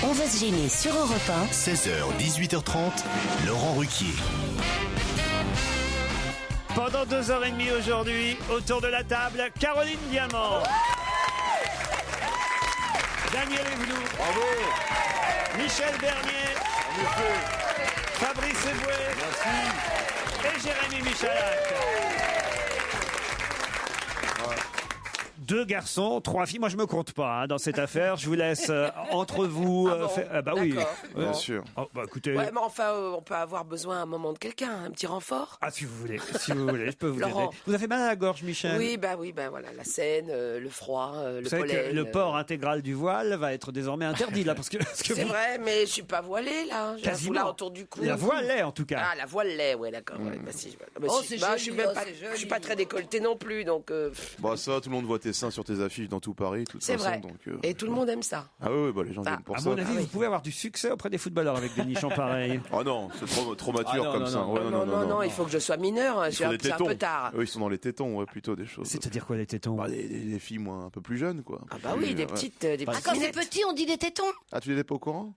On va se gêner sur Europe 1. 16h, 18h30, Laurent Ruquier. Pendant 2h30 aujourd'hui, autour de la table, Caroline Diamant. Daniel Evenou. Bravo. Michel Bernier. Fabrice Eboué. Merci. Et Jérémy Michalak. Deux garçons, trois filles. Moi, je me compte pas dans cette affaire. Je vous laisse entre vous. Bah oui, Bien sûr. Oh, bah écoutez. Ouais, mais enfin, on peut avoir besoin à un moment de quelqu'un, un petit renfort. Ah, si vous voulez, je peux vous aider. Laurent. Vous avez mal à la gorge, Michel? Oui, bah voilà, la scène, le froid, le Vous savez pollen. que le port intégral du voile va être désormais interdit là, parce que C'est vrai, mais je suis pas voilée là. J'ai un Quasiment. foulard autour du cou. La voile l'est en tout cas. Ah, la voile l'est, ouais, d'accord. Ouais, bah, si, c'est je joli, suis même pas, c'est joli. je suis pas très décolletée non plus, donc. Bah ça, tout le monde voit tes seins sur tes affiches dans tout Paris, de toute C'est façon. vrai. Donc, Et tout le monde aime ça. Ah oui, bah les gens Ah, viennent pour À ça. mon avis, vous pouvez avoir du succès auprès des footballeurs avec des nichons pareils. Oh non, c'est trop mature non, comme non, ça. non. Ouais, Non, il faut que je sois mineur. Ils sont des C'est un tétons. peu tard. Eux, ils sont dans les tétons, ouais, plutôt des choses. C'est-à-dire quoi les tétons? Bah, des filles moins un peu plus jeunes, quoi. Ah bah oui, des Ouais. petites, Ah, quand c'est minettes. petit, on dit des tétons. Ah, tu n'étais pas au courant?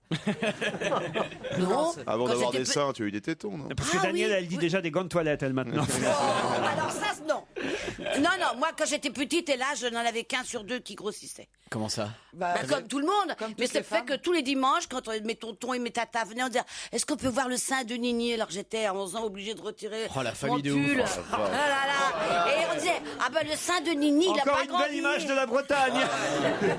Non. Avant Quand d'avoir j'étais des seins, tu as eu des tétons, non? Parce que Ah Daniel, oui, elle dit oui. déjà des gants de toilette, elle maintenant. Oh, alors ça, non. Non, moi, quand j'étais petite, et là, je n'en avais qu'un sur deux qui grossissait. Comment ça? Bah, comme tout le monde. comme Mais toutes c'est les fait femmes. que tous les dimanches, quand mes tontons et mes tatas venaient, on disait, est-ce qu'on peut voir le sein de Nini? Alors j'étais à 11 ans obligée de retirer Oh, la mon famille de tulle. ouf. Ah là là. Et on disait, ah ben le sein de Nini, il a Encore pas une grandi. belle image de la Bretagne.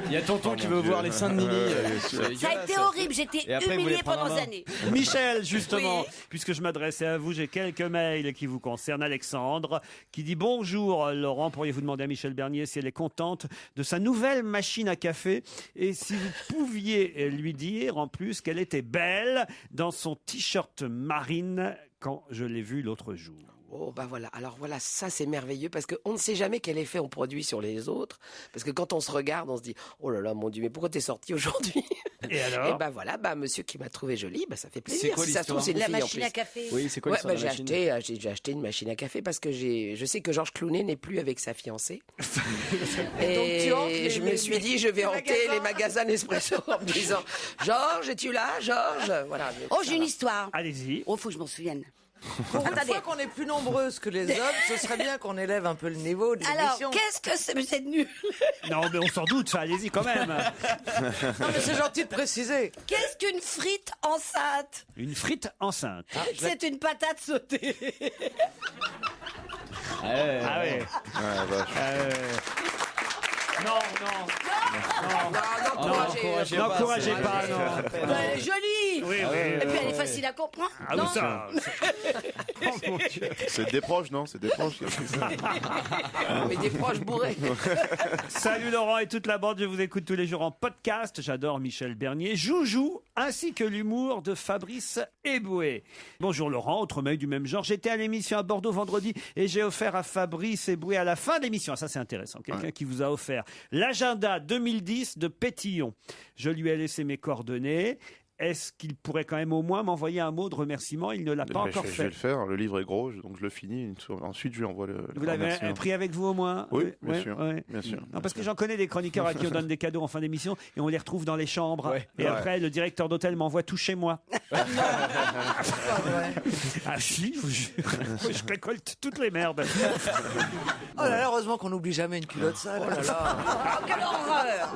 Il y a tonton qui veut Dieu. voir les seins de Nini. Ça a été horrible, j'étais Et après, vous humiliée voulez prendre pendant un des bain. années. Michel, justement, Oui. puisque je m'adressais à vous, j'ai quelques mails qui vous concernent. Alexandre, qui dit: bonjour Laurent, pourriez-vous demander à Michel Bernier si elle est contente de sa nouvelle machine à café et si vous pouviez lui dire en plus qu'elle était belle dans son t-shirt marine quand je l'ai vue l'autre jour. Oh bah voilà, alors voilà, ça c'est merveilleux parce qu'on ne sait jamais quel effet on produit sur les autres. Parce que quand on se regarde, on se dit, oh là là mon Dieu, mais pourquoi t'es sorti aujourd'hui? Et alors? Et bah voilà, monsieur qui m'a trouvé jolie, ça fait plaisir. C'est quoi Si ça se trouve, l'histoire? c'est une La fille en machine plus. à café. Oui, c'est quoi Ouais, l'histoire de j'ai la machine? acheté une machine à café parce que je sais que Georges Clooney n'est plus avec sa fiancée. Et donc, tu hantes Et je me suis dit, je vais hanter les magasins Nespresso en me disant, Georges, es-tu là, Georges? Voilà. Oh, j'ai une histoire. Allez-y. Oh, faut que je m'en souvienne. Pour une Attendez. fois qu'on est plus nombreuses que les hommes, ce serait bien qu'on élève un peu le niveau de Alors, l'émission. qu'est-ce que c'est? Mais c'est nul. Non, mais on s'en doute, ça, allez-y quand même. Non, mais c'est gentil de préciser. Qu'est-ce qu'une frite enceinte? Une frite enceinte. C'est une patate sautée. Ah ouais. Ah, vache. Non. N'encouragez N'encouragez pas, non. Elle est jolie. Oui, Et puis elle est facile à comprendre. Ah non oui, ça. Oh mon Dieu. C'est des proches, non? C'est des proches. mais des proches bourrés. Salut Laurent et toute la bande, je vous écoute tous les jours en podcast. J'adore Michel Bernier, Joujou, ainsi que l'humour de Fabrice Eboué. Bonjour Laurent, autre mail du même genre. J'étais à l'émission à Bordeaux vendredi et j'ai offert à Fabrice Eboué à la fin de l'émission, ça c'est intéressant, quelqu'un qui vous a offert l'agenda 2010 de Pétillon. Je lui ai laissé mes coordonnées. Est-ce qu'il pourrait quand même au moins m'envoyer un mot de remerciement? Il ne l'a pas encore Je vais fait. le faire, le livre est gros, donc je le finis. Ensuite, je lui envoie le. Vous l'avez remerciement. pris avec vous au moins? Oui, bien Ouais, sûr, ouais. bien sûr. Non, parce que j'en connais des chroniqueurs à qui on donne des cadeaux en fin d'émission et on les retrouve dans les chambres. Ouais. Et après, le directeur d'hôtel m'envoie tout chez moi. Ah si, je vous jure. Je récolte toutes les merdes. Oh là là, heureusement qu'on n'oublie jamais une culotte sale. Oh là là. Oh, quelle horreur.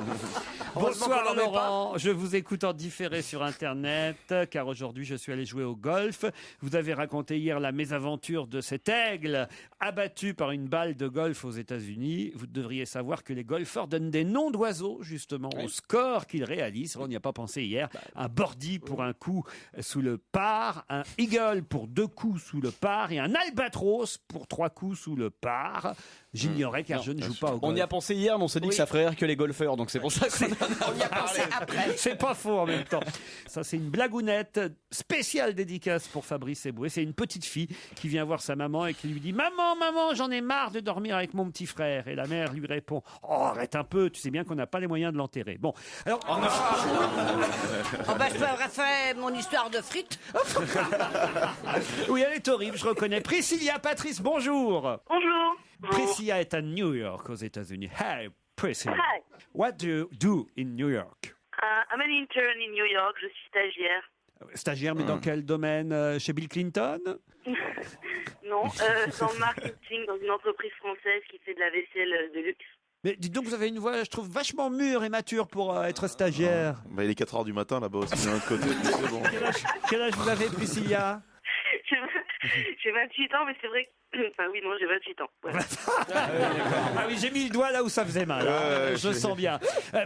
Bonsoir qu'on en met Laurent, je vous écoute en différé sur Internet car aujourd'hui je suis allé jouer au golf. Vous avez raconté hier la mésaventure de cet aigle abattu par une balle de golf aux États-Unis. Vous devriez savoir que les golfeurs donnent des noms d'oiseaux justement au score qu'ils réalisent. On n'y a pas pensé hier. Un birdie pour un coup sous le par, un eagle pour 2 coups sous le par et un albatros pour 3 coups sous le par. J'ignorais car je ne joue pas au golf. On y a pensé hier, mais on s'est dit que ça ferait rire que les golfeurs, donc c'est pour ça qu'on On y a pensé après. C'est pas faux en même temps. Ça, c'est une blagounette spéciale dédicace pour Fabrice Eboué. C'est une petite fille qui vient voir sa maman et qui lui dit: Maman, j'en ai marre de dormir avec mon petit frère. Et la mère lui répond: oh, arrête un peu, tu sais bien qu'on n'a pas les moyens de l'enterrer. Bon, alors. Oh bah, je peux avoir fait mon histoire de frites. Oui, elle est horrible, je reconnais. Priscilla Patrice, bonjour. Bonjour. Priscilla est à New York, aux États-Unis. Hey, Priscilla. Hi. What do you do in New York? I'm an intern in New York, je suis stagiaire. Stagiaire, mais dans quel domaine? Chez Bill Clinton? Non, dans le marketing, dans une entreprise française qui fait de la vaisselle de luxe. Mais dites donc, vous avez une voix, je trouve, vachement mûre et mature pour être stagiaire. Bah, il est 4h du matin là-bas aussi, de l'autre côté. C'est bon. Quel âge vous avez, Priscilla? J'ai 28 ans, mais c'est vrai que... Enfin oui, non, j'ai 28 ans. Voilà. Ah oui, j'ai mis le doigt là où ça faisait mal. Je sens bien.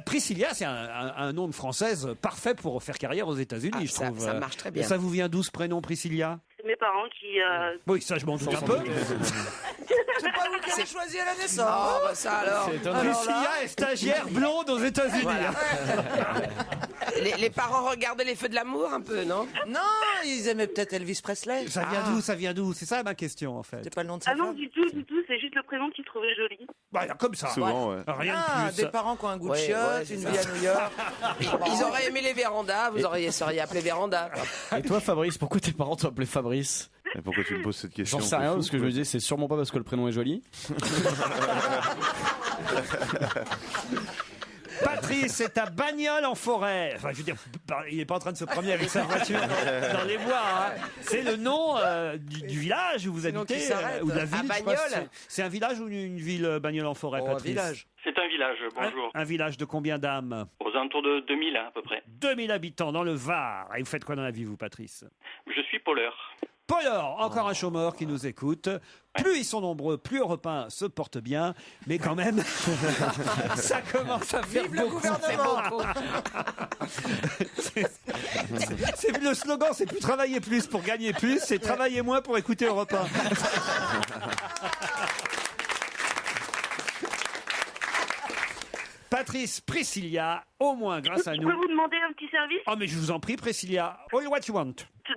Priscilla, c'est un nom de française parfait pour faire carrière aux États-Unis, je trouve. Ça marche très bien. Ça vous vient d'où ce prénom, Priscilla? C'est mes parents qui... Oui, ça, je m'en doute un peu. C'est pas vous qui avez choisi à la naissance. Oh, bah ça alors. Priscilla est stagiaire blonde aux États-Unis. Voilà. Les parents regardaient les feux de l'amour un peu, non? Non, ils aimaient peut-être Elvis Presley. Ça vient d'où? Ça vient d'où? C'est ça ma question, en fait. C'est pas le nom de sa Ah non, femme. du tout, c'est juste le prénom qu'ils trouvaient joli. Bah, comme ça. Souvent, ouais. Rien de Ah, plus. des parents qui ont un goût de Ouais, chiottes, ouais, c'est une ça. vie à New York. Ils auraient aimé les vérandas, vous seriez appelé Véranda. quoi. Et toi, Fabrice, pourquoi tes parents t'ont appelé Fabrice? Mais pourquoi tu me poses cette question? J'en sais rien, parce que je me disais, c'est sûrement pas parce que le prénom est joli. Patrice est à Bagnols en forêt. Enfin, je veux dire, il n'est pas en train de se promener avec sa voiture dans les bois. Hein. C'est le nom du village où vous C'est le nom habitez, qui s'arrête. ou de la ville. À je sais pas si Bagnols. c'est un village ou une ville, Bagnols en forêt, Oh, Patrice? un village. C'est un village, bonjour. Un village de combien d'âmes? Aux alentours de 2000 à peu près. 2000 habitants dans le Var. Et vous faites quoi dans la vie, vous, Patrice? Je suis poleur. Polor, encore un chômeur qui nous écoute. Plus ils sont nombreux, plus Europe 1 se porte bien. Mais quand même, ça commence à faire Vive le beaucoup. gouvernement. C'est le slogan, c'est plus travailler plus pour gagner plus, c'est travailler moins pour écouter Europe 1. Patrice, Priscilla, au moins grâce à Je nous. peux vous demander un petit service? Oh mais je vous en prie, Priscilla, all what you want.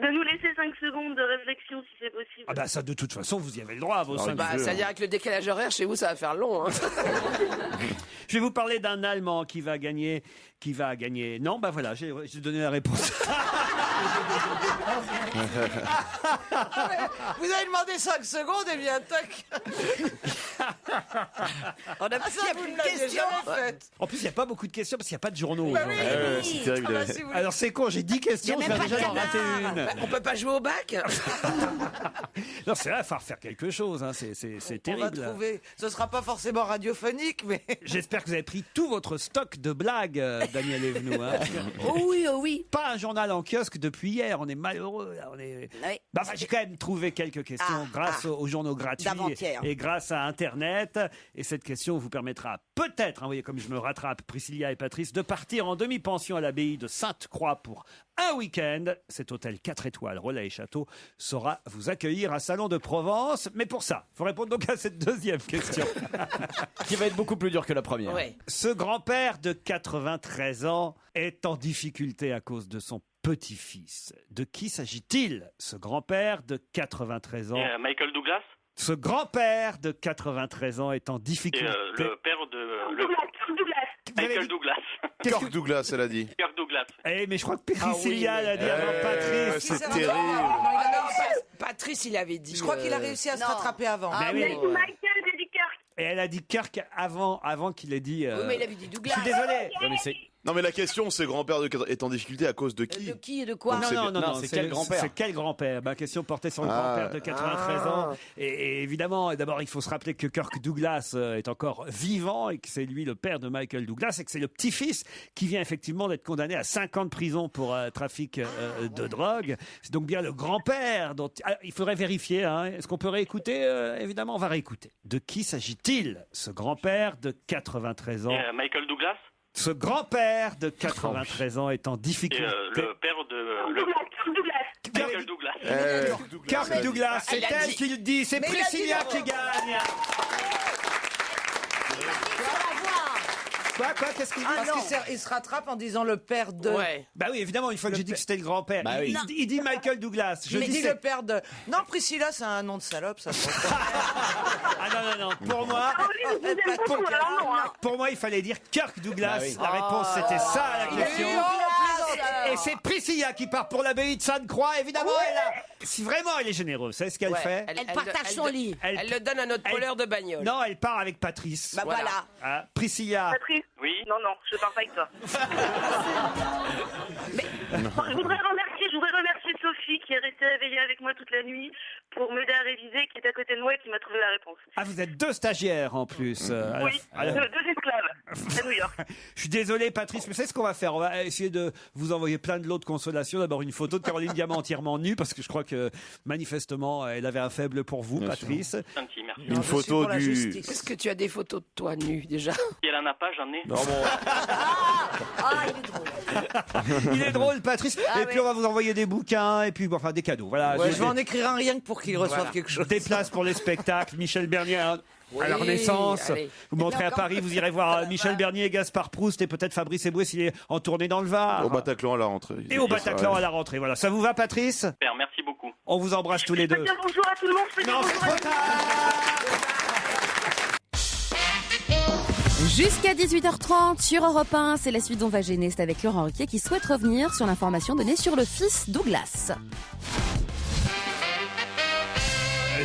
De nous laisser 5 secondes de réflexion si c'est possible. Ah bah ça, de toute façon, vous y avez le droit à vos 5 Bah, c'est-à-dire avec le décalage horaire, chez vous, ça va faire long. Hein. Je vais vous parler d'un Allemand qui va gagner. Non, bah voilà, j'ai donné la réponse. Vous avez demandé 5 secondes et bien toc. On a Ça, vous ne l'aviez jamais fait. En plus, il n'y a pas beaucoup de questions parce qu'il n'y a pas de journaux. Bah aujourd'hui. oui. c'est terrible. Ah bah, si vous voulez. Alors c'est con, j'ai 10 questions, Il y je a vais même déjà pas en de rater canard. une. On peut pas jouer au bac? Non, c'est vrai, il va falloir faire quelque chose, hein. c'est On va terrible. trouver. Ce sera pas forcément radiophonique, mais. J'espère que vous avez pris tout votre stock de blagues, Daniel Evenou. Hein. Oh oui, oh oui. Pas un journal en kiosque depuis hier, on est malheureux. Là, on est... Oui. Bah, enfin, j'ai quand même trouvé quelques questions grâce aux journaux gratuits D'avant-hier. et grâce à Internet. Et cette question vous permettra peut-être, hein, vous voyez comme je me rattrape, Priscilla et Patrice, de partir en demi-pension à l'abbaye de Sainte-Croix pour un week-end. Cet hôtel 4 étoiles, relais et château, saura vous accueillir à Salon de Provence. Mais pour ça, il faut répondre donc à cette deuxième question. Qui va être beaucoup plus dur que la première. Ouais. Ce grand-père de 93 ans est en difficulté à cause de son petit-fils. De qui s'agit-il, ce grand-père de 93 ans? Michael Douglas. Ce grand-père de 93 ans est en Et difficulté. le père de... Douglas. Michael Douglas. Kirk Douglas, elle a dit. Kirk Douglas. Eh, mais je crois que Priscilla l'a dit avant Eh, Patrice. c'est Ça va. terrible. Non, il a réussi Patrice, il avait dit. Je crois qu'il a réussi à se non. rattraper avant. Ah Il oui. a dit Michael, j'ai dit Kirk. Et elle a dit Kirk avant qu'il ait dit. Oui, mais il avait dit Je Douglas. suis désolé. Ouais, mais c'est... Non, mais la question, c'est grand-père est en difficulté à cause de qui? De qui et de quoi? Non, c'est non, non, non, non, c'est quel grand-père? C'est quel grand-père? Ma question portait sur le grand-père de 93 ans. Et évidemment, d'abord, il faut se rappeler que Kirk Douglas est encore vivant et que c'est lui le père de Michael Douglas et que c'est le petit-fils qui vient effectivement d'être condamné à 5 ans de prison pour trafic de drogue. C'est donc bien le grand-père dont il faudrait vérifier. Hein. Est-ce qu'on peut réécouter? Évidemment, on va réécouter. De qui s'agit-il, ce grand-père de 93 ans? Michael Douglas. Ce grand-père de 93 ans est en Et difficulté. le père de... Douglas. Michael Douglas. Kirk Douglas, c'est Elle a elle dit- qui le dit, c'est Mais il a dit Priscilla d'abord. qui gagne. Quoi, qu'est-ce qu'il dit? Parce qu'il se rattrape en disant le père de. Ouais. Bah oui, évidemment, une fois que j'ai dit que c'était le grand-père. Bah oui. Il dit Michael Douglas. Je Il dis dit c'est- le père de. Non, Priscilla, c'est un nom de salope, ça. Ah non. Pour moi, Vous aimez beaucoup, alors non, hein. pour moi, il fallait dire Kirk Douglas. Bah oui. La réponse, c'était ça la question. Et Et c'est Priscilla qui part pour l'abbaye de Sainte-Croix. Évidemment, si vraiment elle est généreuse, c'est ce qu'elle Ouais. fait. Elle partage son lit. Elle le donne à notre elle- voleur de bagnole. Non, elle part avec Patrice. Bah voilà. Ah, Priscilla, Patrice. Oui. Non, je pars pas avec toi. Mais je voudrais remercier Sophie qui est restée réveillée avec moi toute la nuit pour m'aider à réviser, qui est à côté de moi et qui m'a trouvé la réponse. Ah, vous êtes 2 stagiaires en plus. Oui, 2 esclaves à New York. Je suis désolé, Patrice, mais c'est ce qu'on va faire. On va essayer de vous envoyer plein de lots de consolation. D'abord, une photo de Caroline Diamant entièrement nue, parce que je crois que manifestement, elle avait un faible pour vous, Bien Patrice. Gentil, merci. Une photo du. Est-ce que tu as des photos de toi nu déjà? Si elle en a pas, j'en ai. Non, bon. Ah, il est drôle. Il est drôle, Patrice. Et puis, on va vous envoyer des bouquins et puis, enfin, des cadeaux. Voilà. Ouais, J'ai je vais en écrire un rien que pour qu'il reçoive quelque chose. des places pour les spectacles. Michel Bernier à la Oui, Renaissance. allez. Vous montrez à Paris, vous irez voir Michel Bernier, Gaspard Proust et peut-être Fabrice Eboué s'il est en tournée dans le Var. Au Bataclan à la rentrée. Et au Bataclan à la rentrée. Voilà. Ça vous va, Patrice? Super, merci beaucoup. On vous embrasse tous les deux. Bien, bonjour à tout le monde. Non, c'est trop tard. Jusqu'à 18h30 sur Europe 1, c'est la suite d'On va gêner. C'est avec Laurent Ruquier qui souhaite revenir sur l'information donnée sur le fils Douglas.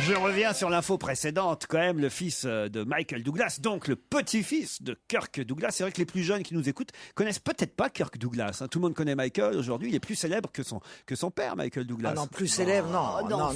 Je reviens sur l'info précédente, quand même, le fils de Michael Douglas, donc le petit-fils de Kirk Douglas. C'est vrai que les plus jeunes qui nous écoutent connaissent peut-être pas Kirk Douglas. Tout le monde connaît Michael. Aujourd'hui, il est plus célèbre que son père, Michael Douglas. Ah non, plus célèbre, non.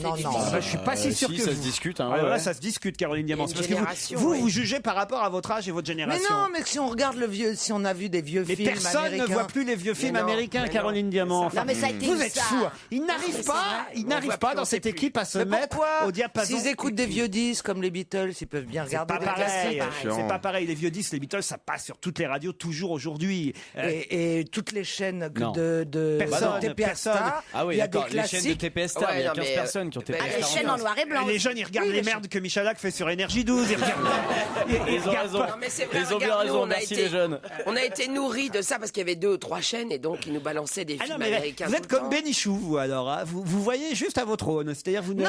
Je suis pas si sûr que ça vous. se discute. Hein, Alors ouais. là, ça se discute, Caroline Diamant. Il y a C'est une parce que génération, vous oui. jugez par rapport à votre âge et votre Mais génération. non, mais si on regarde si on a vu des vieux Mais films personne américains. ne voit plus les vieux films non, américains, mais non. Caroline Diamant. Non, mais ça a été Vous une êtes star. fous. Ils mais n'arrivent c'est pas, vrai. ils On n'arrivent voit pas plus, dans on sait cette plus. équipe à se Mais mettre pourquoi au diapason. S'ils écoutent des vieux disques comme les Beatles, ils peuvent bien C'est regarder pas des pareil. classiques. C'est pas pareil. Les vieux disques, les Beatles, ça passe sur toutes les radios toujours aujourd'hui. Et toutes les chaînes Non. de Personne, TPS personne. Star, Ah oui, il y a des d'accord. Les chaînes de classiques. TPS Star, il y a Ouais, 15 non, mais, personnes qui ont TPS bah, Les Star. chaînes en noir et blanc. Les jeunes, ils regardent les merdes que Michalak fait sur Énergie 12. Ils regardent. Ils ont raison. Non, mais c'est vrai, Ils ont bien regarde, nous, raison. on a Merci été- les jeunes. On a été nourris de ça parce qu'il y avait 2 ou 3 chaînes et donc ils nous balançaient des Ah films non, mais américains. vous êtes tout le comme temps. Bénichou, vous, alors. Hein. Vous voyez juste à votre aune. C'est-à-dire, vous ne.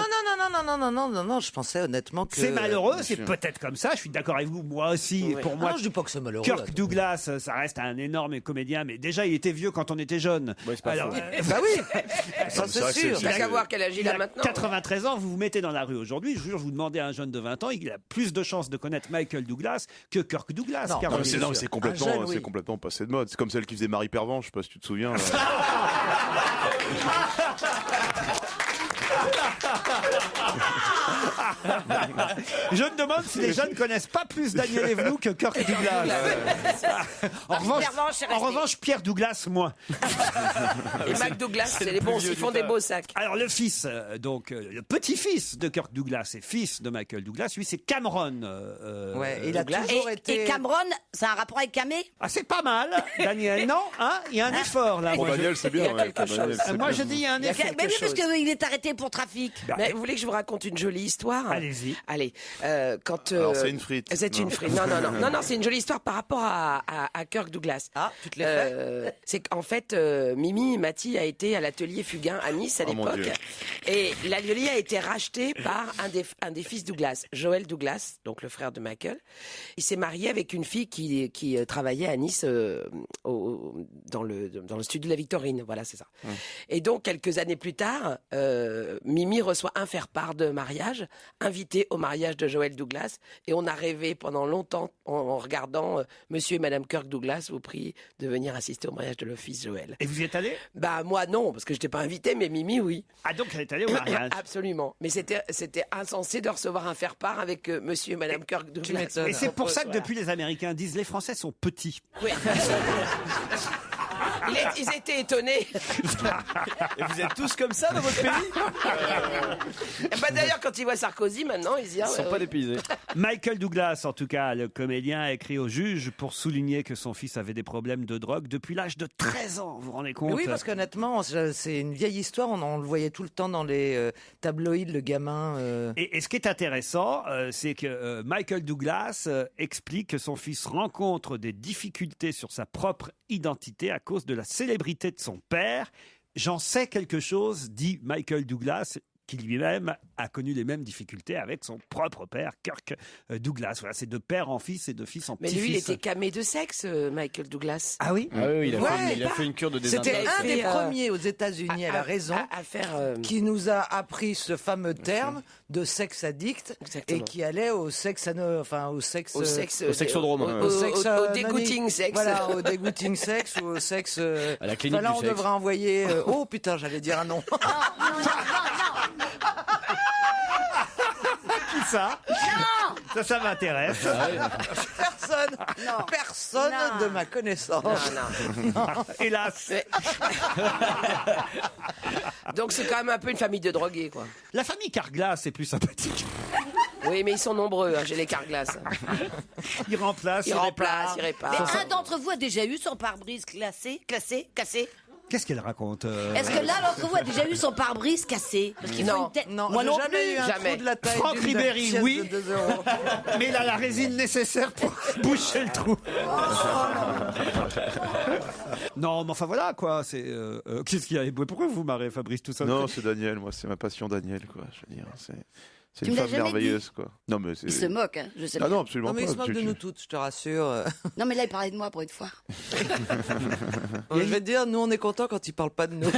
Non, je pensais honnêtement que... C'est malheureux, bien c'est sûr. peut-être comme ça. Je suis d'accord avec vous. Moi aussi, Ouais. pour moi, Non, je dis pas que c'est malheureux. Kirk Douglas, ça reste un énorme comédien, mais déjà, il était vieux quand on était jeune. Ouais, c'est pas faux. Bah oui, ça C'est vrai c'est que sûr. c'est- T'as qu'à voir quel âge il Il a a maintenant. 93 ans, vous vous mettez dans la rue aujourd'hui, je vous jure, vous demandez à un jeune de 20 ans, il a plus de chances de connaître Michael Douglas que Kirk Douglas. Non, Non, Caroline. mais c'est, non, mais c'est complètement, Un jeune, oui. c'est complètement passé de mode. C'est comme celle qui faisait Marie Pervenche, je sais pas si tu te souviens. Je me demande si les jeunes connaissent pas plus Daniel Evenou que Kirk Douglas. en revanche, Pierre Douglas, moins. Et Mac Douglas, c'est les bons, ils font des beaux sacs. Alors le fils, le petit-fils de Kirk Douglas et fils de Michael Douglas, lui c'est Cameron. Ouais, il a Douglas. toujours été... Et Cameron, c'est un rapport avec Camé? Ah c'est pas mal, Daniel, non hein. Il y a un effort là. Pour Moi, Daniel, c'est bien. il y a ouais. quelque Daniel, chose. c'est moi bien. je dis il y a un effort. Mais oui, parce chose. qu'il est arrêté pour trafic. Mais vous voulez que je vous raconte une jolie histoire? Allez-y. Allez, quand Alors, c'est une frite. C'est une Non. frite. Non, c'est une jolie histoire par rapport à Kirk Douglas. Ah, tu te l'as fait C'est qu'en fait, Mimi Mati a été à l'atelier Fugain à Nice à Oh, mon l'époque, Dieu. et l'atelier a été racheté par un des fils Douglas, Joel Douglas, donc le frère de Michael. Il s'est marié avec une fille qui travaillait à Nice dans le studio de la Victorine. Voilà, c'est ça. Et donc quelques années plus tard, Mimi reçoit un faire-part de mariage, invité au mariage de Joel Douglas, et on a rêvé pendant longtemps en regardant Monsieur et Madame Kirk Douglas vous prie de venir assister au mariage de leur fils Joel. Et vous y êtes allé? Bah moi non, parce que je n'étais pas invité, mais Mimi oui. Ah donc elle est allée au mariage. Absolument. Mais c'était insensé de recevoir un faire-part avec Monsieur et Madame Kirk Douglas. m'étonnes. Et c'est pour ça que Voilà. depuis les Américains disent les Français sont petits. Oui. Ils étaient étonnés. Et vous êtes tous comme ça dans votre pays? Bah, d'ailleurs, quand ils voient Sarkozy maintenant, ils disent Ils sont pas dépaysés. Michael Douglas, en tout cas, le comédien, a écrit au juge pour souligner que son fils avait des problèmes de drogue depuis l'âge de 13 ans. Vous vous rendez compte? Oui, parce qu'honnêtement, c'est une vieille histoire. On le voyait tout le temps dans les tabloïds, le gamin. Et ce qui est intéressant, c'est que Michael Douglas explique que son fils rencontre des difficultés sur sa propre identité à cause de la célébrité de son père. J'en sais quelque chose, dit Michael Douglas. qui lui-même a connu les mêmes difficultés avec son propre père, Kirk Douglas. Voilà, c'est de père en fils et de fils en Mais petit-fils. lui, il était camé de sexe, Michael Douglas. Ah oui? Ah oui, il a, Ouais, il a fait une cure de C'était désintox. un des fait, premiers aux États-Unis, elle a raison, À faire. qui nous a appris ce fameux terme de sexe addict Exactement. et qui allait au sexe, au sexe, Au sexe. Au sexodrome. Au sexe au anonyme. dégoûting sexe. Voilà, au dégoûting sexe ou au sexe. À la clinique Là, du on sexe. devrait envoyer. Oh putain, j'allais dire un nom. Qui ça? Ça m'intéresse. Personne Non. de ma connaissance. Non. Hélas. Donc c'est quand même un peu une famille de drogués, quoi. La famille Carglass est plus sympathique. Oui, mais ils sont nombreux, j'ai les Carglass. Ils remplacent, Ils remplacent, ils réparent. Mais un d'entre vous a déjà eu son pare-brise cassé? Qu'est-ce qu'elle raconte Est-ce que l'un d'entre vous a déjà eu son pare-brise cassé? Parce qu'il faut Non. une tête- Non, Moi j'ai non jamais plus. eu un Jamais. trou de la taille Franck d'une Ribéry, pièce oui. de 2 euros. Mais il a la résine nécessaire pour boucher le trou. Non, mais enfin voilà quoi. C'est qu'est-ce qu'il y a? Pourquoi vous vous marrez, Fabrice, tout ça? Non, c'est Daniel, moi, c'est ma passion Daniel, quoi. Je veux dire, c'est Tu une me l'as femme jamais merveilleuse, quoi. Non, mais c'est. Il se moque, hein, je sais Ah bien. non, absolument Non, mais pas. il se moque de nous toutes, je te rassure. Non, mais là, il parlait de moi pour une fois. Je vais te dire, nous, on est contents quand il parle pas de nous.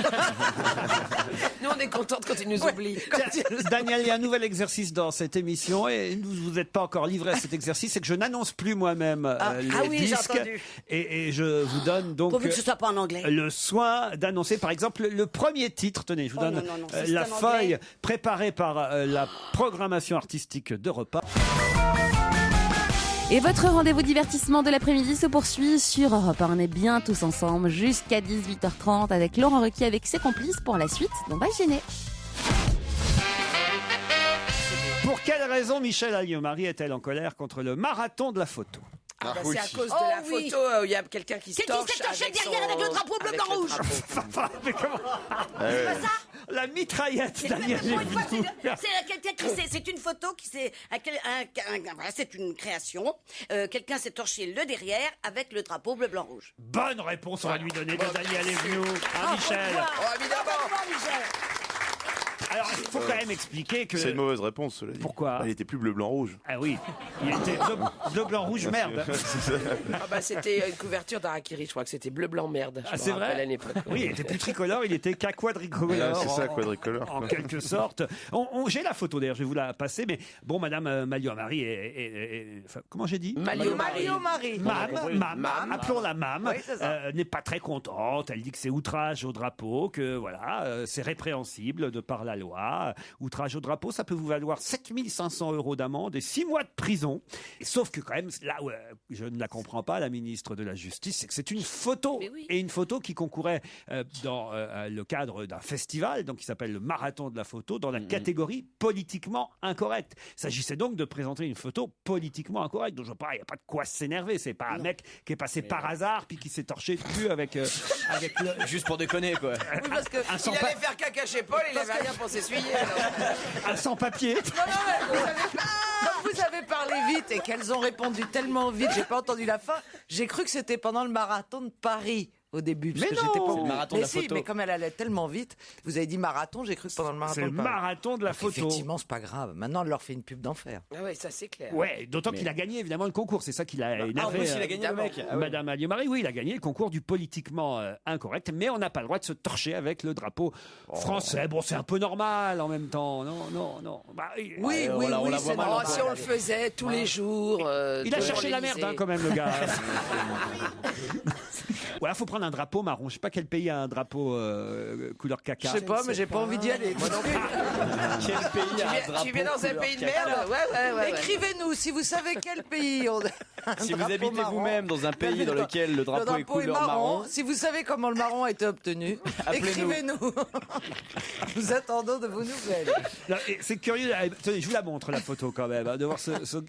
Nous, on est contente quand ils nous oublient. Tiens, Daniel, il y a un nouvel exercice dans cette émission et vous n'êtes pas encore livré à cet exercice, c'est que je n'annonce plus moi-même les oui, j'ai disques entendu. et je vous donne donc Pourvu que ce soit pas en anglais. le soin d'annoncer par exemple le premier titre. Tenez, je vous Oh, donne non, si c'est la en feuille anglais. préparée par la programmation artistique d'Europe 1. Et votre rendez-vous divertissement de l'après-midi se poursuit sur Europe 1. On est bien tous ensemble jusqu'à 18h30 avec Laurent Ruquier avec ses complices pour la suite d'On va gêner. Pour quelle raison Michel Alliot-Marie est-elle en colère contre le marathon de la photo? Ah, bah, c'est à cause de Oh, la oui. photo où il y a quelqu'un qui se Quelqu'un torche qui s'est torché avec derrière son- avec le drapeau bleu, avec blanc, le rouge. drapeau. Mais comment Ouais. La mitraillette, C'est Daniel. pour une fois, Evenou. c'est quelqu'un qui c'est une photo qui c'est voilà, c'est une création. Quelqu'un s'est torché le derrière avec le drapeau bleu, blanc, rouge. Bonne réponse on va lui donner de Daniel Evenou. Hein, Michel? Oh, évidemment. Alors, il faut quand même expliquer que... C'est une mauvaise réponse, cela dit. Pourquoi? Il était plus bleu, blanc, rouge. Ah oui, il était bleu, blanc, rouge, merde. Ah bah c'était une couverture d'Harakiri, je crois que c'était bleu, blanc, merde. Je Ah, me c'est rappelle vrai? à l'époque. Oui, il était plus tricolore, il était qu'à quadricolore. C'est ça, en- quadricolore. En quelque sorte. J'ai la photo d'ailleurs, je vais vous la passer, mais bon, Madame Alliot-Marie enfin, comment j'ai dit? Mario-Marie. Marie. Mam, appelons-la Mam, Oui, c'est ça. n'est pas très contente. Elle dit que c'est outrage au drapeau, que voilà, c'est répréhensible de par la loi. Outrage au drapeau, ça peut vous valoir 7 500 € d'amende et 6 mois de prison. Sauf que quand même, là où je ne la comprends pas, la ministre de la Justice, c'est que c'est une photo. Mais oui. Et une photo qui concourait dans le cadre d'un festival, donc qui s'appelle le Marathon de la photo, dans la catégorie politiquement incorrecte. Il s'agissait donc de présenter une photo politiquement incorrecte. Donc je vois pas, il n'y a pas de quoi s'énerver. C'est pas un mec qui est passé par hasard puis qui s'est torché le cul avec le... Juste pour déconner, quoi. Oui, parce que Un Il sans-pa- allait faire caca chez Paul, il avait rien pour s'essuyer. un sans-papier. comme vous avez parlé vite et qu'elles ont répondu tellement vite, j'ai pas entendu la fin. J'ai cru que c'était pendant le marathon de Paris. Au début, parce Mais que non, j'étais pas c'est le marathon mais de la si, photo. mais comme elle allait tellement vite, vous avez dit marathon, j'ai cru que pendant le marathon C'est le de Paris. marathon de la Donc, photo. effectivement, c'est pas grave. Maintenant, elle leur fait une pub d'enfer. Ah ouais, ça c'est clair. Ouais, d'autant qu'il a gagné évidemment le concours. C'est ça qui l'a Ah, en énervé. plus, il a gagné le mec. Ah ouais. Madame Alliot-Marie, oui, il a gagné le concours du politiquement incorrect, mais on n'a pas le droit de se torcher avec le drapeau français. Bon, c'est un peu normal en même temps. Non. Bah, Oui, on la voit c'est mal, normal. Oh, si on le faisait tous les jours. il a devant cherché la l'Élysée. merde quand même, le gars. Ouais, faut prendre un drapeau marron. Je sais pas quel pays a un drapeau couleur Je caca. sais pas, mais j'ai pas envie d'y aller. Quel pays a un drapeau Tu viens dans un couleur pays de caca? merde? Ouais. Écrivez-nous si vous savez quel pays on a Si un vous drapeau habitez marron. vous-même dans un pays dans lequel le drapeau est couleur marron, Si vous savez comment le marron a été obtenu, Appelez-nous. écrivez-nous. Nous attendons de vos nouvelles. Non, et c'est curieux. Tenez, je vous la montre la photo quand même, hein, de voir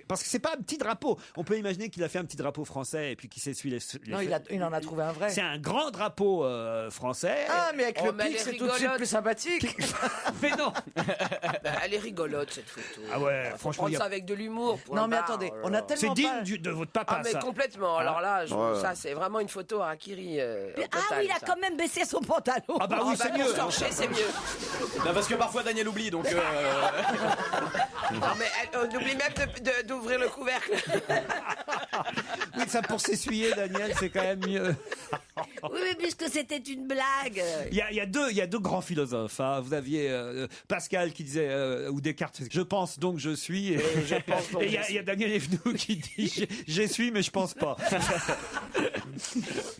parce que c'est pas un petit drapeau. On peut imaginer qu'il a fait un petit drapeau français et puis qu'il s'essuie les. Non, il en a trouvé un vrai. C'est un grand drapeau français. Ah, mais avec Oh, le mais elle pic, est c'est tout de suite rigolote. plus sympathique. Mais non. Elle est rigolote cette photo. Ah ouais, Faut franchement, prendre il y a- ça avec de l'humour. Non, mais attendez, on a C'est tellement digne pas... de votre votre papa, mais ça. complètement. Alors là, ça, c'est vraiment une photo à Akiri. Oui, il a quand même baissé son pantalon. Ah bah oui, c'est mieux. Torcher, c'est mieux. Non, parce que parfois Daniel oublie, donc. Non, mais on oublie même d'ouvrir le couvercle. Oui, ça pour s'essuyer, Daniel, c'est quand même mieux. Oui, mais puisque c'était une blague. Il y a deux grands philosophes. Hein. Vous aviez Pascal qui disait, ou Descartes, je pense donc je suis. Et il y a Daniel Evenou qui dit, je suis, mais je pense pas.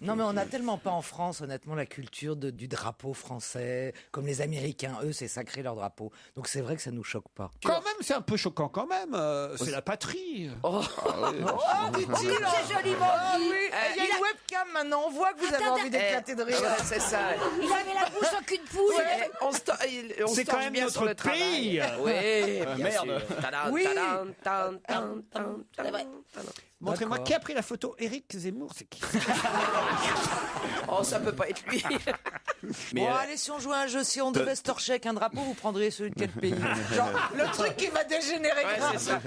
Non, mais on n'a tellement pas en France, honnêtement, la culture du drapeau français. Comme les Américains, eux, c'est sacré leur drapeau. Donc c'est vrai que ça nous choque pas. Quand même, c'est un peu choquant quand même. C'est la patrie. Oh, dit-il. C'est joliment dit. Il y a une webcam maintenant, on voit que vous avez envie d'éclater de rire. C'est ça. Il avait la bouche en cul de poule. On C'est quand même bien notre sur le pays. travail. Oui, bien merde. sûr. Tadam, Oui. tadam, tadam, tadam, tadam, C'est vrai. tadam. Montrez-moi D'accord. qui a pris la photo. Éric Zemmour, c'est qui? Oh, ça peut pas être lui. Mais Bon, allez, si on jouait à un jeu, si on devait se torcher avec un drapeau, vous prendriez celui de quel pays? Genre, le truc qui va dégénérer grave. c'est ça.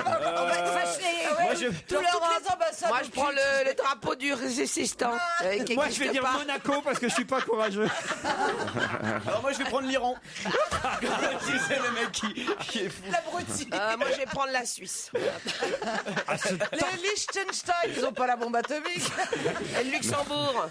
On va être fâchés. moi, je... Tous leurs ambassades. Moi, je prends le drapeau du résistant. qui Moi, je vais existe dire pas. Monaco parce que je suis pas courageux. Alors moi je vais prendre l'Iran. C'est le mec qui est fou. L'abruti. Moi, je vais prendre la Suisse. Les Liechtenstein, ils ont pas la bombe atomique. Et le Luxembourg.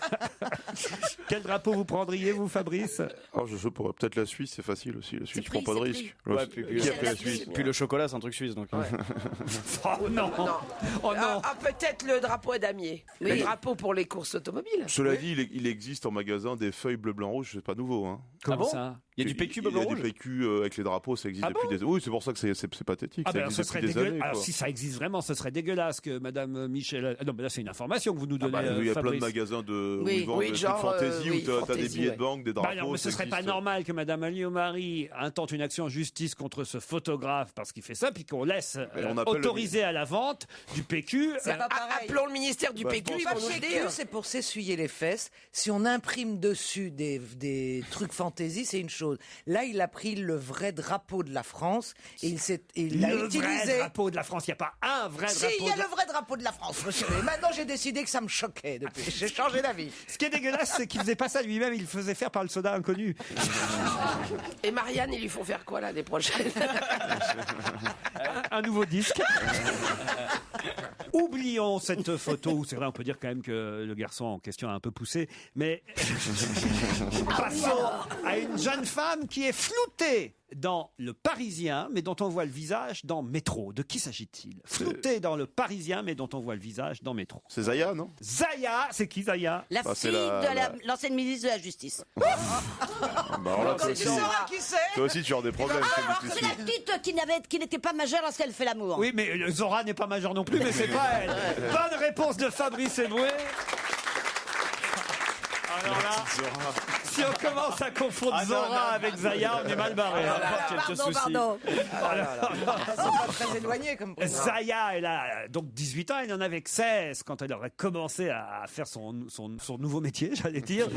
Quel drapeau vous prendriez, vous, Fabrice? Alors, je sais pas, peut-être la Suisse, c'est facile aussi. La Suisse, C'est je prends pas de pris, risque. Ouais, puis, Qui a pris la Suisse? puis le chocolat c'est un truc suisse donc. Oh non. Non. Oh non. Peut-être le drapeau à damier. Le drapeau pour les courses automobiles. Cela dit, il existe en magasin des feuilles bleu, blanc, rouge, c'est pas nouveau. Hein. Comment bon ça? Il y a du PQ bleu Il y a rouge. du PQ avec les drapeaux, ça existe Ah depuis des... Oui, c'est pour ça que c'est pathétique. Ah ça ben alors, ce existe serait depuis des dégueulasse. années. Alors quoi. si ça existe vraiment, ce serait dégueulasse que Madame Michel. Non, mais là c'est une information que vous nous Ah donnez. bah, il y a plein de Fabrice. magasins où Oui. ils vendent Oui, des trucs genre, fantaisie oui, où t'as des fantaisie, billets ouais. de banque, des Bah drapeaux. non, mais ce ça serait pas existe. normal que Madame Ali-Omari intente une action en justice contre ce photographe parce qu'il fait ça, puis qu'on laisse on appelle autoriser à la vente du PQ. C'est pas pareil. Appelons le ministère du PQ, ils Le vont nous le papier dire. cul, c'est pour s'essuyer les fesses. Si on imprime dessus des trucs fantaisie, c'est une chose. Là, il a pris le vrai drapeau de la France et il l'a Le vrai utilisé. drapeau de la France, il n'y a pas un vrai Si, drapeau. il y a le vrai drapeau de la France, monsieur. Et maintenant, j'ai décidé que ça me choquait depuis. J'ai changé d'avis. Ce qui est dégueulasse, c'est qu'il faisait pas ça lui-même, il le faisait faire par le soda inconnu. Et Marianne, ils lui font faire quoi l'année prochaine? Un nouveau disque. Oublions cette photo où c'est vrai, on peut dire quand même que le garçon en question a un peu poussé, mais passons à une jeune femme qui est floutée dans Le Parisien, mais dont on voit le visage dans Métro. De qui s'agit-il? Floutée dans Le Parisien, mais dont on voit le visage dans Métro. C'est Zaya, non? Zaya, c'est qui Zaya? La Bah, c'est fille la- de l'ancienne ministre de la Justice. Bah, alors là, toi Tu aussi, sauras qui c'est? toi aussi, tu as des problèmes. c'est C'est la petite qui n'était pas majeure lorsqu'elle fait l'amour. Oui, mais Zora n'est pas majeure non plus, mais c'est pas elle. Bonne réponse de Fabrice Eboué. Alors là, si on commence à confondre Zora avec Zaya, on est mal barré. Pardon. C'est pas très éloigné comme prénom. Zaya, elle a donc 18 ans, elle en avait que 16 quand elle aurait commencé à faire son nouveau métier, j'allais dire.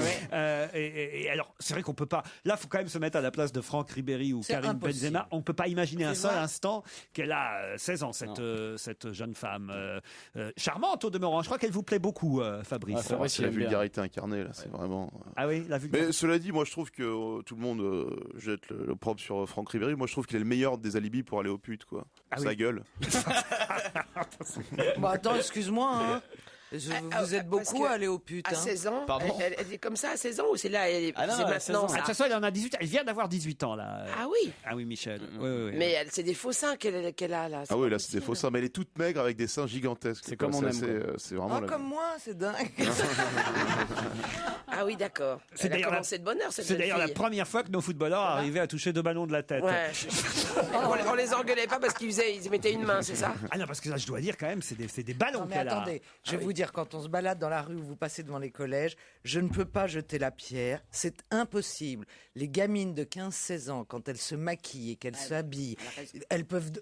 Et alors, c'est vrai qu'on peut pas. Là, faut quand même se mettre à la place de Franck Ribéry ou C'est Karim impossible. Benzema. On peut pas imaginer un C'est seul vrai. instant qu'elle a 16 ans, cette jeune femme. Charmante au demeurant. Je crois qu'elle vous plaît beaucoup, Fabrice. Ah, Fabrice, C'est il la aime bien. vulgarité incarnée, là, c'est vraiment... Ah oui, la vulgarité. Mais cela dit, moi je trouve que tout le monde jette le propre sur Franck Ribéry. Moi je trouve qu'il est le meilleur des alibis pour aller aux putes, quoi. Ah Sa oui. gueule. Bah attends, excuse-moi. Hein. Vous êtes parce beaucoup que à aller aux putes. À Hein. 16 ans, Pardon elle est comme ça à 16 ans ou c'est là, Ah non, c'est à 16 ans. maintenant Ah, de ça? toute façon, elle en a 18. Elle vient d'avoir 18 ans, là. Ah oui, Ah oui, Michel. Oui, oui, oui. mais c'est des faux seins qu'elle a là. Ah oui, là c'est des faux seins, mais elle est toute maigre avec des seins gigantesques. C'est quoi. comme on aime, assez, quoi. c'est vraiment. Ah, comme moi, c'est dingue. Ah oui, d'accord. C'est Elle a d'ailleurs commencé de bonne heure cette C'est jeune d'ailleurs la fille. première fois que nos footballeurs arrivaient à toucher 2 ballons de la tête. Ouais. On les engueulait pas parce qu'ils mettaient une main, c'est ça? Ah non, parce que là, je dois dire quand même, c'est des ballons Non mais qu'elle a. attendez, je vais vous dire dire, quand on se balade dans la rue ou vous passez devant les collèges, je ne peux pas jeter la pierre. C'est impossible. Les gamines de 15-16 ans, quand elles se maquillent et qu'elles s'habillent,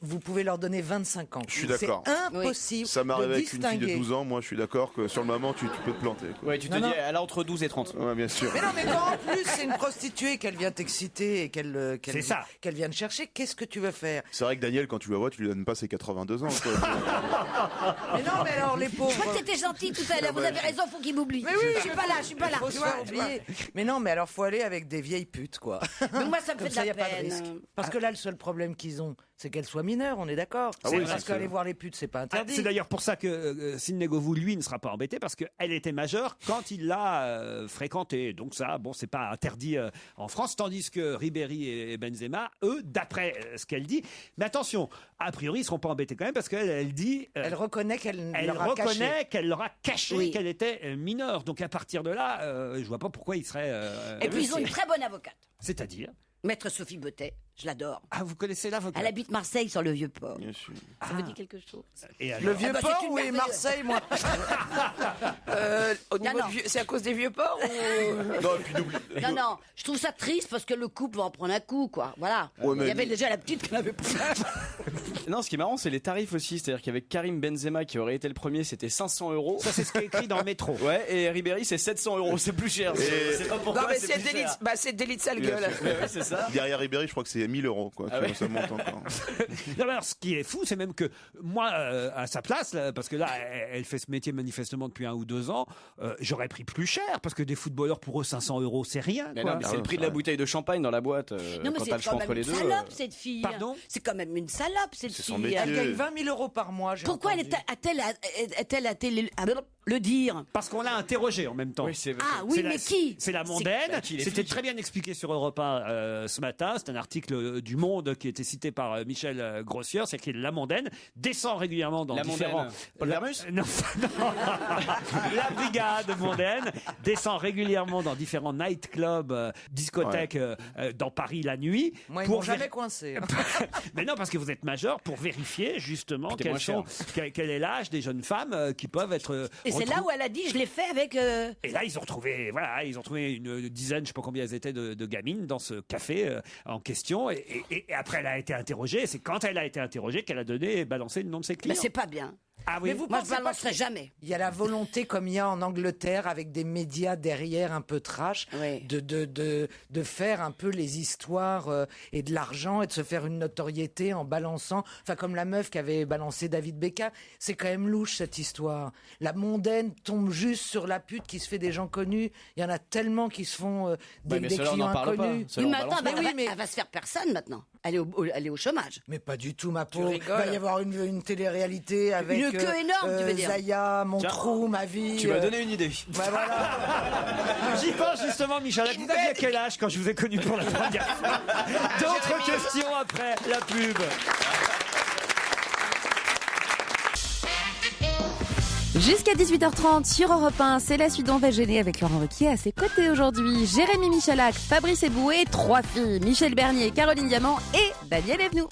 vous pouvez leur donner 25 ans. Je suis d'accord. C'est impossible Ça m'est arrivé de avec une fille de distinguer. 12 ans. Moi, je suis d'accord que sur le moment, tu peux te planter. Quoi. Ouais, tu te dis, elle a entre 12 et 30. Ouais, bien sûr. Mais non, mais quand en plus c'est une prostituée qu'elle vient t'exciter et qu'elle C'est ça. qu'elle vient te chercher, qu'est-ce que tu veux faire? C'est vrai que Daniel, quand tu la vois, tu lui donnes pas ses 82 ans. Quoi. Mais non, mais alors les pauvres. Je crois que t'étais gentil tout à l'heure. Vous avez raison, faut qu'il m'oublie. Mais oui, je suis pas là, je suis pas là. Faut Tu se vois, faire tu vois. oublier. Mais non, mais alors faut aller avec des vieilles putes, quoi. Mais moi, ça me Comme fait de ça, la y a pas de peine. risque. Parce que là, le seul problème qu'ils ont, c'est qu'elles soient mineures, on est d'accord. Ah oui, Parce c'est qu'aller sûr. voir les putes, c'est pas interdit. C'est d'ailleurs pour ça que Sidney Govou, lui, ne sera pas embêté parce qu'elle était majeure quand il l'a fréquentée. Donc ça, bon, c'est pas interdit en France, tandis que Ribéry et Benzema, eux, d'après ce qu'elle dit, mais attention, a priori, ils seront pas embêtés quand même parce qu'elle dit... Elle reconnaît qu'elle Elle leur a caché. reconnaît qu'elle leur a caché Oui. qu'elle était mineure. Donc à partir de là, je vois pas pourquoi ils seraient... Et puis, ils ont une très bonne avocate. C'est-à-dire Maître Sophie Bottet, je l'adore. Ah, vous connaissez l'avocat? Elle habite Marseille sur le Vieux-Port. Bien sûr. Ça vous dit quelque chose? Et alors Le vieux Ah bah, port c'est une ou merveilleuse. Marseille, moi Au niveau non. c'est à cause des vieux ports ou... Non, et puis n'oublie. Non, non, je trouve ça triste parce que le couple va en prendre un coup, quoi. Voilà. Ouais, mais- Il y avait déjà la petite qui n'avait pas. Non, ce qui est marrant, c'est les tarifs aussi. C'est-à-dire qu'avec Karim Benzema, qui aurait été le premier, c'était 500 €. Ça, c'est ce qui est écrit dans le métro. Ouais, et Ribéry, c'est 700 €. C'est plus cher. C'est pas pourquoi, Non, mais c'est c'est plus délit, cher. c'est délit de sale Bien gueule. sûr. Ouais, c'est ça. Derrière Ribéry, je crois que c'est 1000 €. Quoi. Ah ouais. Ça monte encore. Non, mais alors, ce qui est fou, c'est même que moi, à sa place, là, parce que là, elle fait ce métier manifestement depuis 1 ou 2 ans, j'aurais pris plus cher, parce que des footballeurs, pour eux, 500 € c'est rien. Mais quoi. non, mais c'est le prix de la bouteille de champagne dans la boîte. Non, mais quand c'est t'as le choix quand entre même les une deux. salope, cette fille. Pardon? C'est quand même une salope, cette C'est son fille. métier. Elle gagne 20 000 € par mois. j'ai Pourquoi entendu. a-t-elle le dire? Parce qu'on l'a interrogé en même temps. Oui, c'est Ah oui, C'est mais la- qui? C'est la mondaine. Bah, qui, les C'était flics très bien expliqué sur Europe 1 ce matin. C'est un article du Monde qui était cité par Michel Grossier. C'est que la mondaine descend régulièrement dans La différents... mondaine. Paul Vermus Non, non. La brigade mondaine descend régulièrement dans différents nightclubs, discothèques dans Paris la nuit. Moi, ils pour m'ont jamais vér- coincé. Mais non, parce que vous êtes majeur pour vérifier justement Puis t'es moins quel est l'âge des jeunes femmes qui peuvent être... Et c'est là où elle a dit, je l'ai fait avec... Et là, ils ont retrouvé une dizaine, je sais pas combien elles étaient, de gamines dans ce café en question. Et après, elle a été interrogée. C'est quand elle a été interrogée qu'elle a balancé le nom de ses clients. Mais c'est pas bien. Ah oui. Mais vous Moi, je pensez pas balancerai que- jamais. Il y a la volonté, comme il y a en Angleterre, avec des médias derrière un peu trash, Oui. de faire un peu les histoires et de l'argent et de se faire une notoriété en balançant. Enfin, comme la meuf qui avait balancé David Beckham. C'est quand même louche, cette histoire. La mondaine tombe juste sur la pute qui se fait des gens connus. Il y en a tellement qui se font des mais ceux-là, on clients n'en parle pas. inconnus. Ceux-là, on Mais attends, balance pas. elle va se faire personne maintenant. Elle est au chômage. Mais pas du tout, ma pauvre. Il rigoles. va y avoir une télé-réalité avec Une queue énorme, tu veux dire. Zaya, mon trou, ma vie. Tu m'as donné une idée. Bah voilà. J'y pense justement, Michel. Vous aviez quel âge quand je vous ai connu pour la première fois? D'autres questions après la pub. Jusqu'à 18h30 sur Europe 1, c'est la suite d'On va gêner avec Laurent Ruquier à ses côtés aujourd'hui. Jérémy Michalak, Fabrice Eboué, 3 filles, Michel Bernier, Caroline Diamant et Daniel Evenou.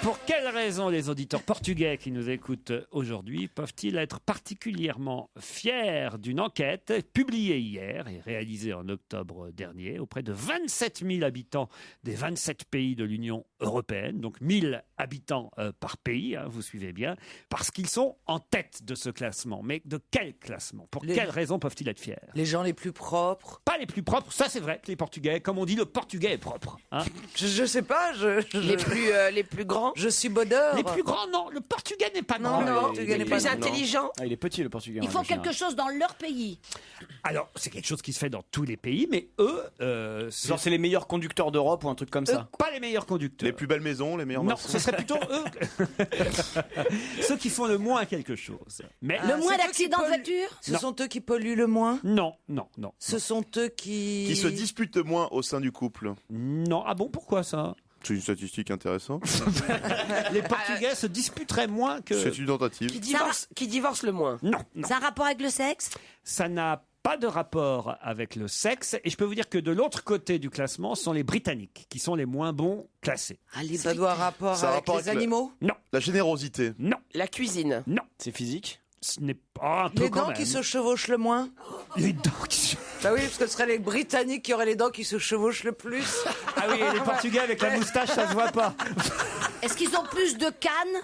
Pour quelles raisons les auditeurs portugais qui nous écoutent aujourd'hui peuvent-ils être particulièrement fiers d'une enquête publiée hier et réalisée en octobre dernier auprès de 27 000 habitants des 27 pays de l'Union européenne, donc 1000 habitants par pays, hein, vous suivez bien, parce qu'ils sont en tête de ce classement. Mais de quel classement? Pour quelles raisons peuvent-ils être fiers? Les gens les plus propres. Pas les plus propres, ça c'est vrai que les Portugais, comme on dit, le Portugais est propre. Hein. Je sais pas, Les plus grands. je suis bodeur. Les plus grands, non, le Portugais n'est pas Non, grand. non, tu gagnes Les pas. plus intelligents. Ah, il est petit, le Portugais. Ils en font général. quelque chose dans leur pays. Alors, c'est quelque chose qui se fait dans tous les pays, mais eux, Genre, c'est les meilleurs conducteurs d'Europe ou un truc comme ça. pas les meilleurs conducteurs. Les plus belles maisons, les meilleurs Non, maçons. ce serait plutôt eux, ceux qui font le moins quelque chose. Mais Le moins c'est eux d'accidents qui de polluent. voiture. Ce sont eux qui polluent le moins. non, non, non, Ce sont eux qui. Qui se disputent le moins au sein du couple. non. Ah bon, pourquoi ça? C'est une statistique intéressante. Les Portugais se disputeraient moins que. C'est une tentative. Qui divorcent le moins. Non, non. Ça a un rapport avec le sexe? Ça n'a pas de rapport avec le sexe. Et je peux vous dire que de l'autre côté du classement sont les Britanniques, qui sont les moins bons classés. Ça doit avoir rapport Ça a avec rapport les avec le- animaux. Non, La générosité. non, La cuisine. non. C'est physique. Ce n'est pas un peu Les quand dents même. qui se chevauchent le moins. Les dents qui se... Bah oui, parce que ce seraient les Britanniques qui auraient les dents qui se chevauchent le plus. Ah oui, et les Portugais avec la moustache, ça se voit pas. Est-ce qu'ils ont plus de cannes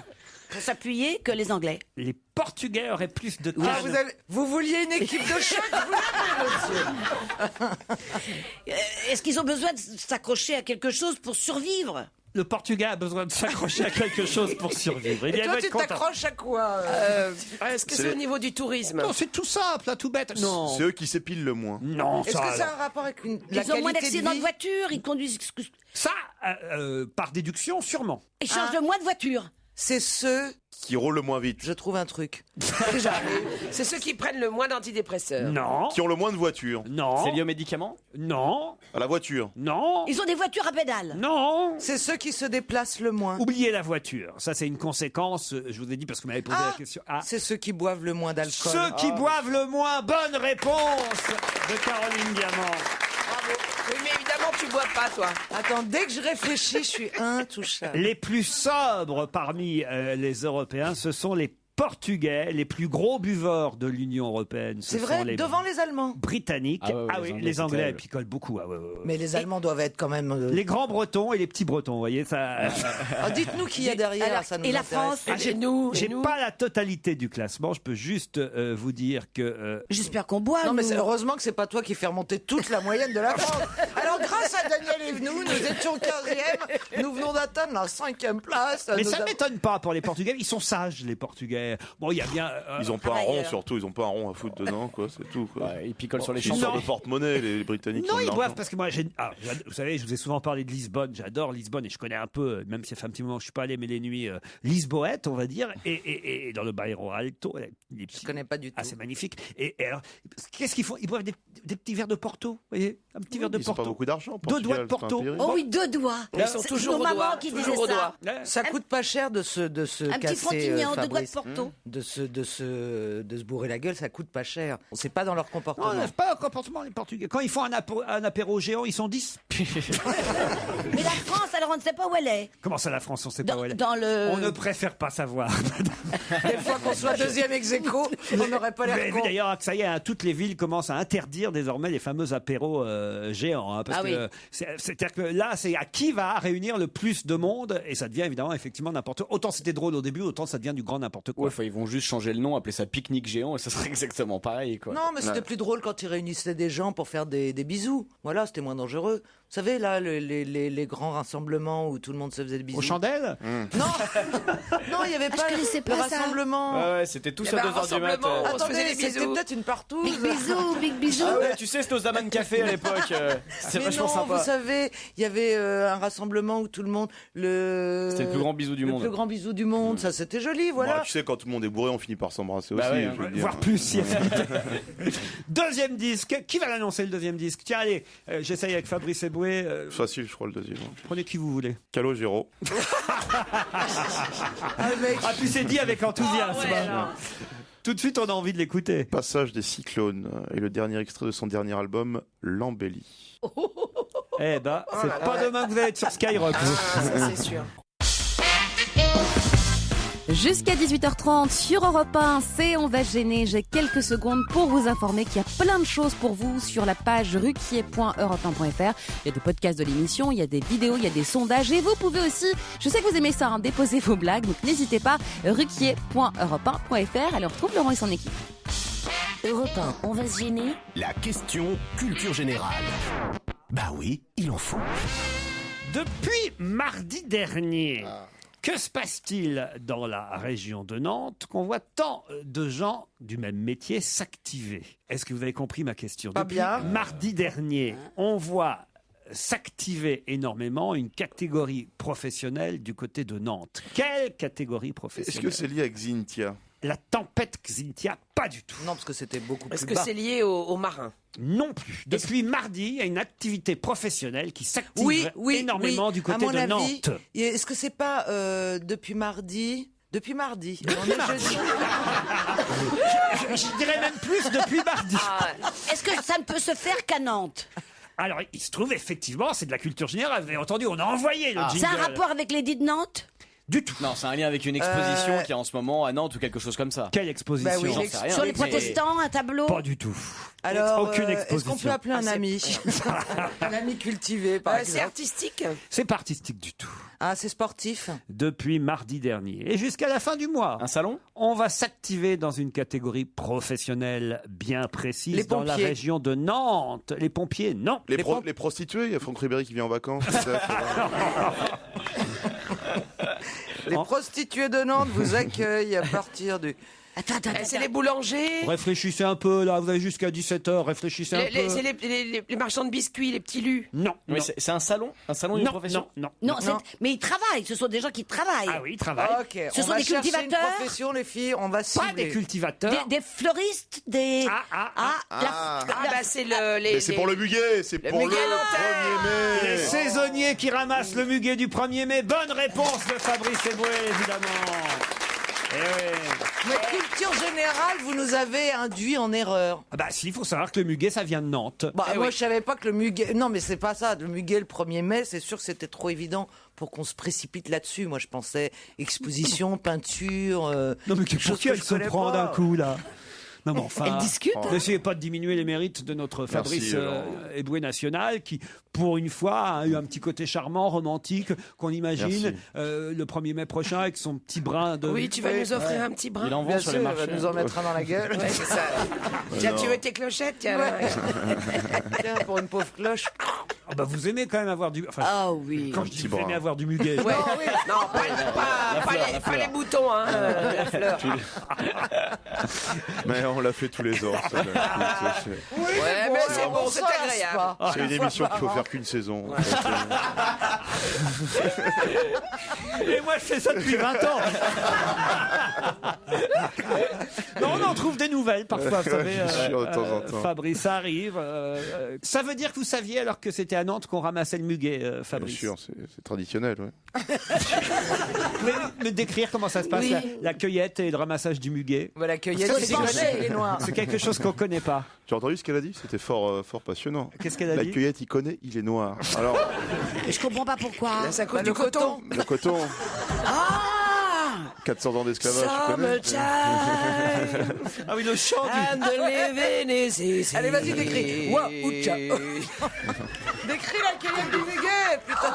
pour s'appuyer que les Anglais? Les Portugais auraient plus de Ah, cannes. vous vouliez une équipe de choc, vous l'avez, monsieur. Est-ce qu'ils ont besoin de s'accrocher à quelque chose pour survivre? Le Portugais a besoin de s'accrocher à quelque chose pour survivre. Eh Et bien, il toi, va tu être content. t'accroches à quoi Est-ce que c'est au niveau du tourisme? Non, c'est tout simple, là, tout bête. Non. C'est eux qui s'épilent le moins. Non, Est-ce ça. que ça a un rapport avec la Ils ont moins qualité de d'accidents de vie voiture, ils conduisent. Ça, par déduction, sûrement. Ils changent de moins de voiture. C'est ceux, Qui roulent le moins vite. je trouve un truc. C'est ceux qui prennent le moins d'antidépresseurs. Non. Qui ont le moins de voitures. Non. C'est lié aux médicaments. Non. À la voiture. Non. Ils ont des voitures à pédales. Non. C'est ceux qui se déplacent le moins. Oubliez la voiture. Ça, c'est une conséquence. Je vous ai dit parce que vous m'avez posé la question. Ah. C'est ceux qui boivent le moins d'alcool. Ceux qui boivent le moins. Bonne réponse de Caroline Diamant. Oui, mais évidemment, tu bois pas, toi. Attends, dès que je réfléchis, je suis intouchable. Les plus sobres parmi les Européens, ce sont les Portugais, les plus gros buveurs de l'Union européenne. Ce C'est sont vrai, les devant les Allemands. Britanniques. Ah ouais, oui, les les Anglais, Anglais c'est picolent beaucoup. Ah ouais, ouais, ouais. Mais les Allemands doivent être quand même. Les grands Bretons et les petits Bretons, vous voyez ça. Ah, dites-nous qui y a derrière, Alors, ça nous et la intéresse. France Ah, j'ai nous, j'ai pas la totalité du classement. Je peux juste vous dire que J'espère qu'on boit. Non, mais nous. c'est heureusement que c'est pas toi qui fais remonter toute la moyenne de la France. Alors, grâce à Daniel Evenou, nous étions 15e, nous venons d'atteindre la 5e place. mais Nous ça ne avons- m'étonne pas pour les Portugais. Ils sont sages, les Portugais. Bon, il y a bien. Ils ont pas un rond travailleurs. surtout. Ils ont pas un rond à foutre dedans, quoi. C'est tout, quoi. Ouais, ils picolent sur les Ils sont chansons. sur le porte-monnaie, les Britanniques. Non, ont de ils l'argent. boivent parce que moi, vous savez, je vous ai souvent parlé de Lisbonne. J'adore Lisbonne et je connais un peu, même si ça fait un petit moment que je suis pas allé, mais les nuits lisboètes, on va dire, et dans le Bairro Alto, les petits. Je connais pas du tout. Ah, c'est magnifique. Et alors, qu'est-ce qu'ils font? Ils boivent des petits verres de Porto, vous voyez, un petit verre de Ils ont pas Porto. beaucoup d'argent. Deux doigts de Portugal, c'est Porto. pas un Oh oui, 2 doigts. Ils sont C'est toujours nos au mamans doigt, qui toujours disaient au ça. doigt. Ça coûte pas cher de se Un petit casser, Frontignan, 2 doigts de Fabrice. Porto. de se bourrer la gueule, ça coûte pas cher. C'est pas dans leur Non, comportement. on n'a pas un comportement, les Portugais. Quand ils font un apéro géant, ils sont 10. Mais la France, alors on ne sait pas où elle est. Comment ça, la France, on sait pas où elle est? Dans le. On ne préfère pas savoir. Des fois qu'on soit deuxième ex aequo, on n'aurait pas Vous avez l'air vu con. d'ailleurs que ça y est, hein, toutes les villes commencent à interdire désormais les fameux apéros géants. Parce Ah que oui. c'est-à-dire que là, c'est à qui va réunir le plus de monde et ça devient évidemment effectivement n'importe quoi. Autant c'était drôle au début, autant ça devient du grand n'importe quoi. Ouais, enfin, ils vont juste changer le nom, appeler ça pique-nique géant, et ça serait exactement pareil, quoi. Non, mais c'était plus drôle quand ils réunissaient des gens pour faire des bisous. Voilà, c'était moins dangereux. Vous savez, là, les grands rassemblements où tout le monde se faisait des bisous. Aux chandelles Non, non, il n'y avait pas connaissais le pas ça. rassemblement. Ouais, c'était tous Il y à avait 2h du mat. rassemblement. On se Attendez, faisait des c'était bisous. peut-être une partouze. Big bisous, big bisous. Ah ouais, tu sais, c'était au Zaman Café à l'époque. C'est Mais vachement non, sympa. vous savez, il y avait un rassemblement où tout le monde... C'était le plus grand bisou du monde. Le plus grand bisou du monde, ça c'était joli, voilà. Bah, tu sais, quand tout le monde est bourré, on finit par s'embrasser Bah aussi. ouais, je veux dire. Voire plus si Deuxième disque. Qui va l'annoncer le deuxième disque? Tiens, allez, j'essaye avec Fabrice Eboué. Facile, je crois, le deuxième. Prenez qui vous voulez. Calogero. Ah, mec, Ah, puis c'est dit avec enthousiasme. Tout de suite, on a envie de l'écouter. Passage des Cyclones et le dernier extrait de son dernier album, L'Embellie. Eh ben, c'est pas demain que vous allez être sur Skyrock. vous. Ah, ça c'est sûr. Jusqu'à 18h30 sur Europe 1, c'est On va se gêner. J'ai quelques secondes pour vous informer qu'il y a plein de choses pour vous sur la page ruquier.europe1.fr. Il y a des podcasts de l'émission, il y a des vidéos, il y a des sondages et vous pouvez aussi, je sais que vous aimez ça, hein, déposer vos blagues, donc n'hésitez pas, ruquier.europe1.fr. Allez, on retrouve Laurent et son équipe. Europe 1, on va se gêner. La question culture générale. Bah oui, il en faut. Depuis mardi dernier, que se passe-t-il dans la région de Nantes qu'on voit tant de gens du même métier s'activer? Est-ce que vous avez compris ma question? Pas Depuis bien. mardi dernier, on voit s'activer énormément une catégorie professionnelle du côté de Nantes. Quelle catégorie Est-ce professionnelle? que c'est lié à Xintia? La tempête Xynthia, pas du tout. non, parce que c'était beaucoup plus Est-ce que bas. c'est lié aux marins? Non plus. Depuis mardi, il y a une activité professionnelle qui s'active Oui, énormément oui. du À côté mon de avis, Nantes. Est-ce que c'est pas depuis mardi Depuis mardi. On est jeudi. Je dirais même plus depuis mardi. Est-ce que ça ne peut se faire qu'à Nantes? Alors, il se trouve effectivement, c'est de la culture générale. Vous avez entendu, on a envoyé le jingle. C'est un rapport avec l'édit de Nantes? Du tout. Non, c'est un lien avec une exposition qui est en ce moment à Nantes ou quelque chose comme ça. Quelle exposition? Bah oui, J'en sais rien. Sur les protestants, un tableau? Pas du tout. Alors, aucune est-ce exposition. qu'on peut appeler un ami Un ami cultivé, par C'est exemple. artistique. C'est pas artistique du tout. Ah, c'est sportif. Depuis mardi dernier et jusqu'à la fin du mois. Un salon? On va s'activer dans une catégorie professionnelle bien précise Les dans la pompiers. région de Nantes. Les pompiers, non. Les prostituées, il y a Franck Ribéry qui vient en vacances. c'est ça, Les prostituées de Nantes vous accueillent à partir du... Attends. C'est les boulangers. Réfléchissez un peu, là, vous avez jusqu'à 17h, réfléchissez un peu. C'est les marchands de biscuits, les petits lus. Non, Oui, non. c'est un salon? Un salon d'une Non, profession? non. Non, mais ils travaillent. Ce sont des gens qui travaillent. Ah oui, ils travaillent. Ok, Ce on sont va des chercher cultivateurs une profession, les filles, on va Pas cibler. des cultivateurs. Des fleuristes, des... C'est Mais c'est pour le muguet, c'est pour le muguet à 1er Les mai. saisonniers qui ramassent le muguet du 1er mai. Bonne réponse de Fabrice Eboué, évidemment. Eh oui. Mais culture générale, vous nous avez induit en erreur. Ah bah si, il faut savoir que le muguet, ça vient de Nantes. Bah, moi, je savais pas que le muguet... Non, mais c'est pas ça. Le muguet, le 1er mai, c'est sûr que c'était trop évident pour qu'on se précipite là-dessus. Moi, je pensais exposition, peinture... Non mais pour chose qui que elle je se connais prend pas. d'un coup, là? Non mais enfin, Elle discute. n'essayez pas de diminuer les mérites de notre Fabrice alors. Eboué national qui, pour une fois, a eu un petit côté charmant, romantique, qu'on imagine Merci. le 1er mai prochain avec son petit brin de... Oui, tu vas nous offrir un petit brin. Il en vend Bien sur sûr, les il va marchés. nous en mettre un dans la gueule. Ouais, c'est ça. Tiens, tu veux tes clochettes? Tiens, là. Tiens, pour une pauvre cloche. Ah bah vous aimez quand même avoir du... Enfin, Ah oui. quand je dis petit vous aimez brin. avoir du muguet... Ouais. Non, pas les boutons, hein, la fleur. Mais on l'a fait tous les ans. ça, Ouais, mais c'est bon, c'est agréable. C'est une émission qu'il faut faire qu'une saison. Et moi, je fais ça depuis 20 ans. Non, on en trouve des nouvelles parfois, vous savez. Bien sûr, de temps en temps. Fabrice arrive. Ça veut dire que vous saviez, alors que c'était à Nantes, qu'on ramassait le muguet, Bien Fabrice. sûr, c'est traditionnel. Ouais. Mais décrire comment ça se passe, la cueillette et le ramassage du muguet. Voilà, cueillette, Ça, c'est c'est gaucher, gaucher. il est noir. C'est quelque chose qu'on connaît pas. Tu as entendu ce qu'elle a dit? C'était fort passionnant. Qu'est-ce qu'elle a La dit? cueillette, il connaît, il est noir. Alors, Et je comprends pas pourquoi. Là, ça cause Bah, du le coton. le coton, Ah 400 ans d'esclavage, tu connais? Summertime Ah oui, le chant and the living is easy. Allez, vas-y, décris. Ouah, oucha. Décris la cueillette du muguet, putain.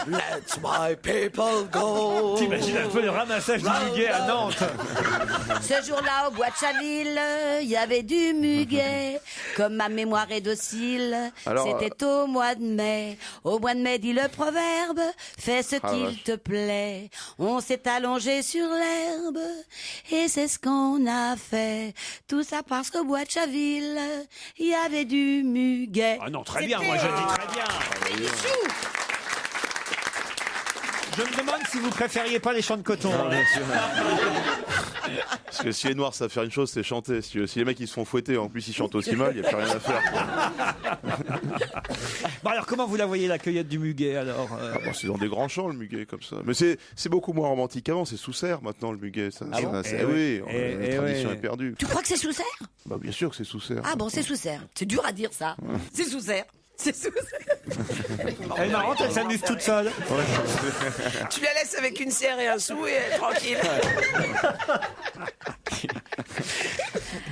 Let my people go. T'imagines un peu le ramassage du muguet à Nantes. Ce jour-là, au bois de Chaville, il y avait du muguet. Comme ma mémoire est docile, Alors, c'était au mois de mai. Au mois de mai, dit le proverbe, fais ce Ah, qu'il vache. te plaît. On s'est allongé sur l'herbe, et c'est ce qu'on a fait. Tout ça parce qu'au bois de Chaville, il y avait du muguet. Ah non, très bien, moi je dis très bien. Je me demande si vous préfériez pas les champs de coton. Parce que si les noirs savent faire une chose, c'est chanter. Si les mecs ils se font fouetter, en plus ils chantent aussi mal, il n'y a plus rien à faire. Bon alors comment vous la voyez la cueillette du muguet alors Ah bon, c'est dans des grands champs le muguet comme ça. Mais c'est beaucoup moins romantique qu'avant, c'est sous serre maintenant le muguet. Ça, Ah bon c'est- oui, Eh la tradition oui. est perdue. Tu crois que c'est sous serre? Bah, bien sûr que c'est sous serre. Ah bon, c'est sous serre. C'est dur à dire ça. C'est sous serre. C'est sous serre. Elle est marrante, elle s'amuse toute seule. Tu la laisses avec une serre et un sou et elle est tranquille.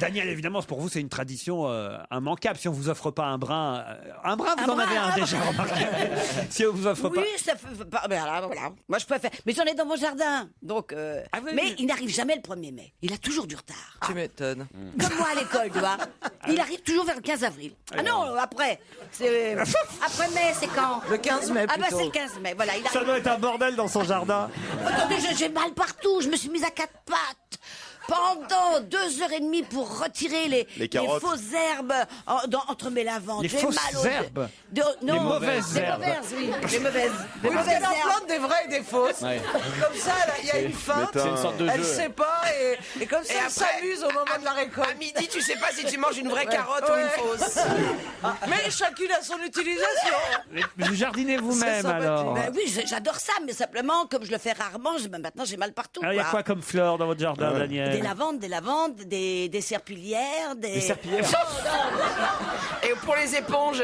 Daniel, évidemment, pour vous, c'est une tradition immanquable. Si on vous offre pas un brin, vous en avez un déjà remarqué. Si on vous offre pas. Oui, ça fait pas. Ben voilà. Moi, je préfère. Mais j'en ai dans mon jardin. Donc. Ah oui, mais oui. il n'arrive jamais le 1er mai. Il a toujours du retard. Tu m'étonnes. Comme moi à l'école, tu vois. Il arrive toujours vers le 15 avril. Ah non, après. Après mai, c'est quand? Le 15 mai, Ah bah plutôt. c'est le 15 mai. Voilà, il Ça arrive. doit être un bordel dans son jardin. Attendez, j'ai mal partout. Je me suis mise à quatre pattes. pendant 2h30 pour retirer les carottes. fausses herbes entre mes lavandes. Les J'ai fausses mal aux- herbes non, Les mauvaises les herbes. mauvaises, oui. Les mauvaises. Les Oui, parce mauvaises qu'elle en herbes. plante des vraies et des fausses. Ouais. Comme ça, il y a une feinte. C'est une sorte de Elle jeu. sait pas et comme ça, Et elle après, s'amuse au moment de la récolte. À midi, tu sais pas si tu manges une vraie carotte ou Ouais. une fausse. Mais chacune a son utilisation. Vous jardinez C'est vous-même sympathique. alors. Ben oui, j'adore ça, mais simplement, comme je le fais rarement, maintenant j'ai mal partout. Alors, il y a quoi comme fleurs dans votre jardin, Des Daniel? lavandes, des serpillières, des serpillières. Et pour les éponges.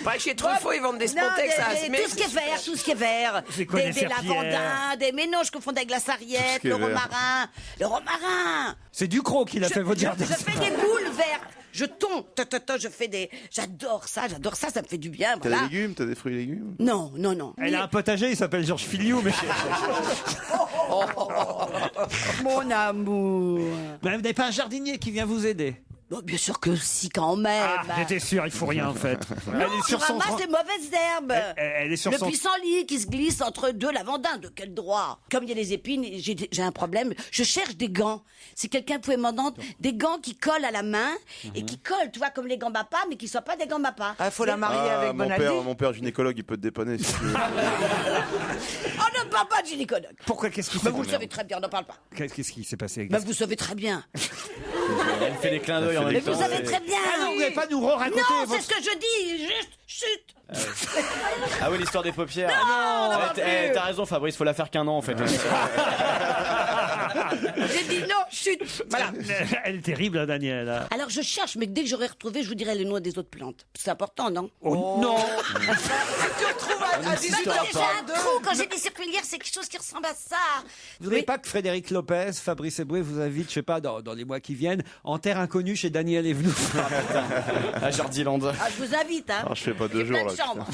Pareil, chez Truffaut, ils vendent des Spontex à tout ce qui est vert, tout ce qui est vert. C'est quoi, des des serpillères? lavandins, mais non, je confonds avec la Tout ce sarriette, qui est le vert. romarin. Le romarin. C'est Ducrot qui l'a fait votre jardin. Je fais des boules vertes. Je tombe, je fais des. J'adore ça, ça me fait du bien. T'as Voilà. des légumes, t'as des fruits et légumes. Non. Elle a un potager, il s'appelle Georges Filiou, mais Mon amour. Mais vous n'avez pas un jardinier qui vient vous aider? Bon, bien sûr que si, quand même. Ah, j'étais sûr, il faut rien en fait. Elle est Je sur son ramasse les mauvaises herbes. Elle est sur Le son pissenlit qui se glisse entre deux lavandins, de quel droit? Comme il y a des épines, j'ai un problème. Je cherche des gants. Si quelqu'un pouvait m'en donner des gants qui collent à la main et qui collent, tu vois, comme les gants Mappa, mais qui ne soient pas des gants Mappa. Il faut la marier avec Bonaldi. Mon père gynécologue, il peut te dépanner si tu veux. On ne parle pas de gynécologue. Pourquoi? Qu'est-ce qui Mais vous le savez très bien, on n'en parle pas. Qu'est-ce qui s'est passé? Mais vous savez très bien. Elle fait des clins d'œil en Mais même temps. vous savez très bien. Ah non, vous n'allez pas nous raconter Non, votre... c'est ce que je dis. Juste, chut. Ah oui, l'histoire des paupières. Non, on en parle plus. T'as raison, Fabrice, faut la faire qu'un an en fait. J'ai dit non, chut. Voilà. Elle est terrible, hein, Daniel. Alors je cherche, mais dès que j'aurai retrouvé, je vous dirai les noms des autres plantes. C'est important, non? Oh, non. Tu retrouves à J'ai 18h32. un trou quand j'ai des serpillières, c'est quelque chose qui ressemble à ça. Vous n'avez pas que Frédéric Lopez, Fabrice Eboué vous invite, je sais pas, dans les mois qui viennent, en terre inconnue chez Daniel Evenou. À Jardiland. Ah, je vous invite, hein. Alors, je fais pas 2 Il y a plein jours de là. chambres.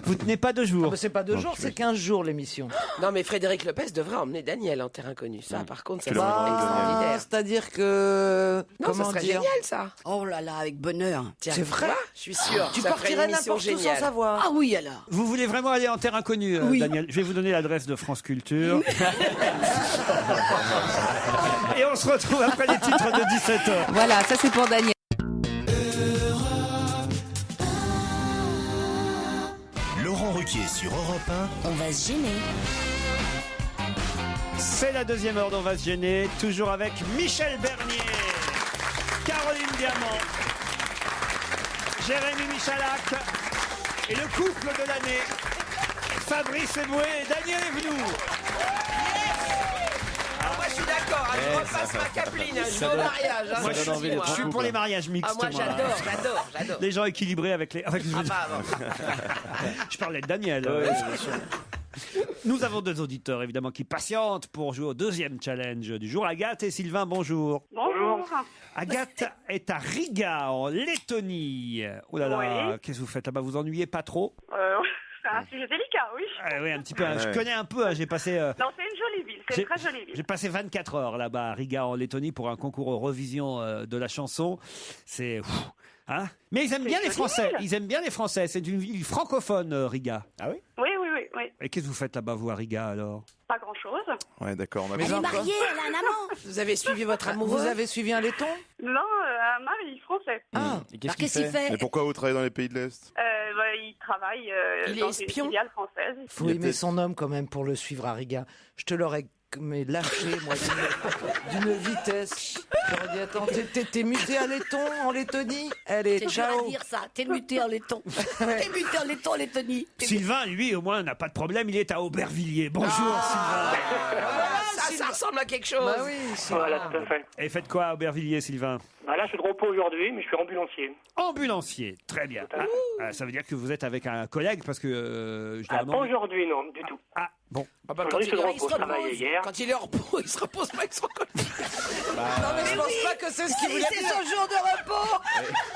Vous tenez pas 2 jours. Ah, c'est pas 2 jours, c'est 15 jours l'émission. Non, mais Frédéric Lopez devrait emmener Daniel en terre inconnue. Ça, par contre, ça Tu serait l'emmèneras, extraordinaire. C'est-à-dire que. Non, ça comment serait dire génial, ça. Oh là là, avec bonheur. Tiens, C'est vrai? je suis sûr. Tu ça ferait partirais une émission n'importe où sans géniale. savoir. Ah oui, alors. Vous voulez vraiment aller en terre inconnue, Oui. Daniel? Je vais vous donner l'adresse de France Culture. Et on se retrouve après les titres de 17h. Voilà, ça c'est pour Daniel. Laurent Ruquier sur Europe On va se gêner. C'est la deuxième heure d'On va se gêner, toujours avec Michel Bernier, Caroline Diamant, Jérémy Michalak et le couple de l'année, Fabrice Eboué et Daniel Evenou. Ah, moi, je suis d'accord. hein, je repasse ma capeline. hein, Je vais au mariage. hein, ça je donne envie suis, d'être moi, Je suis hein. pour les mariages mixtes. Ah, moi, moi. j'adore. Les gens équilibrés avec les... Avec... Ah, bah, bon. Je parlais de Daniel. Nous avons 2 auditeurs, évidemment, qui patientent pour jouer au deuxième challenge du jour. Agathe et Sylvain, bonjour. Bonjour. Agathe est à Riga, en Lettonie. Oh là là, Oui. qu'est-ce que vous faites là-bas? Vous ennuyez pas trop? C'est un sujet délicat, oui. Oui, un petit peu. Je Ouais. connais un peu. J'ai passé... Non, c'est une jolie ville. C'est J'ai- une très jolie ville. J'ai passé 24 heures là-bas à Riga, en Lettonie, pour un concours Eurovision de la chanson. C'est... Hein, mais ils aiment bien les joli Français. ville. Ils aiment bien les Français. C'est une ville francophone, Riga. Ah oui? Oui. Et qu'est-ce que vous faites là-bas, vous, à Riga, alors? Pas grand-chose. Ouais, d'accord. On a Mais Elle est encore. mariée, elle a un amant. Vous avez suivi votre amoureux Vous avez suivi un laiton Non, un mari français. Ah, Et Alors qu'est-ce qu'il fait? Mais pourquoi vous travaillez dans les pays de l'Est? Il travaille Il est dans espion. une filiale française. faut Il y a aimer peut-être- son homme quand même pour le suivre à Riga. Je te l'aurais lâché, moi, d'une vitesse. J'aurais dit, attends, t'es muté à laiton en Lettonie? Allez, C'est dur ciao. à dire ça. T'es muté en laiton. T'es muté en laiton, Lettonie. Sylvain, lui, au moins, n'a pas de problème. Il est à Aubervilliers. Bonjour, Ça ressemble à quelque chose. Bah oui, Voilà, tout à fait. Sylvain. Et faites quoi à Aubervilliers, Sylvain? Bah là, je suis de repos aujourd'hui, mais je suis ambulancier. Ambulancier. Très bien. Ça veut dire que vous êtes avec un collègue, parce que... Ah, généralement- pas aujourd'hui, non, du tout. Ah, bon. Ah bah, Aujourd'hui, je suis de il repos. se Je travaillais repose. hier. Quand il est en repos, il se repose pas avec son collègue. Non, mais je pense pas que c'est ce qu'il voulait C'est dire. son jour de repos.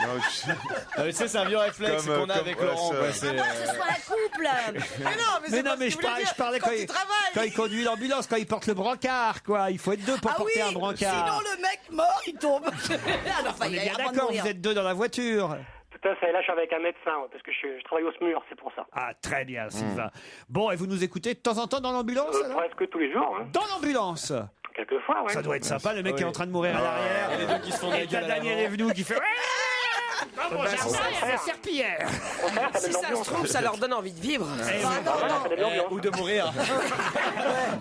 Non, je- Ah, mais tu sais, c'est un vieux réflexe Comme, qu'on a avec ouais, Laurent. ça- quoi, c'est, Avant que ce soit un couple. Mais non, mais Mais c'est non, pas mais ce je qu'il voulait parlais, dire. je parlais quand quand il travaille. quand il conduit l'ambulance, quand il porte le brancard, quoi. Il faut être 2 pour Ah porter oui, un brancard. sinon le mec mort, il tombe. Alors, enfin, On il est a bien avant de d'accord, mourir. vous êtes 2 dans la voiture. Tout à fait. Là, je suis avec un médecin, parce que je travaille au SMUR, c'est pour ça. Ah, très bien, Sylvain. Bon, et vous nous écoutez de temps en temps dans l'ambulance, alors? Presque tous les jours, hein. Dans l'ambulance. Quelques quelques fois, ouais. Ça doit être sympa, le mec qui est en train de mourir à l'arrière. Et les deux qui se font la Et gueule t'as à Daniel l'avant. Evenou qui fait... Bon, j'ai ça, il y a des serpillères. Si ça se trouve, ça leur donne envie de vivre. Ou de mourir.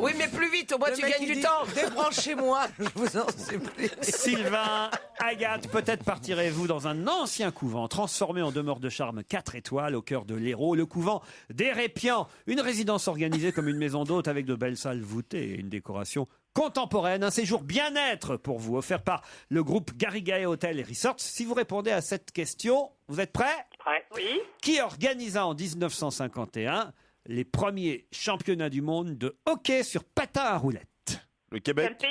Oui, mais plus vite, au moins Le tu mec, gagnes il du dit, temps. Débranchez-moi, je vous en supplie. Sylvain, Agathe, peut-être partirez-vous dans un ancien couvent transformé en demeure de charme 4 étoiles au cœur de l'Hérault, le couvent des Répians, une résidence organisée comme une maison d'hôte avec de belles salles voûtées et une décoration contemporaine, un séjour bien-être pour vous, offert par le groupe Garrigae Hotel et Resorts. Si vous répondez à cette question, vous êtes prêts ? Prêt. Oui. Qui organisa en 1951 les premiers championnats du monde de hockey sur patin à roulettes ? Le Quel Québec. pays?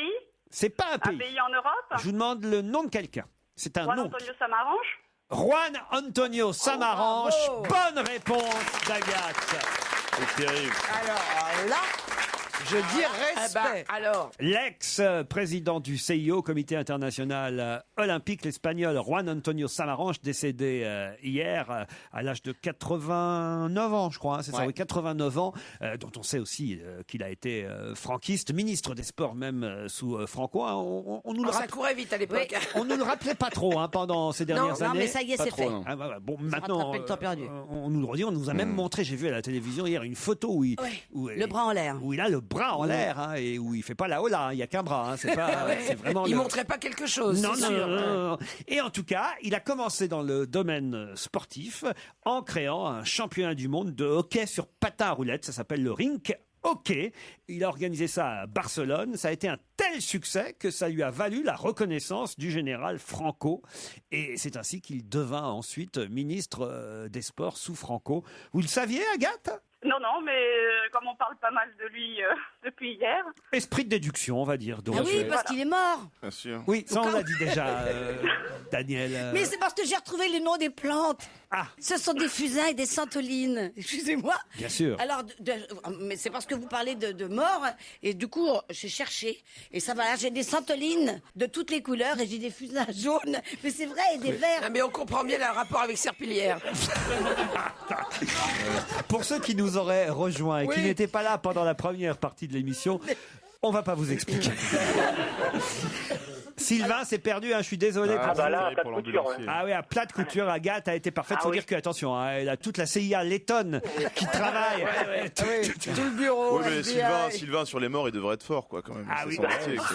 C'est pas un Un pays. pays en Europe? Je vous demande le nom de quelqu'un. C'est un Juan nom. Antonio Samaranch? Juan Antonio Samaranch. bravo. Bonne réponse d'Agathe. C'est terrible. Alors là, je dis respect. Alors, L'ex-président du CIO, Comité international olympique, l'Espagnol Juan Antonio Samaranch, décédé hier à l'âge de 89 ans, je crois, hein, c'est ça, Ouais. oui, 89 ans, dont on sait aussi qu'il a été franquiste, ministre des Sports même sous Franco. Hein. On nous le ça rappelait, courait vite à l'époque. on nous le rappelait pas trop hein, pendant ces dernières Non, années. mais ça y est, Pas c'est trop, fait. non. Ah, bah, bon, Ça maintenant, rattrape le temps perdu. on nous le redit, on nous a même montré, j'ai vu à la télévision hier une photo où il, où- Le bras en l'air. où il a le bras en l'air hein, et où il fait pas la hola, hein, il y a qu'un bras, hein, c'est pas, c'est vraiment. Il le- montrait pas quelque chose, Non, c'est non, sûr. non. Et en tout cas, il a commencé dans le domaine sportif en créant un championnat du monde de hockey sur patin à roulettes. Ça s'appelle le rink hockey. Il a organisé ça à Barcelone. Ça a été un tel succès que ça lui a valu la reconnaissance du général Franco. Et c'est ainsi qu'il devint ensuite ministre des Sports sous Franco. Vous le saviez, Agathe ? Non, non, mais comme on parle pas mal de lui depuis hier. Esprit de déduction, on va dire. Donc, Ah oui, parce qu'il est mort. Bien sûr. oui, ça on l'a dit déjà, Daniel. Mais c'est parce que j'ai retrouvé le nom des plantes. Ah, Ce sont des fusains et des santolines. Excusez-moi. bien sûr. Alors, mais c'est parce que vous parlez de mort, et du coup, j'ai cherché, et ça va là, j'ai des santolines de toutes les couleurs, et j'ai des fusains jaunes, mais c'est vrai, et des verts. Ah, mais on comprend bien le rapport avec Serpillière. Pour ceux qui nous auraient rejoints et qui Oui. n'étaient pas là pendant la première partie de l'émission, on va pas vous expliquer. Sylvain s'est perdu, hein, je suis désolé. Ah bah là, c'est pas pour de couture, l'ambulancier. Ah oui, à plat de couture, Agathe a été parfaite. Ah Faut oui. dire que, attention, hein, elle a toute la CIA lettonne qui travaille. Tout le bureau. Oui, mais FBI. Sylvain, sur les morts, il devrait être fort, quoi, quand même. Ah C'est oui, son bah, métier, quoi.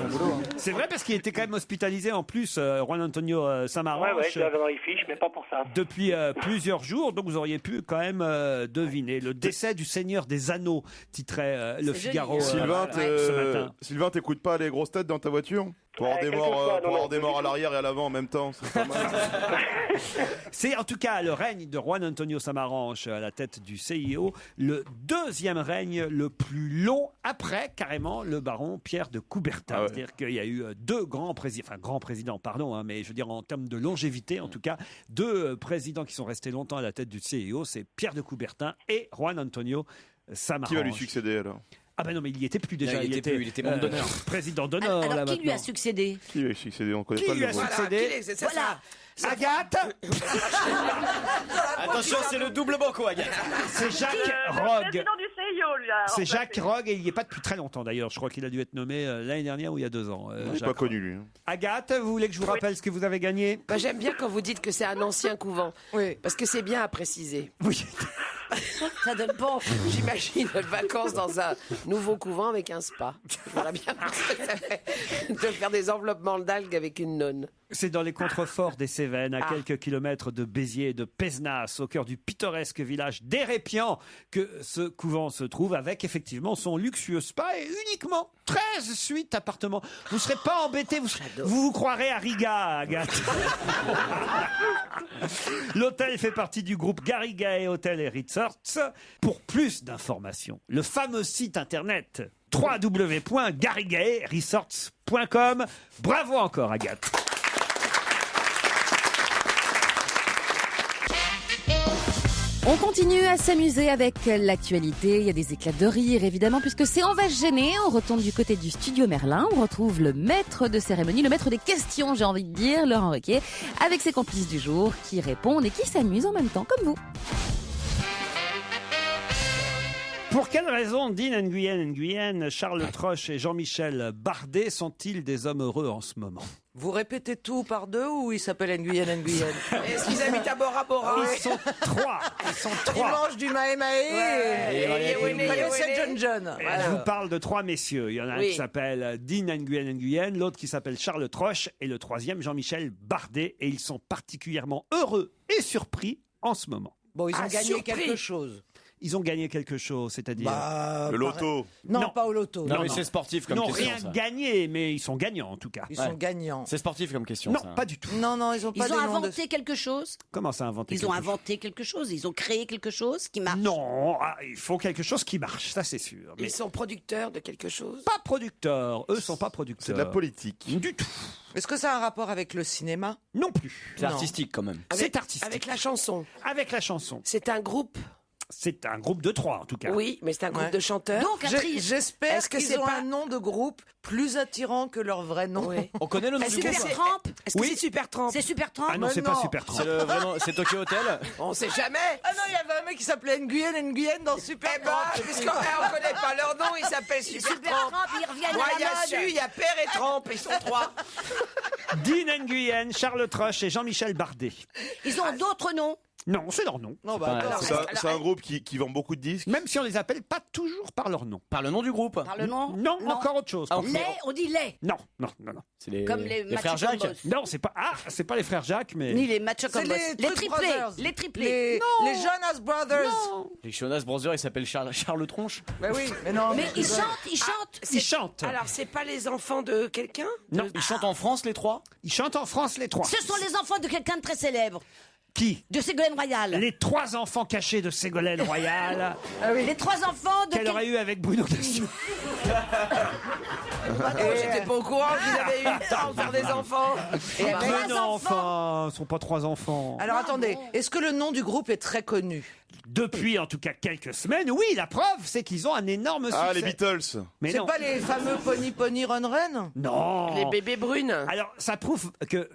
C'est vrai parce qu'il était quand même hospitalisé en plus, Juan Antonio Samaranch. Ouais, je l'avais dans les fiches, mais pas pour ça. Depuis plusieurs jours, donc vous auriez pu quand même deviner. Le décès du Seigneur des Anneaux, titrait Le C'est Figaro joli, Sylvain, ce matin. Sylvain, t'écoutes pas les grosses têtes dans ta voiture pour avoir des quelquefois, morts, non, pour avoir non, des pas morts du à tout. l'arrière et à l'avant en même temps. C'est pas mal. C'est en tout cas le règne de Juan Antonio Samaranch à la tête du CIO, le deuxième règne le plus long après carrément le baron Pierre de Coubertin. Ah ouais. C'est-à-dire qu'il y a eu deux grands présidents, pardon, hein, mais je veux dire en termes de longévité, en tout cas, deux présidents qui sont restés longtemps à la tête du CIO, c'est Pierre de Coubertin et Juan Antonio Samaranch. Qui va lui succéder alors Ah ben non, mais il y était plus déjà. Il était membre d'honneur. Président d'honneur là Alors, qui lui a maintenant. succédé? Qui va lui succéder On connaît Qui pas lui le a nouveau. succédé C'est ça, Voilà. Agathe, Attention, c'est le double banco, Agathe. c'est Jacques Le Rogue. président du CIO, lui, a C'est remplacé. Jacques Rogue et il n'y est pas depuis très longtemps d'ailleurs. Je crois qu'il a dû être nommé l'année dernière ou il y a 2 ans. Il n'est Jacques pas connu, Rogue. lui. hein. Agathe, vous voulez que je vous rappelle ce que vous avez gagné? Bah, j'aime bien quand vous dites que c'est un ancien couvent. Oui. Parce que c'est bien à préciser. Oui. Ça donne bon. J'imagine vacances dans un nouveau couvent avec un spa. Voilà bien ce que ça fait de faire des enveloppements d'algues avec une nonne. C'est dans les contreforts des Cévennes, à Ah. quelques kilomètres de Béziers et de Pézenas, au cœur du pittoresque village d'Hérépian, que ce couvent se trouve, avec effectivement son luxueux spa et uniquement 13 suites appartements. Vous ne serez pas embêtés, vous croirez à Riga, Agathe. L'hôtel fait partie du groupe Garrigae Hotel et Resorts. Pour plus d'informations, le fameux site internet www.garrigaeresorts.com. Bravo encore, Agathe. On continue à s'amuser avec l'actualité. Il y a des éclats de rire, évidemment, puisque c'est On va se gêner. On retourne du côté du studio Merlin. On retrouve le maître de cérémonie, le maître des questions, j'ai envie de dire, Laurent Ruquier, avec ses complices du jour qui répondent et qui s'amusent en même temps, comme vous. Pour quelle raison Dean Nguyen, Charles Troche et Jean-Michel Bardet sont-ils des hommes heureux en ce moment? Vous répétez tout par deux ou il s'appelle Nguyen? Est-ce qu'ils habitent à Bora Bora? Ils sont trois. Ils mangent du maé maé. C'est John. Je vous parle de trois messieurs. Il y en a un qui s'appelle Dean Nguyen, l'autre qui s'appelle Charles Troche et le troisième Jean-Michel Bardet. Et ils sont particulièrement heureux et surpris en ce moment. Bon, ils ont gagné quelque chose. Ils ont gagné quelque chose, c'est-à-dire le loto. Non, pas au loto. Non, mais c'est sportif comme question. Ils n'ont rien gagné, mais ils sont gagnants en tout cas. Ils sont gagnants. C'est sportif comme question. Non, ça. pas du tout. Non, ils ont pas Ils ont des noms inventé quelque chose. Comment ça, inventer Ils ont inventé quelque chose. Ils ont créé quelque chose qui marche. Non, il faut quelque chose qui marche, ça c'est sûr. Mais Ils sont producteurs de quelque chose? pas producteurs. Eux sont pas producteurs. C'est de la politique. Du tout. Est-ce que ça a un rapport avec le cinéma? Non plus. C'est artistique quand même. C'est artistique. Avec la chanson. Avec la chanson. C'est un groupe? C'est un groupe de trois en tout cas. Oui, mais c'est un groupe de chanteurs. Donc, J'espère Est-ce que qu'ils c'est ont pas- un nom de groupe plus attirant que leur vrai nom. Oui. On connaît le nom Est-ce du que groupe. c'est Est-ce que c'est Supertramp? C'est Supertramp. Ah non, Mais c'est pas non. super C'est le vrai nom, c'est Tokyo Hotel. On sait jamais. Ah non, il y avait un mec qui s'appelait Nguyen dans Super. Eh ben, puisqu'on ne connaît pas leur nom, ils s'appellent Supertramp. Supertramp, ils reviennent Moi, à il y la a mode. Su, il y a Père et Tramp, ils sont trois. Dean Nguyen, Charles Troche et Jean-Michel Bardet. Ils ont d'autres noms. Non, c'est leur nom. Non, pas- d'accord. C'est un groupe qui vend beaucoup de disques. Même si on les appelle pas toujours par leur nom. Par le nom du groupe. Par le nom. Non, encore autre chose. Ah, Les, on dit les. Non. C'est les, Comme les frères Matching Jacques. Boys. Non, c'est pas. Ah, c'est pas les frères Jacques, mais. Ni les Matching C'est Boys. les Les Truth triplés. Brothers. Les triplés. Les Jonas Brothers. Les Jonas Brothers, il s'appelle Charles Tronche. Bah oui, mais non. Mais ils chantent. Ils chantent. Alors, c'est pas les enfants de quelqu'un? Non, Ils chantent en France, les trois. ils chantent en France les trois. Ce sont les enfants de quelqu'un de très célèbre. Qui? De Ségolène Royal. Les trois enfants cachés de Ségolène Royal. Les trois enfants de Qu'elle aurait eu avec Bruno Dassault. J'étais pas au courant qu'ils avaient eu le temps de faire des enfants. Et Ah, mais non, enfin, ce sont pas trois enfants. Alors attendez, est-ce que le nom du groupe est très connu? Depuis en tout cas quelques semaines, oui, la preuve, c'est qu'ils ont un énorme succès. Ah, les Beatles. Mais C'est non. pas les fameux Pony Run Run? Non. Les bébés brunes. Alors, ça prouve que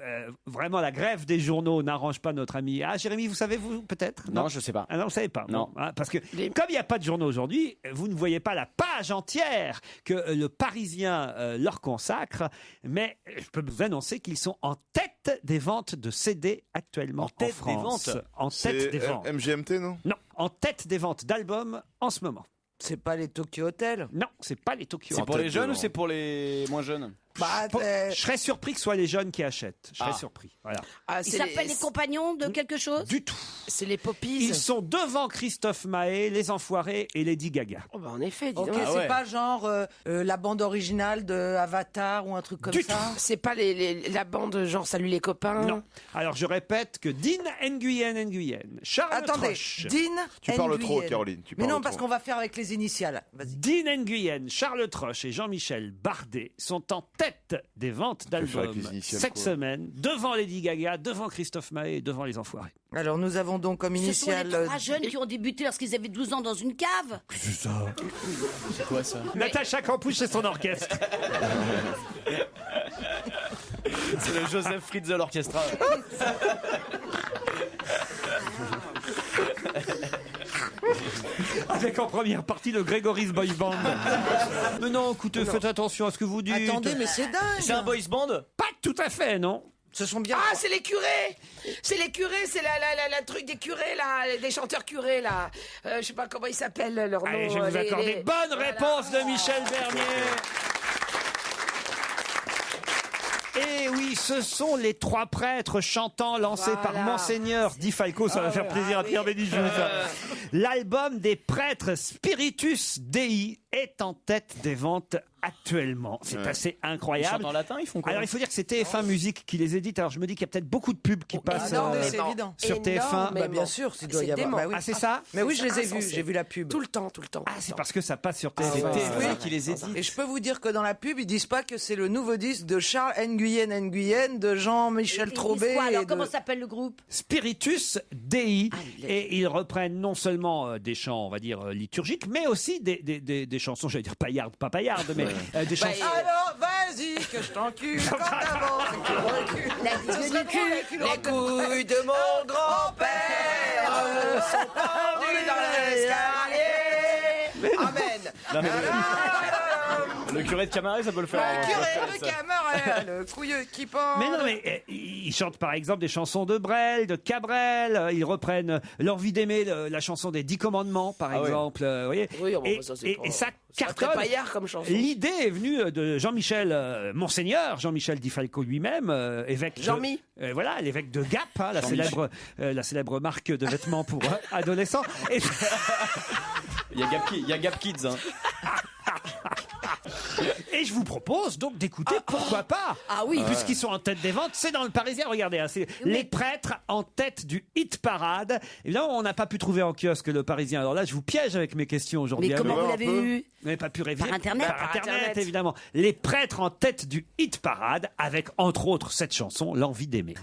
vraiment la grève des journaux n'arrange pas notre ami. Ah, Jérémy, vous savez, vous, peut-être? Non, je sais pas. Ah non, vous savez pas. Non. Bon, hein, parce que comme il n'y a pas de journaux aujourd'hui, vous ne voyez pas la page entière que le Parisien leur consacre. Mais je peux vous annoncer qu'ils sont en tête des ventes de CD actuellement En tête des France. ventes En tête des ventes. MGMT, non? Non, en tête des ventes d'albums en ce moment. C'est pas les Tokyo Hotel? Non, c'est pas les Tokyo. C'est En pour tête les jeunes de ou c'est pour les moins jeunes? Bah, Je serais surpris que ce soit les jeunes qui achètent. Je serais Ah. surpris. Voilà. Ah, Ils s'appellent les compagnons de quelque chose. Du tout. C'est les Poppies. Ils sont devant Christophe Maé, Les Enfoirés et Lady Gaga. Oh, bah, en effet, dis ok, donc. Ah c'est ouais. pas genre la bande originale de Avatar ou un truc comme Du ça? C'est pas la bande genre Salut les copains. Non. Alors je répète que Dean Nguyen, Charles Attendez, Troche, Dean Tu parles Nguyen. trop, Caroline. Tu Mais parles non, parce trop. qu'on va faire avec les initiales. Vas-y. Dean Nguyen, Charles Troche et Jean-Michel Bardet sont en tête des ventes faire avec d'albums les initiales, cette quoi. semaine, devant Lady Gaga, devant Christophe Maé et devant Les Enfoirés. Alors nous avons donc comme Ce sont initiale. les trois jeunes qui ont débuté lorsqu'ils avaient 12 ans dans une cave. C'est ça. C'est quoi ça? Natacha Campouche et son orchestre. C'est le Joseph Fritzl Orchestra. Avec en première partie le Grégory's Boys Band. Mais non, écoutez, faites attention à ce que vous dites. Attendez, mais c'est dingue. C'est un boys band? Pas tout à fait, non. Ce sont bien. Ah, c'est les curés. C'est les curés, c'est la truc des curés, là, des chanteurs curés, là. Je sais pas comment ils s'appellent, leur nom. Allez, je vais vous accorder. Bonne réponse de Michel Bernier. Et oui, ce sont les trois prêtres chantants lancés par Voilà. Monseigneur Di Falco. Ça va faire plaisir à Pierre Bénichou, ça. L'album des prêtres Spiritus Dei est en tête des ventes actuellement. C'est assez Ils incroyable. chantent en latin, ils font quoi? Alors il faut dire que c'est TF1 Musique qui les édite. Alors je me dis qu'il y a peut-être beaucoup de pubs qui passent non, mais c'est évident. sur TF1. Bah, bien sûr, s'il doit y C'est avoir. dément. Bah oui. Ah c'est ça? Mais oui, je les ai insensé. vus, j'ai vu la pub. Tout le temps, tout le temps. Ah c'est parce que ça passe sur C'est TF1. TF1 qui les édite. Et je peux vous dire que dans la pub, ils disent pas que c'est le nouveau disque de Charles Nguyen, de Jean-Michel Ils disent Trobet. quoi, alors et de- comment s'appelle le groupe? Spiritus Dei, et ils reprennent non seulement des chants, on va dire, liturgiques, mais aussi des chansons, j'allais dire paillardes, pas paillardes, mais des chansons... Alors, vas-y, que je t'encule comme d'avant. La digue du cul. Les couilles de mon grand-père sont pendues dans l'escalier. Le curé de Camaret, ça peut le faire. Le curé de Camaret, le couilleux qui pense. Mais non, mais ils chantent par exemple des chansons de Brel, de Cabrel. Ils reprennent L'envie d'aimer, la chanson des 10 commandements, par exemple. Vous voyez. Oui, ça, c'est pas... Et ça très cartonne. paillard comme chanson. L'idée est venue de Jean-Michel, Monseigneur Jean-Michel Di Falco lui-même, évêque. Jean-Mi. Voilà, l'évêque de Gap, hein, la célèbre marque de vêtements pour adolescents. Et... Il y a Gap Kids. Hein. Et je vous propose donc d'écouter, pourquoi pas. Ah oui. Puisqu'ils sont en tête des ventes, c'est dans le Parisien. Regardez, hein, c'est les prêtres en tête du hit parade. Évidemment, on n'a pas pu trouver en kiosque le Parisien. Alors là, je vous piège avec mes questions aujourd'hui. Mais comment vous l'avez eu? Vous n'avez pas pu réviser. Par Internet? Par Internet, évidemment. Les prêtres en tête du hit parade, avec entre autres cette chanson, L'envie d'aimer.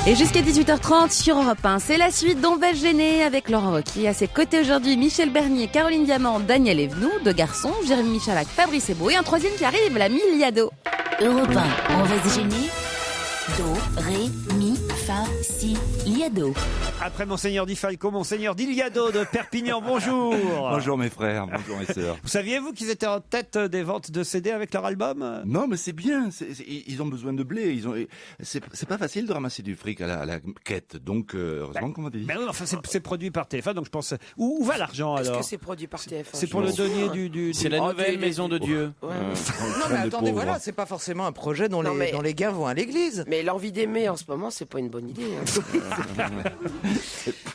Et jusqu'à 18h30 sur Europe 1, c'est la suite d'On va se gêner avec Laurent Wauquiez. À ses côtés aujourd'hui, Michel Bernier, Caroline Diamant, Daniel Evenou, 2 garçons, Jérémy Michalak, Fabrice Eboué, et un troisième qui arrive, l'ami Liado. Europe 1, on va se gêner. Do, ré, mi, fa, si, liado. Après Monseigneur Di Falco, Monseigneur Di Liado de Perpignan, bonjour. Bonjour mes frères, bonjour mes sœurs. Vous saviez-vous qu'ils étaient en tête des ventes de CD avec leur album? Non, mais c'est bien, ils ont besoin de blé, c'est pas facile de ramasser du fric à la quête, donc heureusement qu'on m'a dit. Mais oui, enfin c'est produit par TF1, donc je pense... Où va l'argent alors? Est-ce que c'est produit par TF1? C'est pour le denier du... C'est la nouvelle maison de Dieu. Non mais attendez, voilà, c'est pas forcément un projet dont les gains vont à l'église. Mais l'envie d'aimer en ce moment, c'est pas une bonne idée. Hein.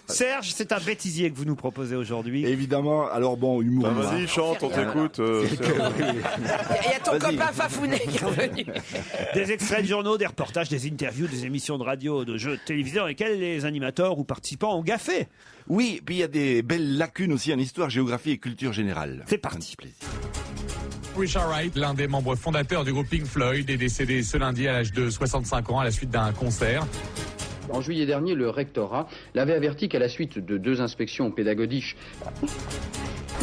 Serge, c'est un bêtisier que vous nous proposez aujourd'hui. Évidemment, alors bon, humour. Bah, vas-y, chante, on t'écoute. Il y a ton copain Fafounet qui est revenu. Des extraits de journaux, des reportages, des interviews, des émissions de radio, de jeux de télévision dans lesquels les animateurs ou participants ont gaffé. Oui, puis il y a des belles lacunes aussi en histoire, géographie et culture générale. C'est parti. Richard Wright, l'un des membres fondateurs du groupe Pink Floyd, est décédé ce lundi à l'âge de 65 ans à la suite d'un concert. En juillet dernier, le rectorat l'avait averti qu'à la suite de 2 inspections pédagogiques...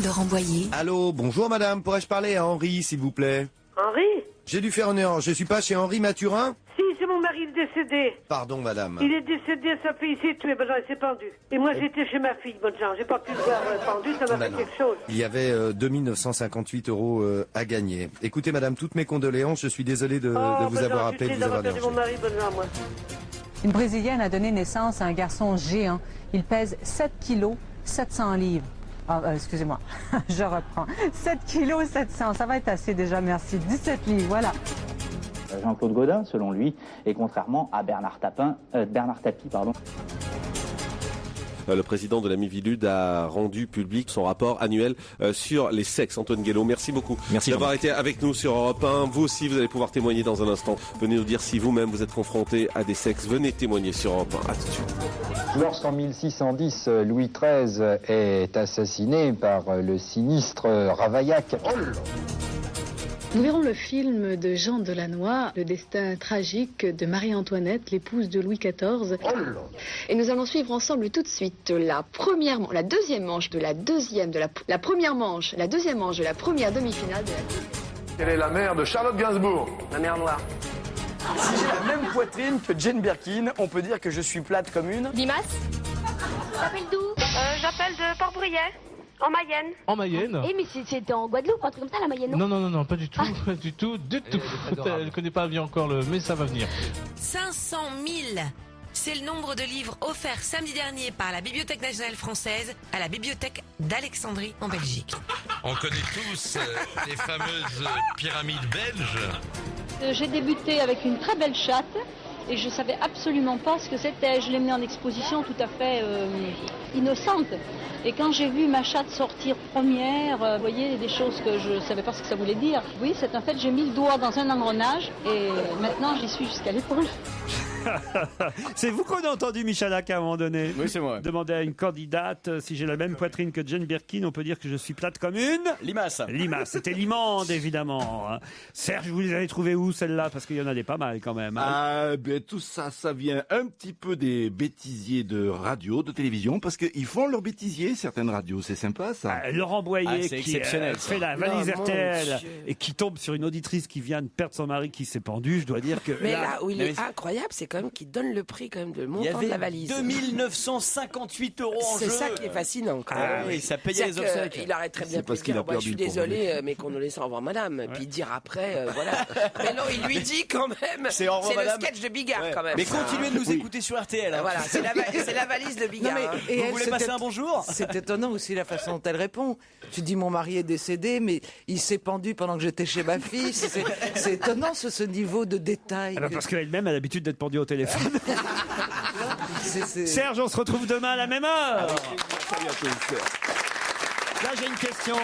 Laurent Boyer. Allô, bonjour madame, pourrais-je parler à Henri, s'il vous plaît? Henri? J'ai dû faire une erreur, je suis pas chez Henri Mathurin? Si, c'est mon mari, il est décédé. Pardon madame. Il est décédé, sa fille s'est tuée, ben il s'est pendu. Et moi j'étais chez ma fille, bonne chance, j'ai pas pu le voir pendu, ça m'a fait quelque chose. Il y avait 2 958 € à gagner. Écoutez madame, toutes mes condoléances, je suis désolé de vous avoir appelé, de vous avoir dérangé. Mon mari, bonne chance, moi. Une Brésilienne a donné naissance à un garçon géant. Il pèse 7 kilos, 700 livres. Excusez-moi, je reprends. 7 kilos 700, ça va être assez déjà, merci. 17 livres, voilà. Jean-Claude Gaudin, selon lui, et contrairement à Bernard Tapie, pardon. Le président de la Miviludes a rendu public son rapport annuel sur les sexes. Antoine Guélaud, merci beaucoup d'avoir été avec nous sur Europe 1. Vous aussi, vous allez pouvoir témoigner dans un instant. Venez nous dire si vous-même vous êtes confronté à des sexes. Venez témoigner sur Europe 1. À tout de suite. Lorsqu'en 1610, Louis XIII est assassiné par le sinistre Ravaillac. Nous verrons le film de Jean Delannoy, le destin tragique de Marie-Antoinette, l'épouse de Louis XIV. Et nous allons suivre ensemble tout de suite la deuxième manche de la première manche de la première demi-finale de la... Quelle est la mère de Charlotte Gainsbourg? La mer Noire. Si j'ai la même poitrine que Jane Birkin, on peut dire que je suis plate comme une. Dimas? T'appelles d'où? J'appelle de Port-Bruyère. En Mayenne. En Mayenne? Eh mais c'était en Guadeloupe, un truc comme ça, la Mayenne, non? Non, pas du tout, pas du tout. Elle ne connaît pas bien encore mais ça va venir. 500 000, c'est le nombre de livres offerts samedi dernier par la Bibliothèque nationale française à la bibliothèque d'Alexandrie en Belgique. On connaît tous les fameuses pyramides belges. J'ai débuté avec une très belle chatte et je savais absolument pas ce que c'était. Je l'ai menée en exposition tout à fait innocente. Et quand j'ai vu ma chatte sortir première, vous voyez, des choses que je savais pas ce que ça voulait dire. Oui, c'est un fait, j'ai mis le doigt dans un engrenage et maintenant j'y suis jusqu'à l'épaule. C'est vous qu'on a entendu, Michalak, à un moment donné. Oui, c'est moi. Demander à une candidate si j'ai la même poitrine que Jane Birkin, on peut dire que je suis plate comme une limace. Limace, c'était l'imande, évidemment. Serge, vous les avez trouvées où, celles-là? Parce qu'il y en a des pas mal, quand même. Tout ça, ça vient un petit peu des bêtisiers de radio, de télévision, parce qu'ils font leurs bêtisiers, certaines radios, c'est sympa, ça. Laurent Boyer, qui fait la valise RTL et qui tombe sur une auditrice qui vient de perdre son mari qui s'est pendu, je dois dire que... Mais là où il est incroyable, c'est quand même qui donne le prix quand même de Il y montant de avait la valise. 2958 € en jeu. C'est ça qui est fascinant. Quand même. Ah oui, ça payait les C'est-à-dire obsèques. qu'il aurait très bien C'est pu parce qu'il dire a perdu je suis le désolé, mes condoléances, au revoir madame. Puis dire après, voilà. Mais non, il lui dit quand même. C'est au revoir, le madame. sketch de Bigard Ouais. quand même. Mais continuez de nous écouter sur RTL. hein. Voilà, c'est la valise de Bigard. Non, mais- hein. et Vous elle, voulez c'est passer peut-être- un bonjour? C'est étonnant aussi la façon dont elle répond. Tu dis mon mari est décédé, mais il s'est pendu pendant que j'étais chez ma fille. C'est étonnant ce niveau de détail. Ah bah, parce qu'elle-même a l'habitude d'être pendue au téléphone. Serge, on se retrouve demain à la même heure. Là, j'ai une question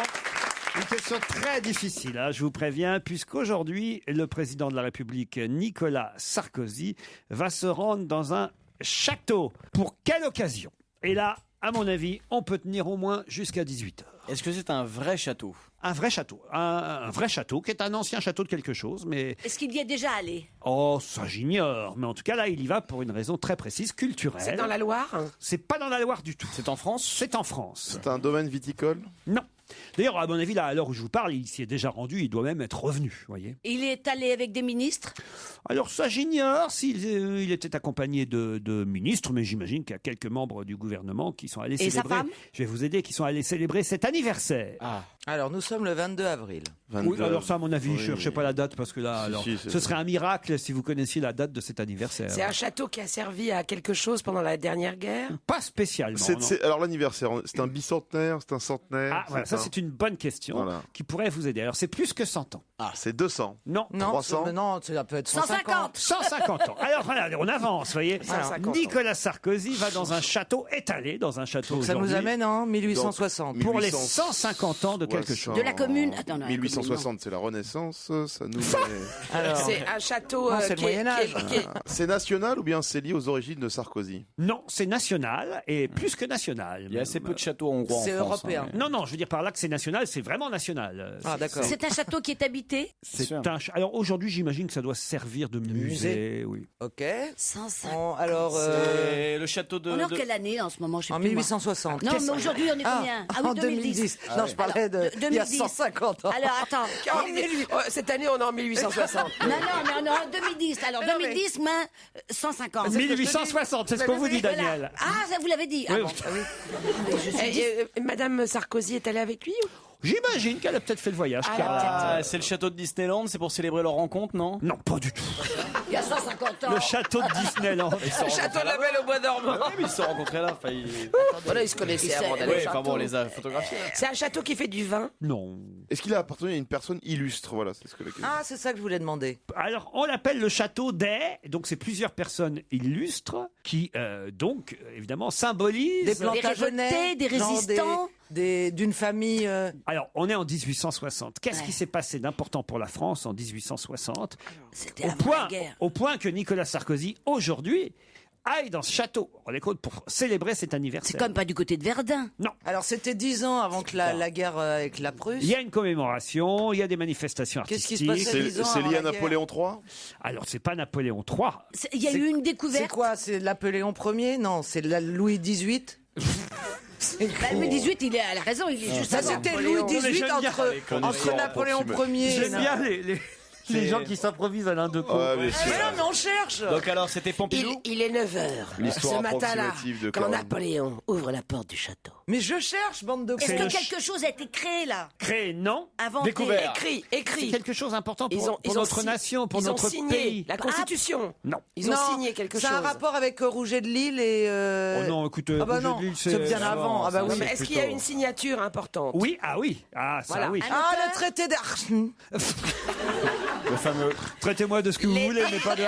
très difficile, hein, je vous préviens, puisqu'aujourd'hui, le président de la République, Nicolas Sarkozy, va se rendre dans un château. Pour quelle occasion? Et là, à mon avis, on peut tenir au moins jusqu'à 18h. Est-ce que c'est un vrai château? Un vrai château. Un vrai château, qui est un ancien château de quelque chose, mais... Est-ce qu'il y est déjà allé? Oh, ça j'ignore. Mais en tout cas, là, il y va pour une raison très précise, culturelle. C'est dans la Loire? C'est pas dans la Loire du tout. C'est en France? C'est en France. C'est un domaine viticole? Non. D'ailleurs, à mon avis, là, à l'heure où je vous parle, il s'y est déjà rendu, il doit même être revenu, vous voyez. Il est allé avec des ministres? Alors ça, j'ignore s'il il était accompagné de ministres, mais j'imagine qu'il y a quelques membres du gouvernement qui sont allés Et sa célébrer... femme? Je vais vous aider, qui sont allés célébrer cet anniversaire. Alors nous sommes le 22 avril. Oui, alors ça, à mon avis, je ne cherchez pas la date, parce que là, alors, si, c'est ce ça. serait un miracle si vous connaissiez la date de cet anniversaire. C'est un château qui a servi à quelque chose pendant la dernière guerre? Pas spécialement. non. Alors l'anniversaire, c'est un bicentenaire, c'est un centenaire? Ah, voilà, ça c'est une bonne question Voilà. qui pourrait vous aider. Alors c'est plus que 100 ans. Ah, c'est 200. Non. Non, 300? non, ça peut être 150. 150 ans. Alors voilà, on avance, vous voyez. 150 ans. Nicolas Sarkozy va dans un château étalé, dans un château Donc ça nous aujourd'hui, amène en 1860. pour les 1800. 150 ans de quelque chose. De la commune? Attends, non, la 1860, c'est la Renaissance, ça nous met... Alors, C'est un château Non, c'est le qui est- Moyen-Âge. qui est- C'est national ou bien c'est lié aux origines de Sarkozy? Non, c'est national et plus que national. Il y a assez peu de châteaux hongrois en c'est France. européen. Non, non, je veux dire par là que c'est national, c'est vraiment national. Ah d'accord. C'est un château qui est habité? C'est Alors aujourd'hui, j'imagine que ça doit servir de musée. Oui. Ok. 150. Alors C'est le château de... On est en de- quelle année en ce moment? Je sais en plus, moi. 1860. Non, mais aujourd'hui, on est Ah, combien? en 2010. Non, je parlais de il y a 2010. 150 ans. Alors, attends. Cette année, on est en 1860. Non, mais on est en 2010. Alors, 2010 moins 150. 1860, c'est ce qu'on vous dit, Voilà. Daniel. Ah, ça, vous l'avez dit. Ah Oui. bon. Mais je suis dit- Madame Sarkozy est allée avec lui? J'imagine qu'elle a peut-être fait le voyage. Ah, c'est le château de Disneyland, c'est pour célébrer leur rencontre, non? Non, pas du tout. Il y a 150 ans. Le château de Disneyland. Le château de la Belle au Bois dormant. Ah oui, mais ils se sont rencontrés là. Voilà, ils se connaissaient avant d'aller au Oui, enfin château. bon, on les a photographiés. C'est un château qui fait du vin? Non. Est-ce qu'il a appartenu à une personne illustre? Voilà, c'est ce que la question. Ah, c'est ça que je voulais demander. Alors, on l'appelle le château des. Donc, c'est plusieurs personnes illustres qui, donc, évidemment, symbolisent. Des Plantagenets, des genre résistants. d'une famille. Alors, on est en 1860. Qu'est-ce Ouais. qui s'est passé d'important pour la France en 1860 C'était avant la guerre. au point que Nicolas Sarkozy, aujourd'hui, aille dans ce château, on est compte, pour célébrer cet anniversaire. C'est comme pas du côté de Verdun. Non. Alors c'était 10 ans avant que la guerre avec la Prusse. Il y a une commémoration, il y a des manifestations Qu'est-ce artistiques. qui se passait 10 ans C'est avant lié à la guerre Napoléon III? Alors, c'est pas Napoléon III. Il y a eu une C'est découverte. quoi? C'est Napoléon Ier? Non, c'est Louis XVIII. Bah, Louis XVIII, il a raison, il est juste Ça avant. c'était Louis XVIII entre histoire Napoléon approximée. Ier. J'aime bien les gens qui s'improvisent à l'un de Ouais, bien sûr. Mais non, mais on cherche. Donc alors, c'était Pompidou? Il est 9h. L'histoire Ce matin-là, approximative de quand Corinne. Napoléon ouvre la porte du château. Mais je cherche, bande de Est-ce cons. que quelque chose a été créé là? Créé, non. Inventé? Découvert. Écrit, C'est écrit. quelque chose d'important pour, Ils ont- pour ils ont notre si- nation, pour Ils ont notre signé pays. la Constitution. Non. Ils ont Non, signé quelque chose. C'est un rapport avec Rouget de Lille et. Oh non, écoutez, Ah bah Rouget non, de Lille, c'est bien avant. Ah bah Ouais, oui. mais est-ce qu'il y a une signature importante? Oui, ah oui. Ah, ça Voilà. oui. Ah, le traité d'Ar. Le fameux. Traitez-moi de ce que vous voulez, mais pas de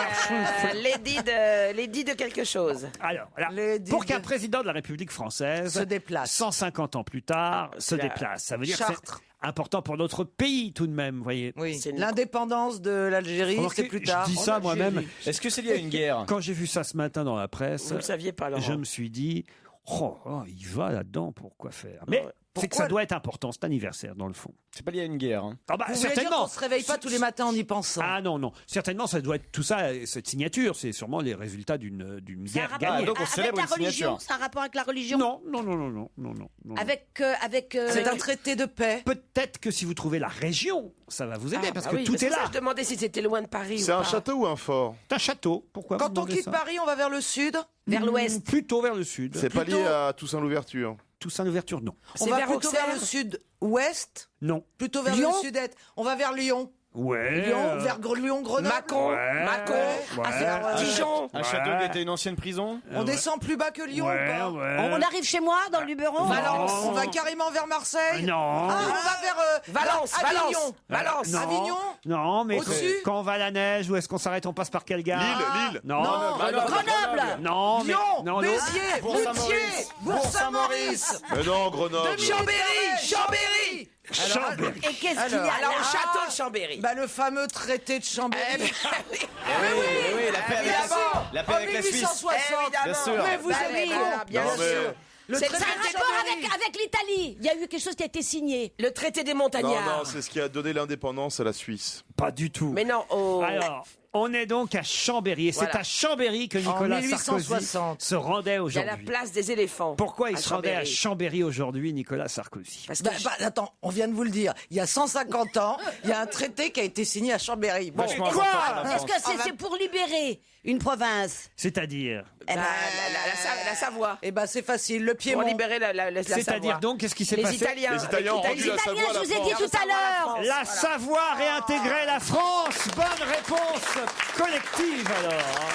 L'édit de quelque chose. Alors, voilà. L'édit Pour qu'un de- président de la République française Se déplace. 150 ans plus tard, se la déplace. Ça veut dire que Chartres. c'est important pour notre pays tout de même, vous voyez. Oui, C'est une- l'indépendance de l'Algérie, Remarquez, c'est plus tard. Je dis ça moi-même. Est-ce que c'est lié à une guerre? Quand j'ai vu ça ce matin dans la presse, Vous ne saviez pas, Laurent. je me suis dit, oh, il va là-dedans, pourquoi faire? Mais C'est que ça doit être important, cet anniversaire, dans le fond. C'est pas lié à une guerre. Hein. Ah bah, Vous voulez dire certainement. qu'on se réveille pas tous les matins en y pensant? Ah non, non. Certainement, ça doit être tout ça, cette signature. C'est sûrement les résultats d'une guerre gagnée. donc on célèbre Avec la une religion, signature. c'est un rapport avec la religion? Non, non, non, non, non, non, non, non. C'est un traité de paix. Peut-être que si vous trouvez la région, ça va vous aider, parce que tout est là. Je demandais si c'était loin de Paris. C'est un château ou un fort? C'est un château. Pourquoi vous Quand on demandez quitte ça Paris, on va vers le sud? Vers l'ouest? Plutôt vers le sud. C'est pas lié à Toussaint l'ouverture? Toussaint l'ouverture, non. On va plutôt vers le sud-ouest? Non. Plutôt vers Lyon? le sud-est. On va vers Lyon. Ouais. Lyon, vers Lyon, Grenoble. Mâcon. Ouais. Mâcon. Ouais. Dijon. Un château qui était une ancienne prison. On descend plus bas que Lyon ou pas? On arrive chez moi, dans le Luberon? Valence. On va carrément vers Marseille? Non. Ah, on va vers Valence. Avignon. Valence. Non. Avignon? Non, mais Au-dessus? quand on va à la neige, où est-ce qu'on s'arrête? On passe par quelle gare? Lille. Non. Grenoble! Non, mais... Lyon, non, Béziers, Bourg-Saint-Maurice. Moutier, Bourg-Saint-Maurice. Mais non, Grenoble. Chambéry. Chambéry. Et qu'est-ce qu'il y a là? Alors, château de Chambéry. Bah, le fameux traité de Chambéry. Oui, la paix avec la paix avec la Suisse. 1860. Bien sûr. Mais vous avez bien Non, sûr. mais- Le C'est traité Ça a de un rapport Chambéry. avec l'Italie. Il y a eu quelque chose qui a été signé. Le traité des Non, montagnards. non, c'est ce qui a donné l'indépendance à la Suisse. Pas du tout. Mais non, Alors, on est donc à Chambéry. Et c'est Voilà. à Chambéry que Nicolas Sarkozy 1860. se rendait il y a la aujourd'hui. place des éléphants. Pourquoi il à se rendait à Chambéry. Chambéry aujourd'hui, Nicolas Sarkozy? Parce que Attends, on vient de vous le dire. Il y a 150 ans, il y a un traité qui a été signé à Chambéry. Bon, Vachement quoi important, la Est-ce France. que c'est pour libérer une province? C'est-à-dire la Savoie. eh ben, c'est facile. Le Pour Piémont. libérer la C'est-à-dire Savoie. donc, qu'est-ce qui s'est Les passé? Italiens. Les Italiens ont rendu Les la Italiens, Savoie à je la vous ai dit France. tout à l'heure. La Savoie réintégrait la France. Bonne réponse collective alors.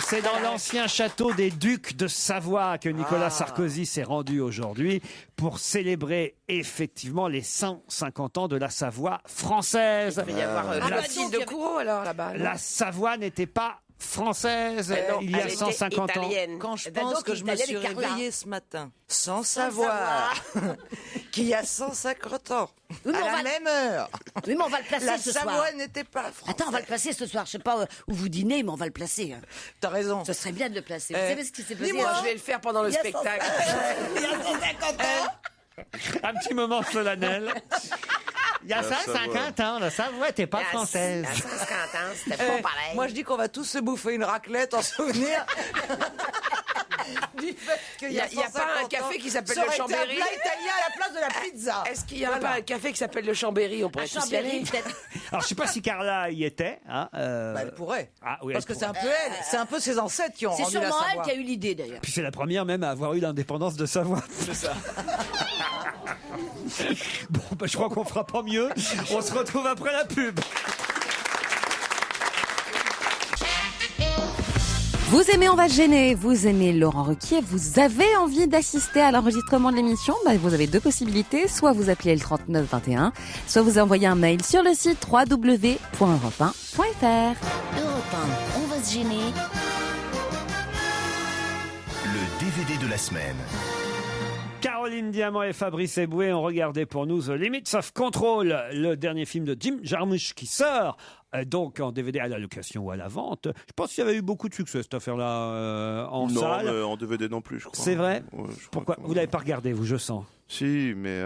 C'est dans l'ancien château des Ducs de Savoie que Nicolas Sarkozy s'est rendu aujourd'hui pour célébrer effectivement les 150 ans de la Savoie française. Il va y avoir Clotilde de Courreau alors là-bas. non La Savoie n'était pas française non, il y a elle était 150 ans. italienne. Quand je Eh ben pense donc, que je me l'Italienne suis est Carla. réveillée ce matin, sans savoir qu'il y a 150 ans, Oui, mais à on la va- même heure, Oui, mais on va le placer la ce soir. Savoie n'était pas française. Attends, on va le placer ce soir. Je sais pas où vous dînez, mais on va le placer. hein. T'as raison. Ce serait bien de le placer. Vous Eh, savez ce qui s'est passé? dis-moi, Je vais le faire pendant le Il y a spectacle. Il y a 150 ans. Un petit moment solennel. Il y a La 150 ans, la Savoie n'était pas française. À 150 ans, c'était Eh, pas pareil. moi je dis qu'on va tous se bouffer une raclette en souvenir du fait qu'il y a, Il y a pas un 150 café ans, qui s'appelle ça le aurait été un Chambéry plat italien à la place de la pizza. Est-ce qu'il y a Voilà. pas un café qui s'appelle le Chambéry? On pourrait À tous y Chambéry, aller. peut-être. Alors je sais pas si Carla y était. Hein, Bah, elle pourrait. Ah, oui, Parce elle que c'est un pourrait. peu elle, c'est un peu ses ancêtres qui ont C'est rendu la sûrement elle Savoie. qui a eu l'idée d'ailleurs. Puis c'est la première même à avoir eu l'indépendance de Savoie. C'est ça. Bon, bah, je crois qu'on fera pas mieux. On se retrouve après la pub. Vous aimez On va se gêner, vous aimez Laurent Ruquier, vous avez envie d'assister à l'enregistrement de l'émission, vous avez deux possibilités, soit vous appelez le 39 21, soit vous envoyez un mail sur le site www.europe1.fr. Europe 1, on va se gêner. Le DVD de la semaine. Caroline Diamant et Fabrice Eboué ont regardé pour nous The Limits of Control, le dernier film de Jim Jarmusch qui sort donc en DVD à la location ou à la vente. Je pense qu'il y avait eu beaucoup de succès cette affaire-là en Non, salle. mais en DVD non plus, je crois. C'est vrai Ouais, je crois Pourquoi que- Vous l'avez pas regardé, vous, je sens. Si, mais...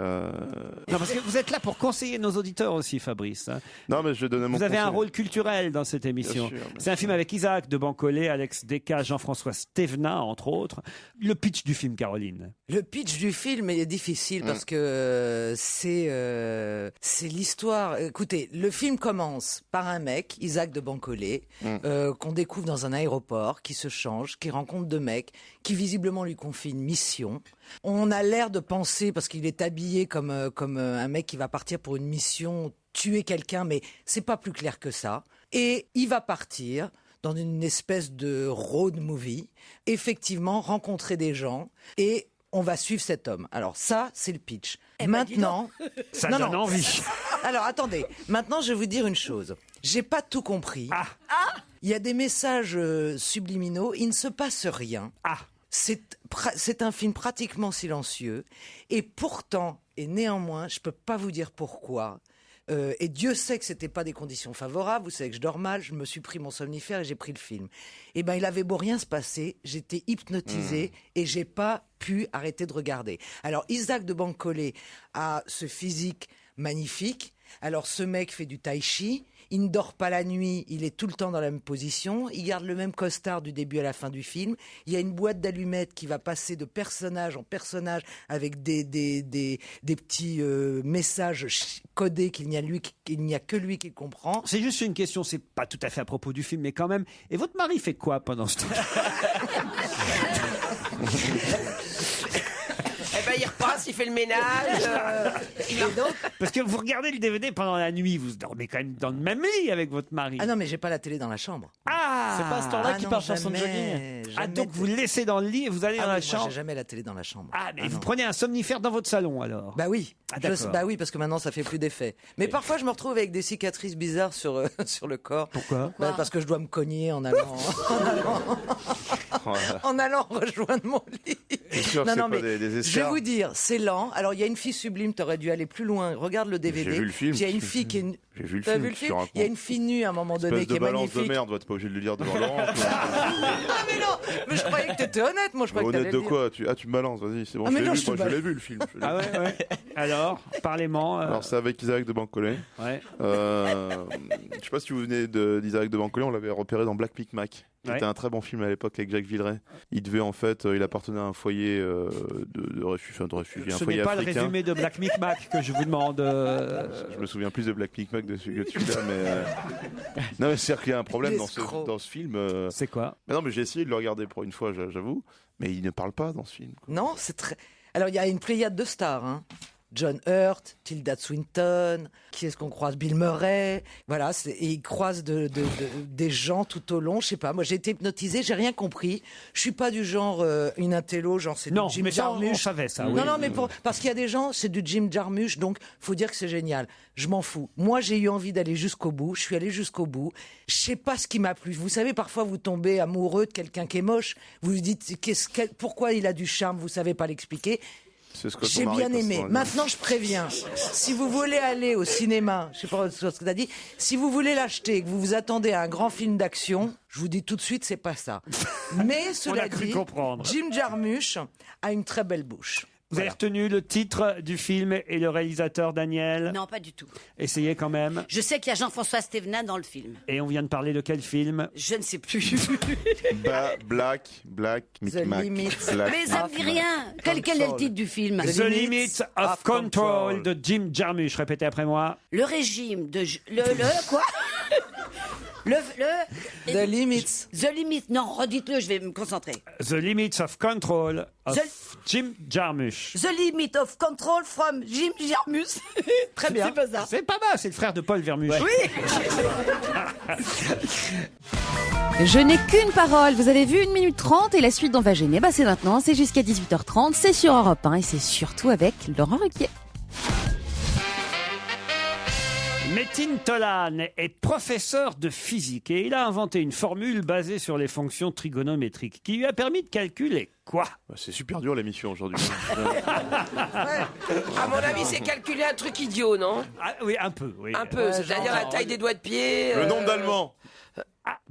Non, parce que vous êtes là pour conseiller nos auditeurs aussi, Fabrice. hein. Non, mais je vais donner mon Vous avez un conseil. rôle culturel dans cette émission. Bien sûr, bien C'est un film avec Isaac de Bancolé, Alex Descas, Jean-François Stévenin, entre autres. Le pitch du film, Caroline. Le pitch du film est difficile parce que c'est l'histoire. Écoutez, le film commence par un mec, Isaac de Bancolé, qu'on découvre dans un aéroport, qui se change, qui rencontre deux mecs, qui visiblement lui confient une mission. On a l'air de penser, parce qu'il est habillé comme un mec qui va partir pour une mission, tuer quelqu'un, mais c'est pas plus clair que ça. Et il va partir dans une espèce de road movie, effectivement rencontrer des gens et on va suivre cet homme. Alors ça, c'est le pitch. Maintenant, Ça Non, donne non. envie. alors attendez, maintenant je vais vous dire une chose. J'ai pas tout compris. Il y a des messages subliminaux, il ne se passe rien. C'est un film pratiquement silencieux et pourtant et néanmoins, je peux pas vous dire pourquoi. Et Dieu sait que c'était pas des conditions favorables. Vous savez que je dors mal. Je me suis pris mon somnifère et j'ai pris le film. Et ben, il avait beau rien se passer, j'étais hypnotisé et j'ai pas pu arrêter de regarder. Alors, Isaac de Bancolé a ce physique magnifique. Alors, ce mec fait du tai chi. Il ne dort pas la nuit, il est tout le temps dans la même position, il garde le même costard du début à la fin du film. Il y a une boîte d'allumettes qui va passer de personnage en personnage avec des petits messages codés qu'il n'y a que lui qui comprend. C'est juste une question, c'est pas tout à fait à propos du film, mais quand même. Et votre mari fait quoi pendant ce temps? Il repasse, il fait le ménage. Parce que vous regardez le DVD pendant la nuit, vous dormez quand même dans le même lit avec votre mari. Ah non, mais j'ai pas la télé dans la chambre. Ah, c'est pas à ce temps-là qu'il part chanson de jogging. Ah, donc vous le laissez dans le lit et vous allez dans la Moi, chambre. j'ai jamais la télé dans la chambre. Ah, mais vous prenez un somnifère dans votre salon alors? Bah oui. Ah, d'accord. Bah oui, parce que maintenant ça fait plus d'effet. Mais parfois je me retrouve avec des cicatrices bizarres sur le corps. Pourquoi? Parce que je dois me cogner en allant en allant rejoindre mon lit. C'est sûr que c'est pas des je vais escarres. vous dire, c'est lent. Alors il y a une fille sublime, t'aurais dû aller plus loin. Regarde le DVD. J'ai vu le film. Il y a une fille qui est J'ai vu le T'as film. vu le je film te raconte. Il y a une fille nue à un moment donné Espèce qui de est balance magnifique. de merde, t'es pas obligé de le dire devant Laurent. Ah mais non, mais je croyais que t'étais honnête. Moi je croyais que Honnête t'allais de le dire. quoi tu me balances, vas-y, c'est bon. Ah, je mais l'ai non, vu, je te moi, je balance. l'ai vu le film. Je l'ai Ah vu. ouais. Alors, parlez-moi. Alors c'est avec Isaac de Bancolé. Ouais. Je sais pas si vous venez d'Isaac de Bancolé, on l'avait repéré dans Black Micmac. C'était un très bon film à l'époque avec Jacques Villeray. Il devait en fait, il appartenait à un foyer de réfugiés, un Ce foyer n'est pas le africain. résumé de Black Micmac que je vous demande. Je me souviens plus de Black Micmac que de celui-là, mais non, mais c'est-à-dire qu'il y a un problème dans ce film. C'est quoi? Mais non, mais j'ai essayé de le regarder pour une fois, j'avoue, mais il ne parle pas dans ce film. Non, c'est très. Alors il y a une pléiade de stars. Hein. John Hurt, Tilda Swinton, qui est-ce qu'on croise? Bill Murray, voilà, et ils croisent des gens tout au long, je sais pas, moi j'ai été hypnotisée, j'ai rien compris, je suis pas du genre une intello, genre c'est du Jim mais ça, Jarmusch. on savait ça, oui. Non, mais parce qu'il y a des gens, c'est du Jim Jarmusch, donc faut dire que c'est génial, je m'en fous. Moi j'ai eu envie d'aller jusqu'au bout, je suis allée jusqu'au bout, je sais pas ce qui m'a plu, vous savez, parfois vous tombez amoureux de quelqu'un qui est moche, vous vous dites pourquoi il a du charme, vous savez pas l'expliquer. J'ai bien aimé. Maintenant, je préviens. Si vous voulez aller au cinéma, je sais pas ce que tu as dit, si vous voulez l'acheter et que vous vous attendez à un grand film d'action, je vous dis tout de suite, c'est pas ça. Mais cela dit, Jim Jarmusch a une très belle bouche. Vous avez retenu le titre du film et le réalisateur Daniel? Non, pas du tout. Essayez quand même. Je sais qu'il y a Jean-François Stévenin dans le film. Et on vient de parler de quel film? Je ne sais plus. Black Micmac. Mais ça me dit rien. Quel est le titre du film? The Limits of Control de Jim Jarmusch. Répétez après moi. Le régime de... quoi? The Limits. The Limits. Non, redites-le, je vais me concentrer. The Limits of Control of Jim Jarmusch. The Limit of Control from Jim Jarmusch. Très bien. C'est pas ça. C'est pas mal, c'est le frère de Paul Vermusch. Oui. Je n'ai qu'une parole. Vous avez vu 1 minute 30 et la suite d'On va gêner. C'est maintenant, c'est jusqu'à 18h30. C'est sur Europe 1 et c'est surtout avec Laurent Ruquier. Metin Tolan est professeur de physique et il a inventé une formule basée sur les fonctions trigonométriques qui lui a permis de calculer quoi? C'est super dur l'émission aujourd'hui. À mon avis, c'est calculer un truc idiot, non? Oui, un peu. Oui. Un peu, c'est-à-dire la taille des doigts de pied. Le nombre d'Allemands.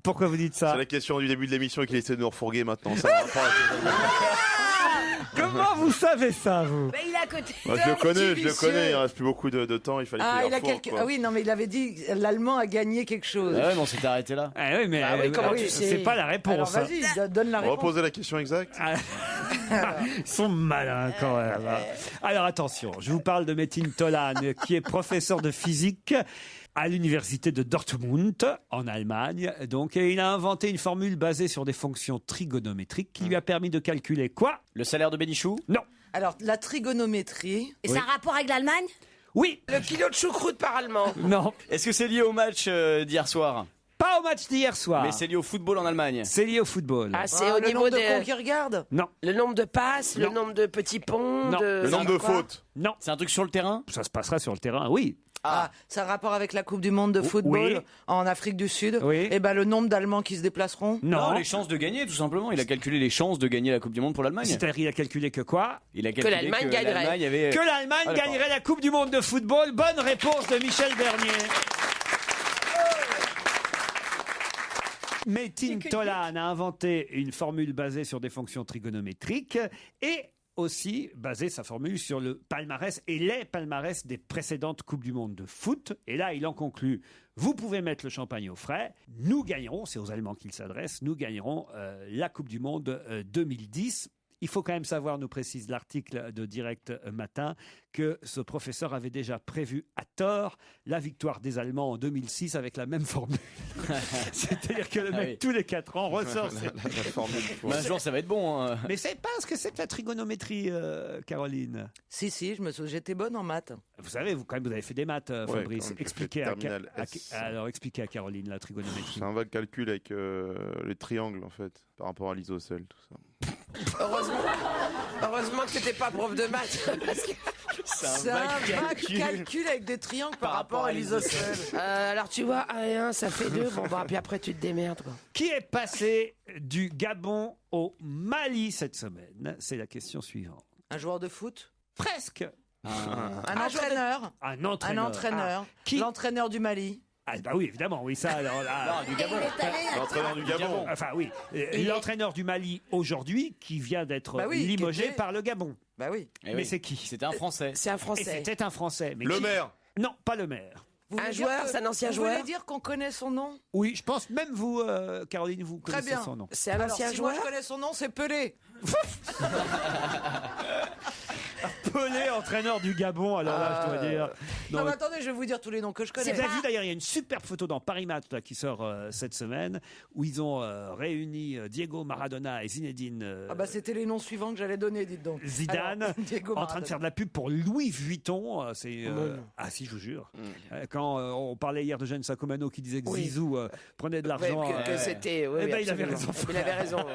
Pourquoi vous dites ça? C'est la question du début de l'émission et qu'il essaie de nous refourguer maintenant. Ça va pas. Comment vous savez ça, vous? Il est à côté. Moi, je le connais, il reste plus beaucoup de temps, il fallait qu'il refourgue, quoi. Ah oui, non, mais il avait dit l'Allemand a gagné quelque chose. Ah ouais, mais on s'était arrêté là. Ah oui, mais comment tu sais? c'est pas la réponse. Alors vas-y, donne la réponse. Reposez la question exacte. Ils sont malins quand même. Alors attention, je vous parle de Metin Tolan, qui est professeur de physique à l'université de Dortmund, en Allemagne. Donc, et il a inventé une formule basée sur des fonctions trigonométriques qui lui a permis de calculer quoi? Le salaire de Bénichou? Non. Alors, la trigonométrie... Et c'est un rapport avec l'Allemagne? Oui. Le kilo de choucroute par allemand? Non. Est-ce que c'est lié au match d'hier soir? Pas au match d'hier soir. Mais c'est lié au football en Allemagne? C'est lié au football. Ah, c'est au le niveau nombre de cons qui regardent? Non. Le nombre de passes, le nombre de petits ponts, Non. Le nombre de fautes. Non. C'est un truc sur le terrain? Ça se passera sur le terrain, oui. Ah, c'est un rapport avec la Coupe du Monde de football oui. en Afrique du Sud. Oui. Et ben le nombre d'Allemands qui se déplaceront. Non, les chances de gagner, tout simplement. Il a calculé les chances de gagner la Coupe du Monde pour l'Allemagne. C'est-à-dire, il a calculé que quoi? Il a calculé l'Allemagne gagnerait. l'Allemagne avait... Que l'Allemagne gagnerait la Coupe du Monde de football. Bonne réponse de Michel Bernier. Metin Tolan a inventé une formule basée sur des fonctions trigonométriques et aussi basé sa formule sur le palmarès et les palmarès des précédentes Coupes du Monde de foot. Et là, il en conclut, vous pouvez mettre le champagne au frais, nous gagnerons, c'est aux Allemands qu'il s'adresse, nous gagnerons la Coupe du Monde 2010. Il faut quand même savoir, nous précise l'article de Direct Matin, que ce professeur avait déjà prévu à tort la victoire des Allemands en 2006 avec la même formule. C'est-à-dire que le mec, tous les 4 ans, ressort la formule. Un jour, ça va être bon. Hein. Mais c'est pas ce que c'est que la trigonométrie, Caroline. Si, j'étais bonne en maths. Vous savez, vous avez fait des maths, Fabrice. Expliquez à Caroline la trigonométrie. C'est un vague calcul avec les triangles, en fait, par rapport à l'isocèle, tout ça. Heureusement que t'étais pas prof de maths. Parce que c'est un vague calcul avec des triangles par rapport à l'isocèle. Alors tu vois, 1 et 1, ça fait 2. Bon, puis après tu te démerdes, quoi. Qui est passé du Gabon au Mali cette semaine? C'est la question suivante. Un joueur de foot? Presque. Un entraîneur? Un entraîneur. Qui? L'entraîneur du Mali? Ah bah oui, évidemment, oui, ça, alors là... du Gabon. L'entraîneur du Gabon. Enfin oui, l'entraîneur du Mali aujourd'hui, qui vient d'être limogé par le Gabon. Bah oui. Mais c'est qui? C'était un Français. C'est un Français. Et c'était un Français. Mais Le maire. Non, pas le maire. Un joueur, c'est un ancien joueur. Vous voulez dire qu'on connaît son nom? Oui, je pense même vous, Caroline, vous Très connaissez bien. son nom. C'est un ancien si joueur. moi je connais son nom, c'est Pelé. Pelé, entraîneur du Gabon, alors là, je dois dire... Non, mais attendez, je vais vous dire tous les noms que je connais. Vous avez vu d'ailleurs, il y a une superbe photo dans Paris Match là, qui sort cette semaine, où ils ont réuni Diego Maradona et Zinedine Ah bah c'était les noms suivants que j'allais donner, dites donc. Zidane, Alors, Diego en train de Maradona. faire de la pub pour Louis Vuitton. Ah si, je vous jure. Quand on parlait hier de Jeanne Sacomano qui disait que Zizou prenait de l'argent... que c'était... eh ben, il avait raison. Il avait raison.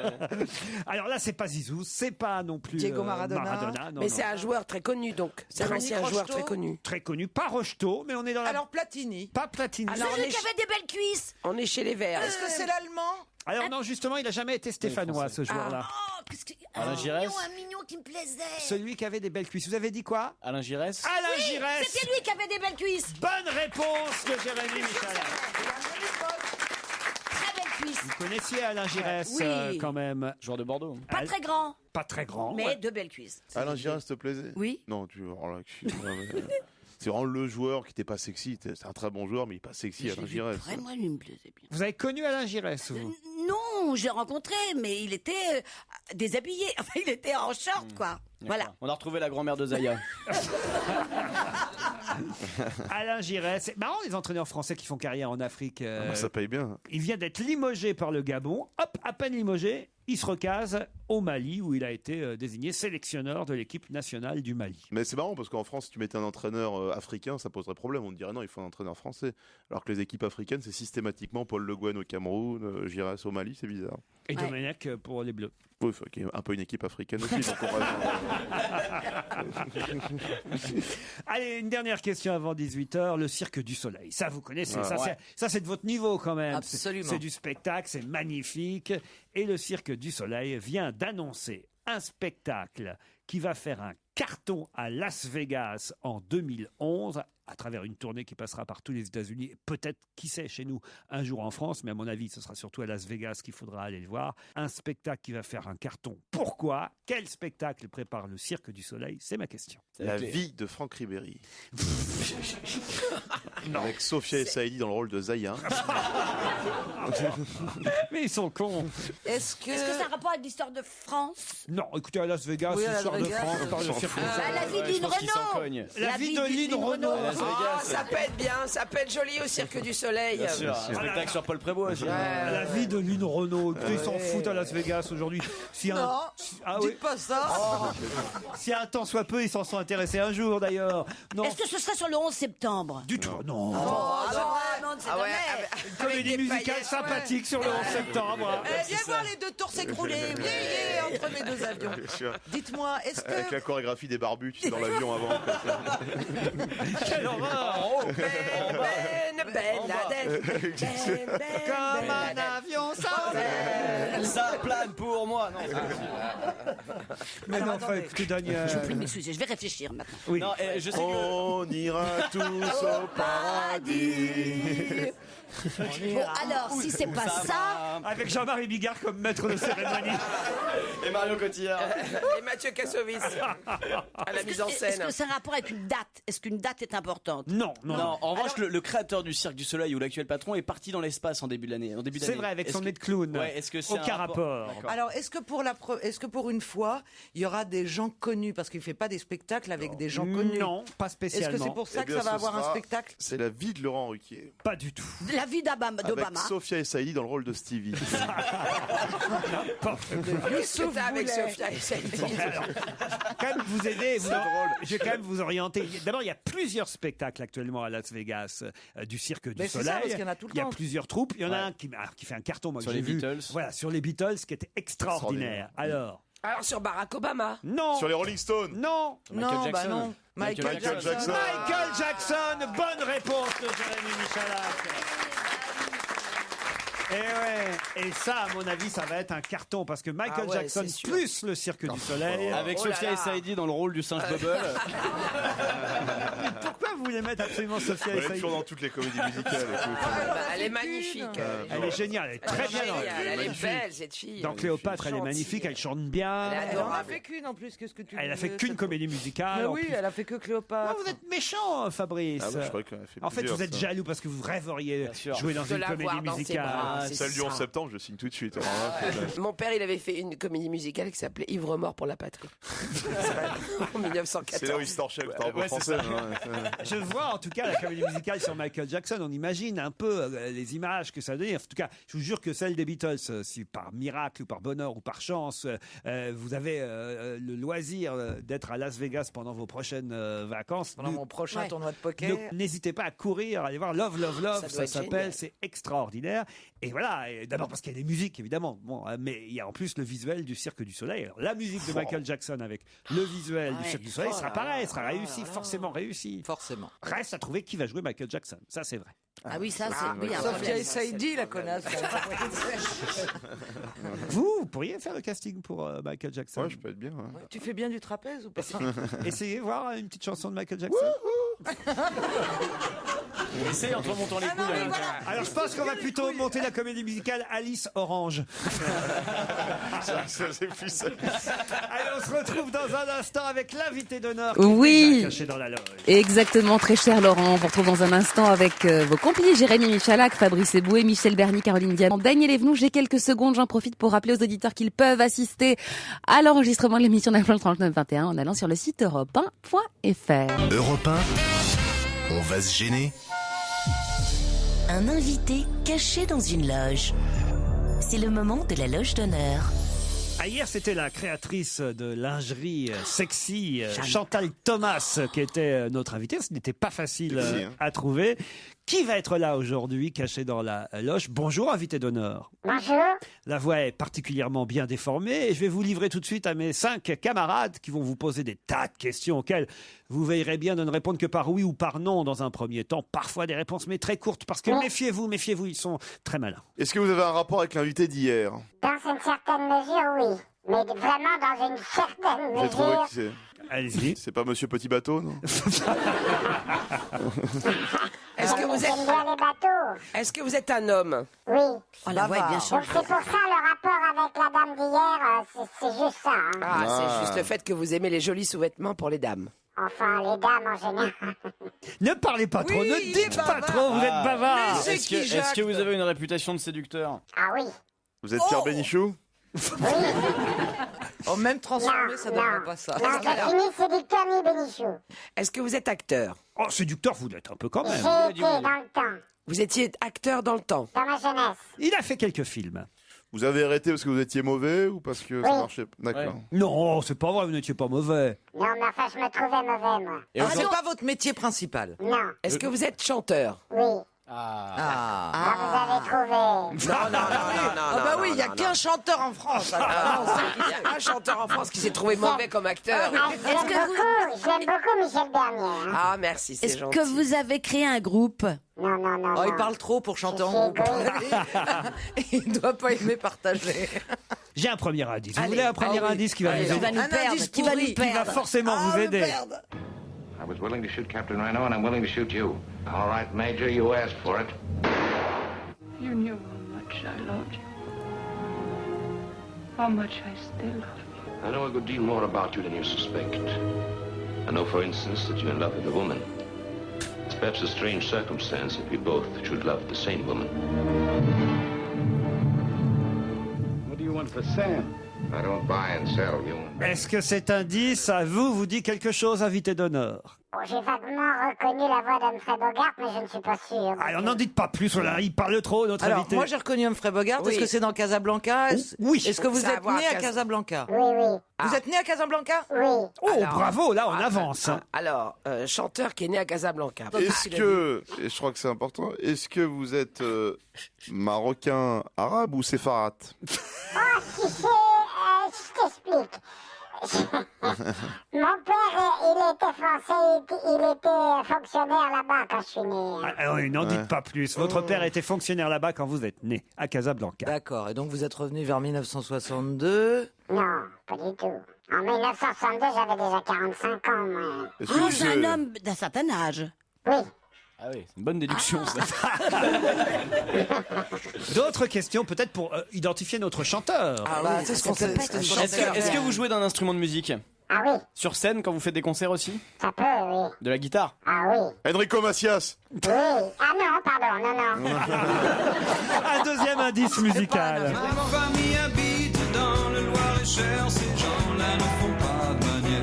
Alors là, c'est pas Zizou, c'est pas non plus Diego Maradona. non, Mais non. c'est un joueur très connu, donc. C'est un ancien joueur très connu. Très connu, pas Rocheteau, mais on est dans la... Alors Platini. Pas Platini. Alors, Celui qui avait des belles cuisses. On est chez les Verts. Est-ce que c'est l'allemand? Alors non, justement, il a jamais été stéphanois, ce joueur-là. Oh, qu'est-ce que... Alain Giresse. Un mignon qui me plaisait. Celui qui avait des belles cuisses. Vous avez dit quoi? Alain Giresse. Alain Giresse. C'était lui qui avait des belles cuisses. Bonne réponse de Jérémy Michalak. Très belles cuisses. Vous connaissiez Alain Giresse Oui. quand même. Joueur de Bordeaux. Pas très grand, Pas très grand. mais de belles cuisses. Alain Giresse te plaisait? Oui. Non, c'est vraiment le joueur qui n'était pas sexy. C'est un très bon joueur, mais il n'est pas sexy, Alain Giresse. Après, moi, lui me plaisait bien. Vous avez connu Alain Giresse, vous? Non, je l'ai rencontré, mais il était déshabillé. Enfin, il était en short, quoi. Voilà. On a retrouvé la grand-mère de Zaya. Alain Giresse. C'est marrant, les entraîneurs français qui font carrière en Afrique. Ça paye bien. Il vient d'être limogé par le Gabon. Hop, à peine limogé, il se recase au Mali, où il a été désigné sélectionneur de l'équipe nationale du Mali. Mais c'est marrant parce qu'en France, si tu mettais un entraîneur africain, ça poserait problème. On te dirait non, il faut un entraîneur français. Alors que les équipes africaines, c'est systématiquement Paul Le Guen au Cameroun, Giresse au Mali, c'est bizarre. Et Domenech pour les Bleus. Oui, qui est un peu une équipe africaine aussi. Donc on Allez, une dernière question avant 18h. Le Cirque du Soleil. Ça, vous connaissez. Ça, c'est de votre niveau quand même. Absolument. C'est du spectacle, c'est magnifique. Et le Cirque du Soleil vient d'annoncer un spectacle qui va faire un carton à Las Vegas en 2011, à travers une tournée qui passera par tous les États-Unis, et peut-être, qui sait, chez nous, un jour en France, mais à mon avis, ce sera surtout à Las Vegas qu'il faudra aller le voir. Un spectacle qui va faire un carton. Pourquoi? Quel spectacle prépare le Cirque du Soleil? C'est ma question. La vie de Franck Ribéry. Avec Sophia et Saïdi dans le rôle de Zaya. Mais ils sont cons. Est-ce que c'est un rapport avec l'histoire de France? Non, écoutez, à Las Vegas, c'est l'histoire de France, par le Cirque du Soleil. La vie de Lynn Renaud. La vie de Lynn Renaud. Ça peut être bien, ça peut être joli au Cirque du Soleil. Bien sûr. Un spectacle sur Paul Prévost aussi. La vie de Lynn Renaud. Écoutez, ils s'en foutent à Las Vegas aujourd'hui. Non, dites pas ça. Si un temps soit peu, ils s'en sont intéressés un jour d'ailleurs. Non. Est-ce que ce serait sur le 11 septembre? Du tout. Non. Non, on ne sait jamais. Une comédie musicale sympathique sur le 11 septembre. Viens voir les deux tours s'écrouler. Entre mes deux avions. Bien sûr. Dites-moi, est-ce que... Avec la chorégraphie des barbus, tu sais, dans l'avion avant. Quelle horreur! Comme un avion s'envole. Ça plane pour moi. Non. Mais non, enfin, écoutez, Daniel. Je vous prie de m'excuser, je vais réfléchir maintenant. Oui. Non, je sais que... On ira tous au paradis. Bon, alors, si c'est pas ça... Avec Jean-Marie Bigard comme maître de cérémonie. Et Marion Cotillard. Et Mathieu Kassovitz à la mise en Est-ce scène. que c'est un rapport avec une date? Est-ce qu'une date est importante? Non. Non, en revanche, le créateur du Cirque du Soleil ou l'actuel patron est parti dans l'espace en début d'année. C'est vrai, avec son nez de clown. Ouais, est-ce que c'est aucun un rapport. D'accord. Alors, est-ce que pour une fois, il y aura des gens connus? Parce qu'il ne fait pas des spectacles avec des gens connus. Non, pas Est-ce spécialement. que c'est pour ça Eh que bien, ça va ce avoir un sera- spectacle? C'est la vie de Laurent Ruquier. Pas du tout. La vie d'Obama. Avec Sophia Essaïdi dans le rôle de Stevie. Qu'est-ce que t'as avec Sophia et Saïdi? Quand même vous aider, je vais quand même vous orienter. D'abord, il y a plusieurs spectacles actuellement à Las Vegas du Cirque du Mais c'est Soleil. ça, parce qu'il y en a tout le Il y a temps. plusieurs troupes. Il y en a un qui fait un carton, moi, Sur que j'ai les vu. Beatles. Voilà, sur les Beatles, qui était extraordinaire. Alors, Sur Barack Obama. non. Sur les Rolling Stones. Non. Non, bah non. Michael Jackson. Michael Jackson, bonne réponse de Jérémy Michalak. Et ça, à mon avis, ça va être un carton parce que Michael Jackson c'est sûr. plus le Cirque du Soleil. Avec Sophia et Saïdi dans le rôle du singe Bubble. Pourquoi vous voulez mettre absolument Sophia Elle et est Saïdi? toujours dans toutes les comédies musicales. Elle est magnifique. Elle est géniale, elle est très bien. Elle est belle, cette fille. Dans Cléopâtre, elle est magnifique, elle chante bien. Elle est Elle en a adorable. fait qu'une en plus. Qu'est-ce que tu Elle a fait veux, qu'une cette- comédie musicale. Mais en oui, plus. elle a fait que Cléopâtre. Oh, vous êtes méchant, Fabrice. Ah bah, je croyais qu'elle avait fait En fait, plusieurs, vous êtes ça. jaloux parce que vous rêveriez Bien sûr. jouer dans De une la voir comédie dans ses musicale. bras. Ah, c'est celle du ça. 11 septembre, je signe tout de suite. Alors là, c'est- Mon père, il avait fait une comédie musicale qui s'appelait Ivre mort pour la patrie. En 1914. c'est là où il se torchait le parle Ouais, c'est français. ça. hein. Je vois en tout cas la comédie musicale sur Michael Jackson. On imagine un peu les images que ça donnait. En tout cas, je vous jure que celle des Beatles, si par miracle ou par bonheur ou par chance, vous avez le loisir d'être à Las Vegas pendant vos prochaines vacances. Pendant mon prochain Ouais. tournoi de poker. Donc, n'hésitez pas à courir, aller voir Love, Love, Love, Ça ça doit être s'appelle, génial. c'est extraordinaire. Et voilà, et d'abord parce qu'il y a des musiques évidemment, bon, mais il y a en plus le visuel du Cirque du Soleil. Alors, la musique de Michael Jackson avec le visuel du Ouais. Cirque du Soleil Oh sera là pareil, là sera là réussi, là là. forcément réussi. Forcément. Reste à trouver qui va jouer Michael Jackson, ça c'est vrai. Ah oui, ça, c'est... Oui, un Sophia problème. et Saïdi, la connasse. Vous pourriez faire le casting pour Michael Jackson. Ouais, je peux être bien. hein. Tu fais bien du trapèze ou pas? Essayez de voir une petite chanson de Michael Jackson. Essaye en te remontant les couilles. Alors je pense qu'on va plutôt monter la comédie musicale Alice Orange. Ça, c'est plus ça. Allez, on se retrouve dans un instant avec l'invité d'honneur Oui. qui est déjà caché dans la loge. Exactement, très cher Laurent. On vous retrouve dans un instant avec vos complices Jérémy Michalak, Fabrice Eboué, Michel Berny, Caroline Diamant, Daniel Evenou. J'ai quelques secondes, j'en profite pour rappeler aux auditeurs qu'ils peuvent assister à l'enregistrement de l'émission d'Apple 3921 en allant sur le site europe1.fr. Europe 1, on va se gêner. Un invité caché dans une loge. C'est le moment de la loge d'honneur. Ah, hier, c'était la créatrice de lingerie sexy, Chantal Thomas, qui était notre invitée. Ce n'était pas facile Sexy, hein. à trouver. Qui va être là aujourd'hui, caché dans la loge? Bonjour, invité d'honneur. Bonjour. La voix est particulièrement bien déformée et je vais vous livrer tout de suite à mes 5 camarades qui vont vous poser des tas de questions auxquelles vous veillerez bien de ne répondre que par oui ou par non dans un premier temps. Parfois des réponses, mais très courtes, parce que méfiez-vous, ils sont très malins. Est-ce que vous avez un rapport avec l'invité d'hier? Dans une certaine mesure, oui. Mais vraiment dans une certaine J'ai trouvé mesure. que c'est. Allez-y. C'est pas Monsieur Petit Bateau, non? Est-ce que vous J'aime bien les bateaux. Est-ce que vous êtes un homme? Oui. Oh, la voix est bien Donc chantée. c'est pour ça le rapport avec la dame d'hier, c'est juste ça. Hein. Ah, c'est juste le fait que vous aimez les jolis sous-vêtements pour les dames. Enfin, les dames en général. Ne parlez pas trop, Oui, ne il est dites pas bavard. trop, vous êtes bavard. Mais Est-ce que vous avez une réputation de séducteur? Ah oui. Vous êtes Pierre Bénichou? Oh, même transformé, ça ne donnerait pas ça. Non, c'est ni séducteur ni bénichou. Est-ce que vous êtes acteur? Oh, séducteur, vous l'êtes un peu quand même. J'ai été dans le temps, Vous étiez acteur dans le temps. dans ma jeunesse. Il a fait quelques films. Vous avez arrêté parce que vous étiez mauvais ou parce que ça Oui. marchait? D'accord. Non, c'est pas vrai, vous n'étiez pas mauvais. Non, mais enfin, je me trouvais mauvais, moi. Et Ah, aujourd'hui- c'est pas votre métier principal. Non. Est-ce que vous êtes chanteur? Oui. vous avez trouvé. Non, oui, il n'y a qu'un chanteur en France. Il y a un chanteur en France qui s'est trouvé mauvais comme acteur. J'aime beaucoup Michel Bernier. Hein. Ah, merci, c'est Est-ce gentil. que vous avez créé un groupe? Non. Oh, il parle trop pour chanter en groupe. Il ne doit pas aimer partager. J'ai un premier indice. Vous Allez. voulez un premier indice qui va Allez, vous aider? un indice pourri. Qui va forcément vous aider. I was willing to shoot Captain Reno, and I'm willing to shoot you. All right, Major, you asked for it. You knew how much I loved you. How much I still love you. I know a good deal more about you than you suspect. I know, for instance, that you're in love with a woman. It's perhaps a strange circumstance if we both should love the same woman. What do you want for Sam? I don't buy and sell human. Est-ce que cet indice à vous dit quelque chose, invité d'honneur? Bon, j'ai vaguement reconnu la voix d'Humphrey Bogart, mais je ne suis pas sûre. Alors n'en dites pas plus, voilà, il parle trop, notre Alors, invité. moi j'ai reconnu Humphrey Bogart. Oui. Est-ce que c'est dans Casablanca? Oui. Est-ce que vous Ça a à êtes voir né à Cas- Casablanca? Oui. Vous êtes né à Casablanca? Oui. Oh, bravo, là on avance. Alors, chanteur qui est né à Casablanca. Est-ce que, et je crois que c'est important, est-ce que vous êtes marocain, arabe ou séfarade? Oh, tu sais, je t'explique. Mon père, il était français, il était fonctionnaire là-bas quand je suis né. Ah, oui, n'en dites pas plus. Votre père était fonctionnaire là-bas quand vous êtes né, à Casablanca. D'accord. Et donc vous êtes revenu vers 1962? Non, pas du tout. En 1962, j'avais déjà 45 ans, moi. Oh, c'est un homme d'un certain âge. Oui. Ah oui, c'est une bonne déduction, ça. D'autres questions, peut-être pour identifier notre chanteur. Ah oui, c'est ce qu'on sait. Est-ce que vous jouez d'un instrument de musique? Ah oui. Sur scène, quand vous faites des concerts aussi? Ça peut, oui. De la guitare? Ah oui. Enrico Macias. Oui. Ah non, pardon, non. Un deuxième indice musical. Ma famille habite dans le Loir-et-Cher, ces gens-là ne font pas de manière.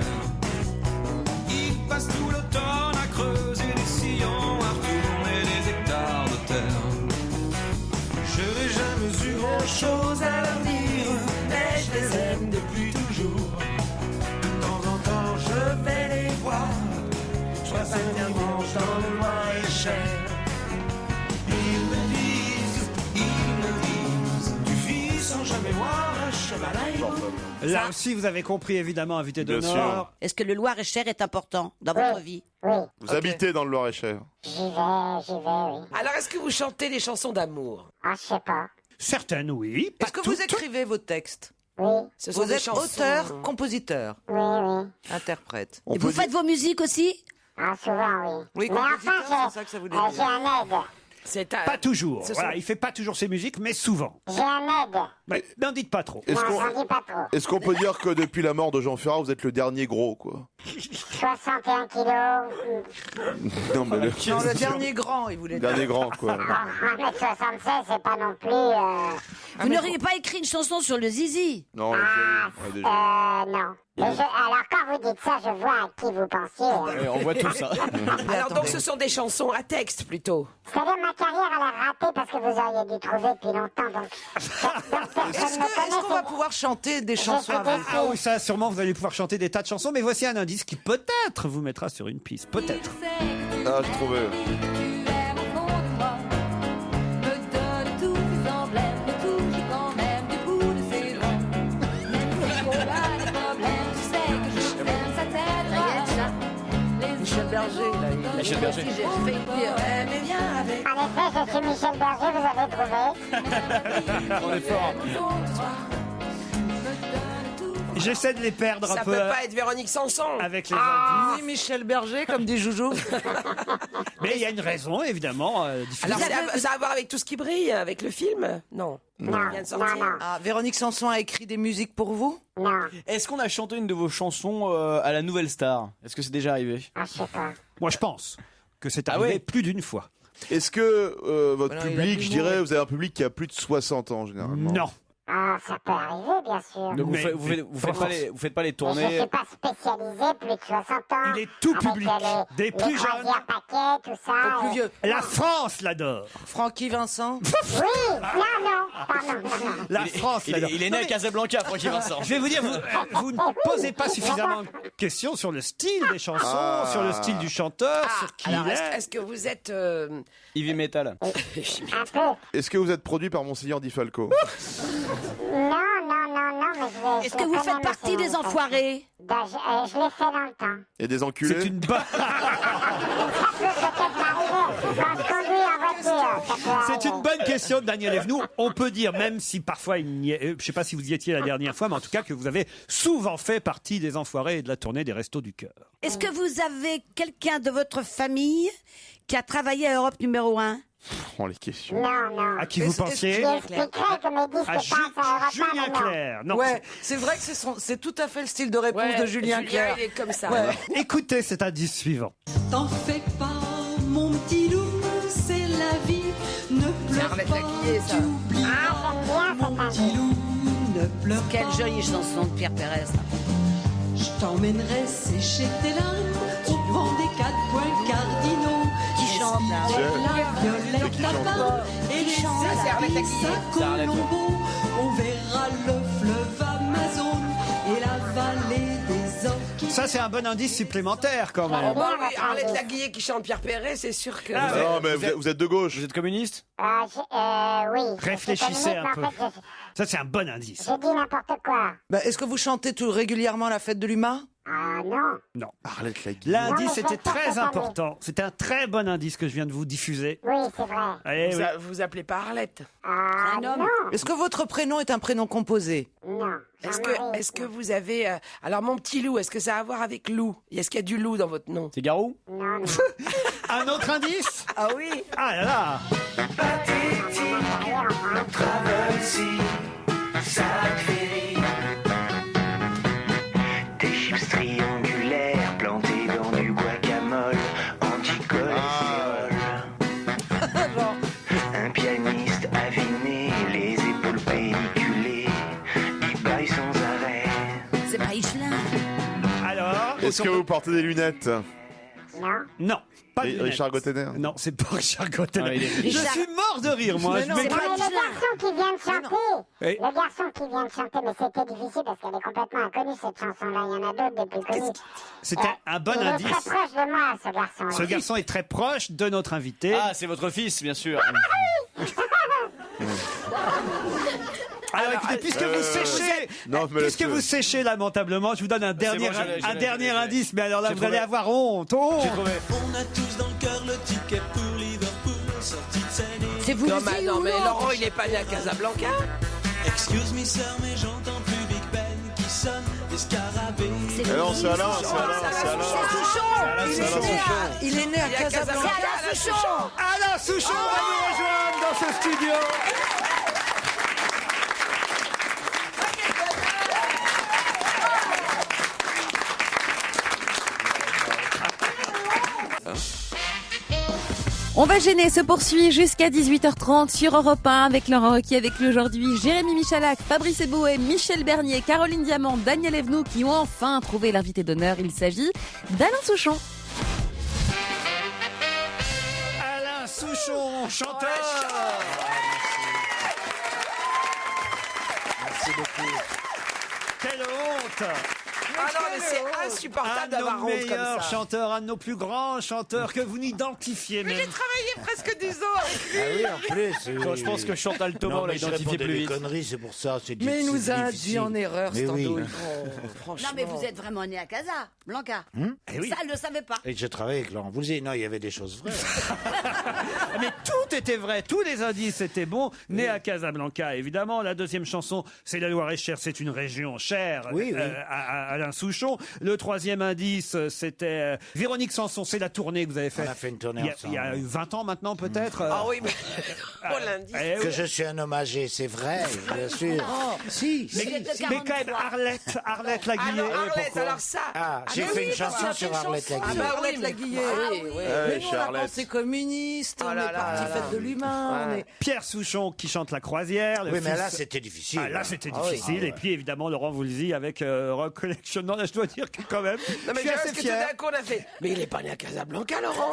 Ils passent tout l'automne à creuser des sillons, à retourner des hectares de terre. Je n'ai jamais eu grand-chose à leur dire, mais je les aime depuis toujours. De temps en temps, je vais les voir, je passe un dimanche dans le Loir-et-Cher. Ils me disent, tu vis sans jamais voir un cheval à hibou. Là aussi, vous avez compris, évidemment, invité Bien d'honneur. Est-ce que le Loir-et-Cher est important dans votre vie? Oui. Vous habitez dans le Loir-et-Cher. J'y vais, oui. Alors, est-ce que vous chantez des chansons d'amour? Ah, je sais pas. Certaines, oui. Pas Est-ce que toutes. vous écrivez vos textes? Oui. Ce sont Vous des êtes chansons. auteur, compositeur, Oui. interprète. On Et peut vous faites vos musiques aussi? Ah, souvent, oui. Oui, Mais compositeur, enfin, c'est ça que ça voulait j'ai dire. un aide. C'est un... Pas toujours. Ce Voilà, sont- il fait pas toujours ses musiques, mais souvent. J'ai un aide. Mais n'en dites pas trop. Est-ce Non, qu'on j'en dis pas trop. est-ce qu'on peut dire que depuis la mort de Jean Ferrat, vous êtes le dernier gros, quoi? 61 kilos. Non, mais Non, le dernier grand, il voulait dire. dernier grand, quoi. 1m76, c'est pas non plus... Vous n'auriez pas écrit une chanson sur le zizi? Non, non. Mais alors, quand vous dites ça, je vois à qui vous pensiez. hein. On voit tout ça. Alors, donc, ce sont des chansons à texte, plutôt. C'est-à-dire, ma carrière, elle a raté parce que vous auriez dû trouver depuis longtemps. Donc Est-ce qu'on va pouvoir chanter des chansons avec vous? Ah oui, ça, sûrement, vous allez pouvoir chanter des tas de chansons, mais voici un indice qui peut-être vous mettra sur une piste. Peut-être. Ah, j'ai trouvé. Michel Berger, là. Michel Berger. En effet, je suis Michel Berger, vous avez trouvé. On est fort. J'essaie de les perdre Ça un peu peut pas être Véronique Sanson. avec les indices. Oui, Michel Berger, comme dit Joujou. Mais il y a une raison, évidemment. Alors, ça a à voir avec Tout ce qui brille, avec le film? Non. Il vient de sortir. Ah, Véronique Sanson a écrit des musiques pour vous? Non. Est-ce qu'on a chanté une de vos chansons à la Nouvelle Star? Est-ce que c'est déjà arrivé? Ah, je sais pas. Moi, je pense que c'est arrivé plus d'une fois. Est-ce que votre Bah non, il a public, plus je le mot. dirais, vous avez un public qui a plus de 60 ans, généralement? Non. Ah, ça peut arriver, bien sûr. Donc vous faites pas les Mais tournées. je suis pas spécialisé, plus de 60 ans. Il est tout avec public, des les plus jeunes. croisières paquets, tout ça. Les plus vieux. La France l'adore. Francky Vincent. Oui, non, pardon, non. La France l'adore. Il est né à Casablanca, Francky Vincent. Je vais vous dire, vous ne posez pas suffisamment de questions sur le style des chansons, sur le style du chanteur, sur qui Alors, il est. est-ce que vous êtes... Heavy metal. Un peu. Est-ce que vous êtes produit par Monseigneur Di Falco? Non, mais je vais... Est-ce que vous faites partie des enfoirés? Je l'ai fait dans le temps. Et des enculés? C'est une bonne... C'est une bonne question de Daniel Evenou. On peut dire, même si parfois il n'y est, je sais pas si vous y étiez la dernière fois, mais en tout cas que vous avez souvent fait partie des enfoirés et de la tournée des Restos du Cœur. Est-ce que vous avez quelqu'un de votre famille qui a travaillé à Europe numéro 1? Oh, les questions. Non. À qui vous pensiez? J'expliquerai que mes disques À passent à Europe 1, Julien mais non. Clerc. Non, Ouais, c'est vrai que c'est tout à fait le style de réponse de Julien Clerc. il est comme ça. Ouais. écoutez cet indice suivant. T'en fais pas, mon petit loup, c'est la vie. Ne pleure Arlette pas, Laguillet, ça. tu oublieras. Mon petit loup, ne pleure Quelle pas. jolie chanson de Pierre Pérez. Je t'emmènerai sécher tes larmes au vent des 4 points cardinaux. Qui chante là? La violette là-bas et les c'est Arlette églises Laguillet. à C'est Arlette, Colombo. On verra le fleuve Amazon et la vallée des orques. Ça, c'est un bon indice supplémentaire quand même. Bon, oui, Arlette Laguillet qui chante Pierre Perret, c'est sûr que... Non, mais vous êtes de gauche. Vous êtes communiste? Oui. Réfléchissez un peu. En fait, Ça, c'est un bon indice. j'ai dit n'importe quoi. Bah, est-ce que vous chantez tout régulièrement à la fête de l'humain? Ah, non. Non. Arlette Laguillet. L'indice Non, mais était je sais très pas, important. C'était un très bon indice que je viens de vous diffuser. Oui, c'est vrai. Eh oui. Vous appelez pas Arlette? Ah, Un homme. non. Est-ce que votre prénom est un prénom composé? Non. Est-ce que vous avez... alors, mon petit loup, est-ce que ça a à voir avec loup? Est-ce qu'il y a du loup dans votre nom? C'est Garou? Non. Un autre indice? Ah oui. Ah là là. Des chips triangulaires plantés dans du guacamole, anti-cholestérol. Un pianiste aviné, les épaules pelliculées, il baille sans arrêt. C'est pas Michelin. Alors Est-ce que vous portez des lunettes? Non. Pas de lunettes. Richard Gottener? Non, c'est pas Richard Gottener. Ah, il est- Je suis mort de rire, moi. Mais Je non, m'ai- c'est Non, mais le garçon qui vient de chanter, Oui. le garçon qui vient de chanter, mais c'était difficile parce qu'elle est complètement inconnue cette chanson-là. Il y en a d'autres des plus connues. C'était un bon Il est indice. très proche de moi, ce garçon. Ce garçon est très proche de notre invité. Ah, c'est votre fils, bien sûr. Alors écoutez, puisque vous séchez, Non, mais puisque vous séchez lamentablement, je vous donne un dernier, bon, j'ai un dernier indice. Mais alors là, J'ai vous trouvé. allez avoir honte. J'ai trouvé. On a tous dans le cœur le ticket pour Liverpool, sortie de scène. C'est vous Non, aussi mais, non, ou mais non? Laurent, il est pas né à Casablanca. Excuse me sir, mais j'entends plus Big Ben qui sonne des scarabées. Eh non, c'est Alain, c'est Alain, c'est Alain. Il est né à- Il est né à Casablanca. Alain Souchon. Alain Souchon va nous rejoindre dans ce studio. On va gêner se poursuit jusqu'à 18h30 sur Europe 1 avec Laurent Ruquier, avec lui aujourd'hui Jérémy Michalak, Fabrice Eboué, Michel Bernier, Caroline Diamant, Daniel Evenou qui ont enfin trouvé l'invité d'honneur. Il s'agit d'Alain Souchon. Alain Souchon, chanteur. Merci beaucoup. Quelle honte. Ah non, mais c'est insupportable d'avoir honte comme meilleurs ça. chanteurs, un de nos plus grands chanteurs que vous n'identifiez même. J'ai travaillé presque 10 ans avec lui. Ah oui, en plus. Bon, je pense que Chantal Thomas, Non, on l'a mais je identifié répondais plus des vite. conneries, c'est pour ça. C'est Mais il nous a difficile. induit en erreur, Mais cette oui. andouille. Non, mais vous êtes vraiment né à Casablanca. Eh oui. Ça, elle ne le savait pas. Et je travaillais avec Laurent Voulzy. Non, il y avait des choses vraies. Mais tout était vrai, tous les indices étaient bons. Né à Casablanca, évidemment. La deuxième chanson, c'est la Loire-et-Cher, c'est une région chère Oui, oui. à Alain Souchon. Le troisième indice, c'était Véronique Sanson. C'est la tournée que vous avez faite. On a fait une tournée il y a 20 ans maintenant, peut-être. Ah oui, mais pour l'indice. Que je suis un hommagé, c'est vrai, bien sûr. Si, Mais quand même, Arlette Laguillet. Alors, Arlette, alors ça. Ah, j'ai fait une chanson sur Arlette Laguillet. Ah bah Arlette Laguillet. Oui. Mais nous, on a pensé communiste, on est parti fête de l'humain. on est- Pierre Souchon qui chante La Croisière. Oui, mais là, c'était difficile. Ah, là, c'était Ah oui. difficile. Ah ouais. Et puis, évidemment, Laurent Voulzy avec Rock Collection. Non, là, je dois dire que quand même, Non, mais je suis parce assez que tout fier. d'un coup, on a fait. Mais il est pas né à Casablanca, Laurent.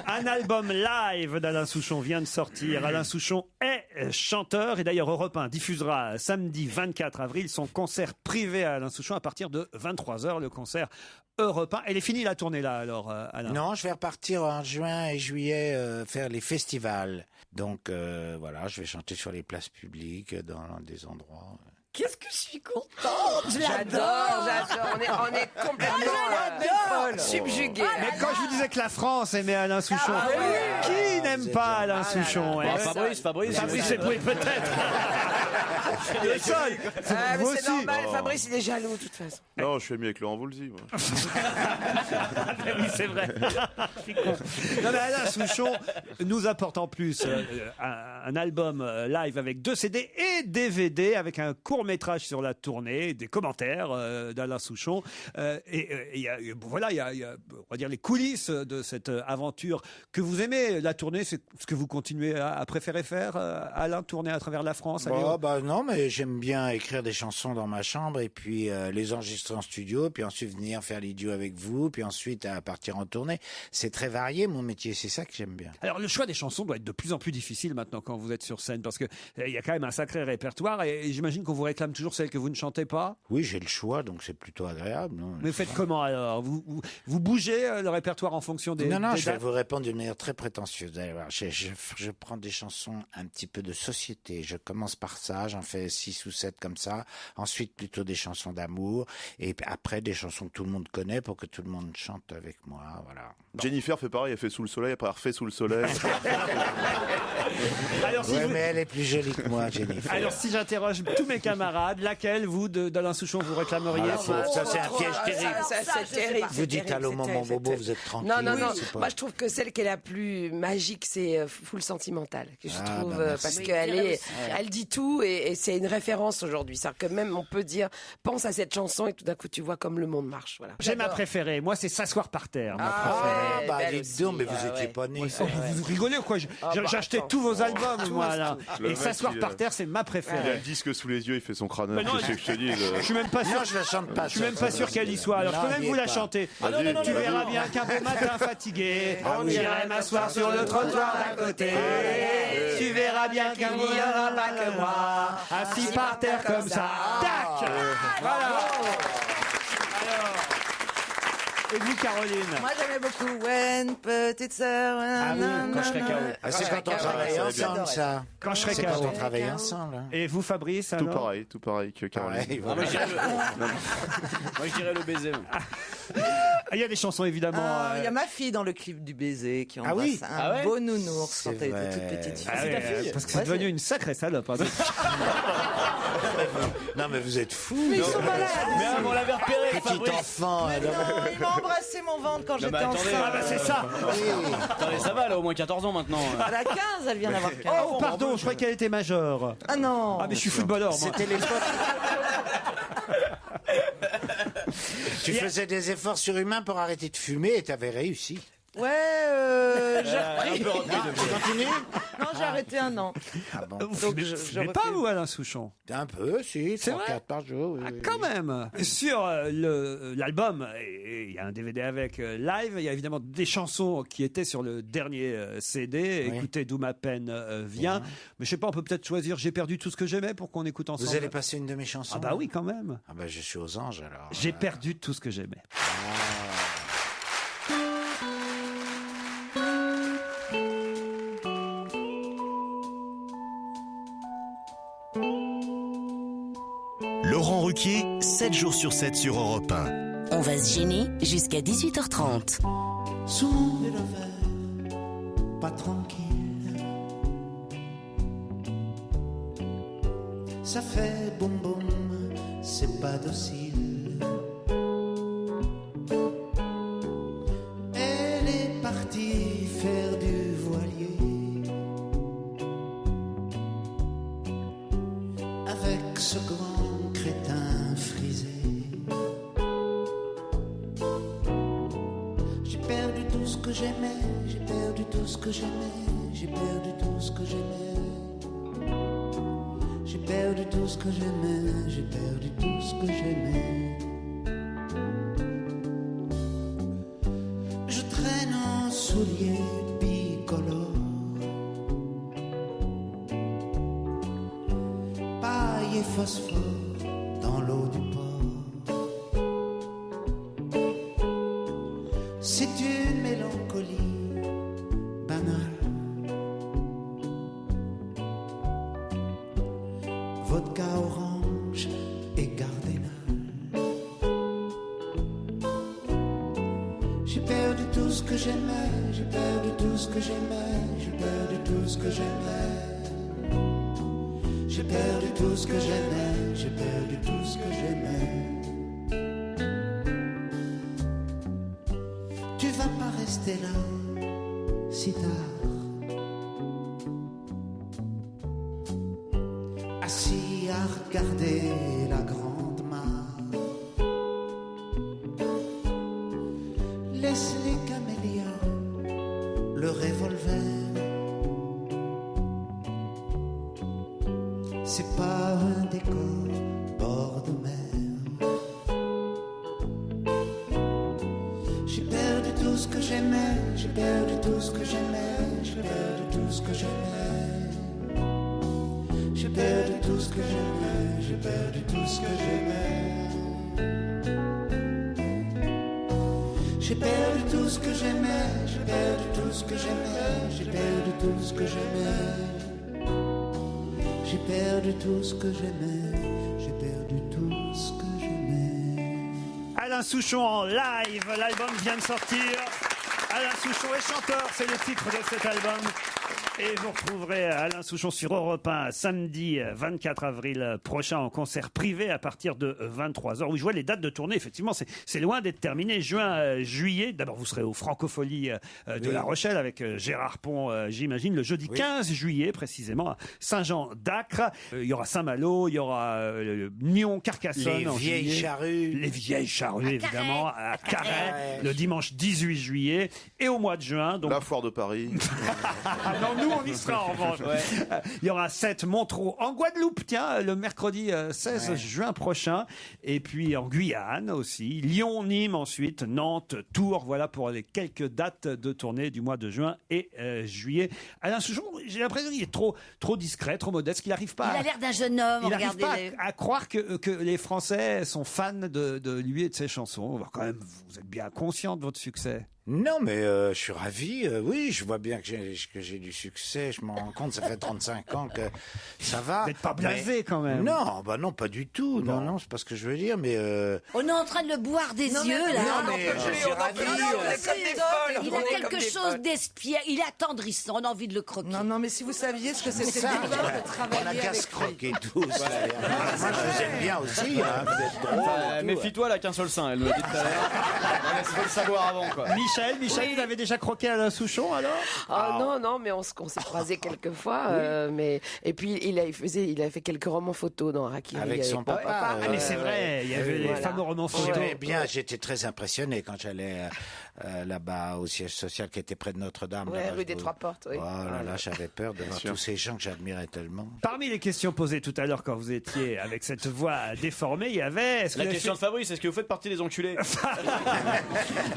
Un album live d'Alain Souchon vient de sortir. Alain Souchon est chanteur et d'ailleurs Europe 1 diffusera samedi 24 avril son concert privé à Alain Souchon à partir de 23h, le concert Europe 1. Elle est finie la tournée là alors, Alain? Non, je vais repartir en juin et juillet faire les festivals. Donc voilà, je vais chanter sur les places publiques, dans des endroits. Qu'est-ce que je suis contente. J'adore. On est complètement subjugués. Mais quand je vous disais que la France aimait Alain Souchon, qui n'aime pas Alain Souchon hein? Fabrice, c'est oui, peut-être. Le seul. Ah, mais Vous c'est aussi. normal, Fabrice, il est jaloux, de toute façon. Non, je suis ami avec Laurent Voulzy. Moi. Oui, c'est vrai. Je suis con. Non, mais Alain Souchon nous apporte en plus un album live avec 2 CD et DVD avec un court-métrage sur la tournée, des commentaires d'Alain Souchon. Et il y a, voilà, il y a, on va dire, les coulisses de cette aventure que vous aimez. La tournée, c'est ce que vous continuez à préférer faire, Alain, tourner à travers la France. aller au- Bah non, mais j'aime bien écrire des chansons dans ma chambre et puis les enregistrer en studio, puis ensuite venir faire l'idiot avec vous, puis ensuite à partir en tournée. C'est très varié mon métier, c'est ça que j'aime bien. Alors le choix des chansons doit être de plus en plus difficile maintenant quand vous êtes sur scène parce que il y a quand même un sacré répertoire et j'imagine qu'on vous réclame toujours celles que vous ne chantez pas. Oui, j'ai le choix, donc c'est plutôt agréable. Non, Mais faites comment alors vous bougez le répertoire en fonction des non, des je vais dates vous répondre d'une manière très prétentieuse. Allez voir, je prends des chansons un petit peu de société. Je commence par ça, j'en fais 6 ou 7 comme ça. Ensuite, plutôt des chansons d'amour. Et après, des chansons que tout le monde connaît pour que tout le monde chante avec moi. Voilà. Jennifer fait pareil, elle fait Sous le soleil, après elle refait Sous le soleil. Alors, si Ouais, vous- mais elle est plus jolie que moi, Jennifer. Alors si j'interroge tous mes camarades, laquelle vous d'Alain Souchon vous réclameriez? Ça, c'est un piège terrible. C'est terrible. Vous dites c'est allô, terrible, maman c'est bobo, terrible. vous êtes tranquille. Non. c'est pas- Moi, je trouve que celle qui est la plus magique, c'est Full Sentimental. Que je Ah, trouve, bah, merci. parce Oui, elle dit tout et c'est une référence aujourd'hui. C'est-à-dire que même on peut dire, pense à cette chanson et tout d'un coup, tu vois comme le monde marche. Voilà. J'ai ma préférée. Moi, c'est S'asseoir par terre. ma Ah, préférée. bah, belle dites donc, mais aussi. vous Ah, étiez ouais. pas né. Oh, vous rigolez ou quoi? J'achetais attends. tous vos albums, moi, là. Le Et mec, S'asseoir il par terre, c'est ma Il a préférée. le disque sous les yeux, il fait son crâne. Mais non, Qu'est-ce que je te dis Je suis même pas sûr. Non, je la chante pas. Je suis même pas sûr qu'elle y soit. Alors, je peux même vous la chanter. Vas-y, Tu vas-y. verras bien qu'un beau matin fatigué, on irait m'asseoir sur le trottoir d'à côté. Tu verras bien qu'il n'y aura pas que moi, assis par terre comme ça. Tac! Voilà. Et vous, Caroline? Moi, j'aimais beaucoup When, petite sœur. Ah oui, quand je serai KO. Ah, c'est quand on travaille ça, ensemble, ça. Quand je serai C'est quand KO. on travaille ensemble. hein. Et vous, Fabrice? Tout alors pareil que Caroline. Pareil, Ah, voilà. moi, je dirais le baiser. Il y a des chansons, évidemment. Il y a ma fille dans le clip du baiser qui Ah oui. embrasse un Ah ouais beau nounours C'est quand elle vrai. était toute petite fille. Ah ouais, parce que c'est devenu une sacrée salope. hein. Non, mais vous êtes fous. Mais ils sont malades. Mais on l'avait repéré, Petit Fabrice. enfant. alors. Non, il m'a embrassé mon ventre quand Non, j'étais mais attendez, enceinte. Ah bah c'est ça. Attendez, ça va, elle a au moins 14 ans maintenant. Elle a 15, elle vient d'avoir 15. Oh pardon, je croyais qu'elle était majeure. Ah non. Ah mais je suis footballeur moi. C'était l'époque. Tu faisais des efforts surhumains pour arrêter de fumer et t'avais réussi. Ouais, j'ai repris. Tu continues Non, j'ai arrêté un an. Ah bon. Vous fumez pas vous, Alain Souchon? Un peu, si. C'est 3-4 par jour. oui, Ah, oui. quand même. Sur l'album, et il y a un DVD avec live, il y a évidemment des chansons qui étaient sur le dernier CD. Oui. Écoutez d'où ma peine vient. Mais je sais pas, on peut peut-être choisir J'ai perdu tout ce que j'aimais pour qu'on écoute ensemble. Vous allez passer une de mes chansons Ah bah oui, quand même. Ah bah je suis aux anges alors. J'ai perdu tout ce que j'aimais. Laurent Ruquier, 7 jours sur 7 sur Europe 1. On va se gêner jusqu'à 18h30. Sous le verre, pas tranquille. Ça fait boum boum, c'est pas docile. ce que j'aimais, j'ai perdu tout ce que j'aimais, j'ai perdu tout ce que j'aimais. J'ai perdu tout ce que j'aimais, j'ai perdu tout ce que j'aimais. Je traîne en souliers bicolores, paille et phosphore dans l'eau du port. C'est une mélancolie banale. Vodka orange et gardénal. J'ai perdu tout ce que j'aimais, j'ai perdu tout ce que j'aimais, j'ai perdu tout ce que j'aimais. J'ai perdu tout ce que j'aimais, j'ai perdu tout ce que j'aimais. Tu vas pas rester là si tard, assis à regarder la grande mare. Laisse les camélias, le revolver. C'est pas un décor bord de mer. J'ai perdu tout ce que j'aimais, j'ai perdu tout ce que j'aimais, j'ai perdu tout ce que j'aimais. J'ai perdu tout ce que j'aimais, j'ai perdu tout ce que j'aimais. J'ai perdu tout ce que j'aimais, j'ai perdu tout ce que j'aimais, j'ai perdu tout ce que j'aimais. J'ai perdu tout ce que j'aimais, j'ai perdu tout ce que j'aimais. Alain Souchon en live, l'album vient de sortir. Alain Souchon est chanteur, c'est le titre de cet album. Et vous retrouverez Alain Souchon sur Europe 1 samedi 24 avril prochain en concert privé à partir de 23h. Oui, je vois les dates de tournée, effectivement, c'est loin d'être terminé. Juin, juillet, d'abord vous serez au Francophonie de La Rochelle avec Gérard Pont, j'imagine, le jeudi 15 juillet précisément à Saint-Jean-d'Acre. Il y aura Saint-Malo, il y aura Nyon, Carcassonne. Les vieilles charrues. Les vieilles charrues, évidemment, à Carhaix, le dimanche 18 juillet. Et au mois de juin... Donc... La foire de Paris. Ah non, nous on y sera en revanche. Il y aura 7 Montreux en Guadeloupe, tiens, le mercredi 16 juin prochain. Et puis en Guyane aussi. Lyon, Nîmes ensuite, Nantes, Tours. Voilà pour les quelques dates de tournée du mois de juin et juillet. Alain Souchon, j'ai l'impression qu'il est trop discret, trop modeste, qu'il n'arrive pas. Il a l'air d'un jeune homme. Il n'arrive pas regardez-les. à croire que les Français sont fans de lui et de ses chansons. Alors, quand même, vous êtes bien conscient de votre succès. Non, mais je suis ravi. Oui, je vois bien que j'ai du succès. Je m'en rends compte. Ça fait 35 ans que ça va. Vous n'êtes pas blasé quand même. Non, bah non, pas du tout. Non, c'est pas ce que je veux dire. Mais On est en train de le boire des yeux, là. non, mais je suis ravi. Il a quelque chose d'espiègle. Il est attendrissant. On a envie de le croquer. Non, mais si vous saviez ce que C'est c'était ça, de travailler on a qu'à avec se croquer tous. Moi, je vous aime bien aussi. Hein, vous êtes drôle. Enfin, méfie-toi, elle a qu'un seul sein, elle me l'a dit tout à l'heure. Il faut le savoir avant, quoi. Michel, vous avez déjà croqué Alain Souchon alors? Non, mais on s'est croisés quelques fois. Mais et puis il a fait quelques romans photos dans Harakiri Avec son papa. Mais c'est vrai, il y avait les voilà. fameux romans photos. J'aimais bien, j'étais très impressionné quand j'allais là-bas au siège social qui était près de Notre-Dame. Ouais, là-bas, rue des Trois Portes, oui. Oh là là, j'avais peur de voir tous ces gens que j'admirais tellement. Parmi les questions posées tout à l'heure quand vous étiez avec cette voix déformée, il y avait... La question de Fabrice, est-ce que vous faites partie des enculés?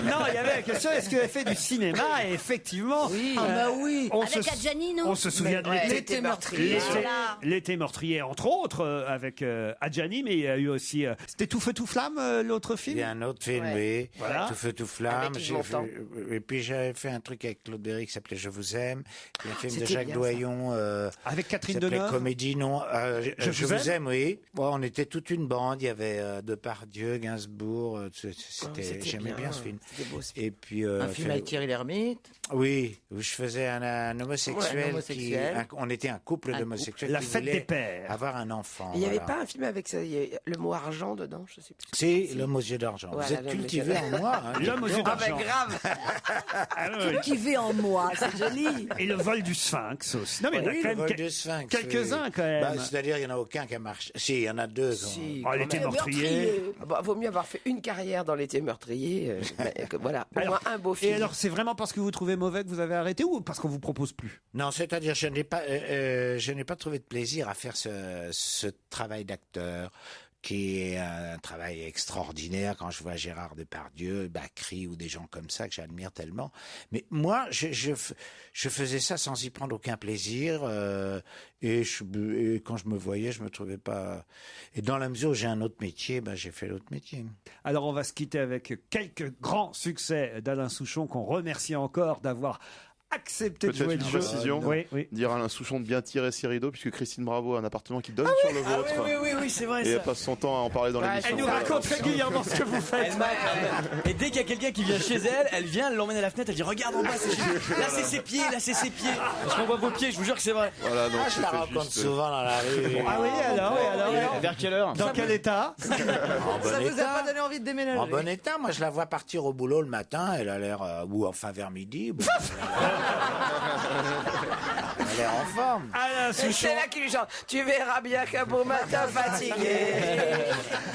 Non, il y avait la question, est-ce que vous avez fait du cinéma? Et effectivement... Oui. oui. Avec Adjani, non? On se souvient de L'été meurtrier. Voilà. L'été meurtrier, entre autres, avec Adjani, mais il y a eu aussi... c'était Tout feu, tout flamme, l'autre film? Il y a un autre film, oui. Voilà. Tout feu, tout flamme. Avec Yves Montand. Et puis j'avais fait un truc avec Claude Berry qui s'appelait Je vous aime. Il y a un film de C'était Jacques bien, Doyon. Avec Catherine qui s'appelait Deneuve. Comédie, non. Je vous aime, oui. Bon, on était toute une bande. Il y avait Depardieu, Gainsbourg. J'aimais bien ce film. C'était beau, ce film. Et puis, Un film avec Thierry Lhermitte. Oui, où je faisais un homosexuel. Ouais, un homosexuel. On était un couple d'homosexuels. La qui fête voulaient des pères. Avoir un enfant. Il n'y avait voilà. pas un film avec ça, il y a le mot argent dedans, je sais plus. C'est L'homme aux yeux d'argent. Voilà, Vous êtes l'homme aux cultivé yeux en moi. Hein, L'homme aux yeux d'argent. grave. Ah, oui. Cultivé en moi, c'est joli. Et le vol du Sphinx aussi. Non, mais il y en a Oui, quand le même vol du Sphinx, quelques-uns oui. quand même. Bah, c'est-à-dire, il n'y en a aucun qui a marché. Si, il y en a deux. Si, Oh, L'été meurtrier. Vaut mieux avoir fait une carrière dans l'été meurtrier. Voilà. Au moins un beau film. Et alors, c'est vraiment parce que vous trouvez mauvais que vous avez arrêté ou parce qu'on vous propose plus? Non, c'est-à-dire je n'ai pas trouvé de plaisir à faire ce travail d'acteur qui est un travail extraordinaire quand je vois Gérard Depardieu, Bacri ou des gens comme ça que j'admire tellement. Mais moi, je faisais ça sans y prendre aucun plaisir et quand je me voyais, je me trouvais pas... Et dans la mesure où j'ai un autre métier, j'ai fait l'autre métier. Alors, on va se quitter avec quelques grands succès d'Alain Souchon qu'on remercie encore d'avoir accepté de jouer le jeu. Précision, oui. dire à Alain Souchon de bien tirer ses rideaux, puisque Christine Bravo a un appartement qui donne sur le vôtre. Oui, c'est vrai. Et elle passe son temps à en parler dans l'émission. Elle nous raconte régulièrement ce que vous faites. Et dès qu'il y a quelqu'un qui vient chez elle, elle vient, elle l'emmène à la fenêtre, elle dit regarde en bas, là c'est ses pieds, là c'est ses pieds. Parce qu'on voit vos pieds, je vous jure que c'est vrai. Voilà, donc je la rencontre souvent dans la rue. Ah oui, alors. Vers quelle heure? Dans quel état? Ça vous a pas donné envie de déménager? En bon état, moi je la vois partir au boulot le matin, elle a l'air, ou enfin vers midi. Elle a l'air en forme. Alain Et Souchon. c'est là qui lui chante. Tu verras bien qu'un beau matin fatigué.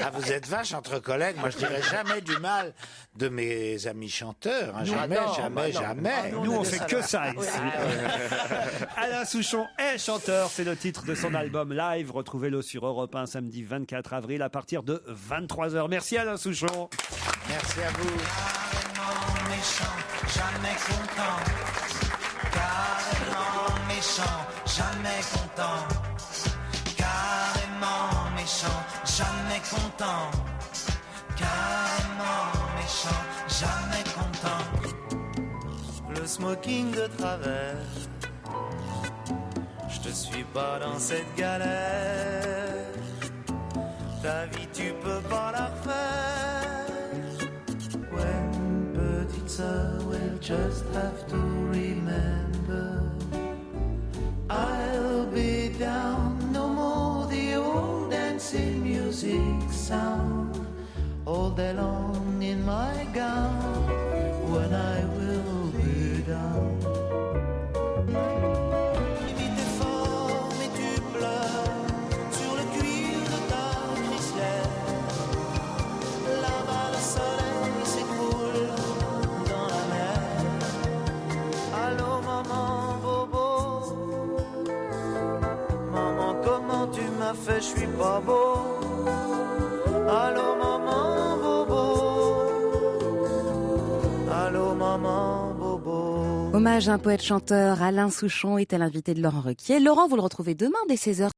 Ah, vous êtes vache entre collègues. Moi, je dirais jamais du mal de mes amis chanteurs. Hein. Jamais. Nous, on fait que ça ici. Alain Souchon est chanteur. C'est le titre de son album live. Retrouvez-le sur Europe 1 samedi 24 avril à partir de 23h. Merci Alain Souchon. Merci à vous. Carrément méchant, jamais content. Carrément méchant, jamais content. Carrément méchant, jamais content. Carrément méchant, jamais content. Le smoking de travers, je te suis pas dans cette galère. Ta vie tu peux pas la refaire. Ouais, petite sœur, we'll just have to remember. I'll be down, no more the old dancing music sound. All day long in my gown, when I will be down. T'es fort, mais tu pleures sur le cuir de ta crisière. Là-bas, le soleil s'écoule dans la mer. Allô, maman, bobo. Maman, comment tu m'as fait, je suis pas beau. Allô, maman, bobo. Allô, maman, bobo. Hommage à un poète-chanteur, Alain Souchon était l'invité de Laurent Ruquier. Laurent, vous le retrouvez demain dès 16h.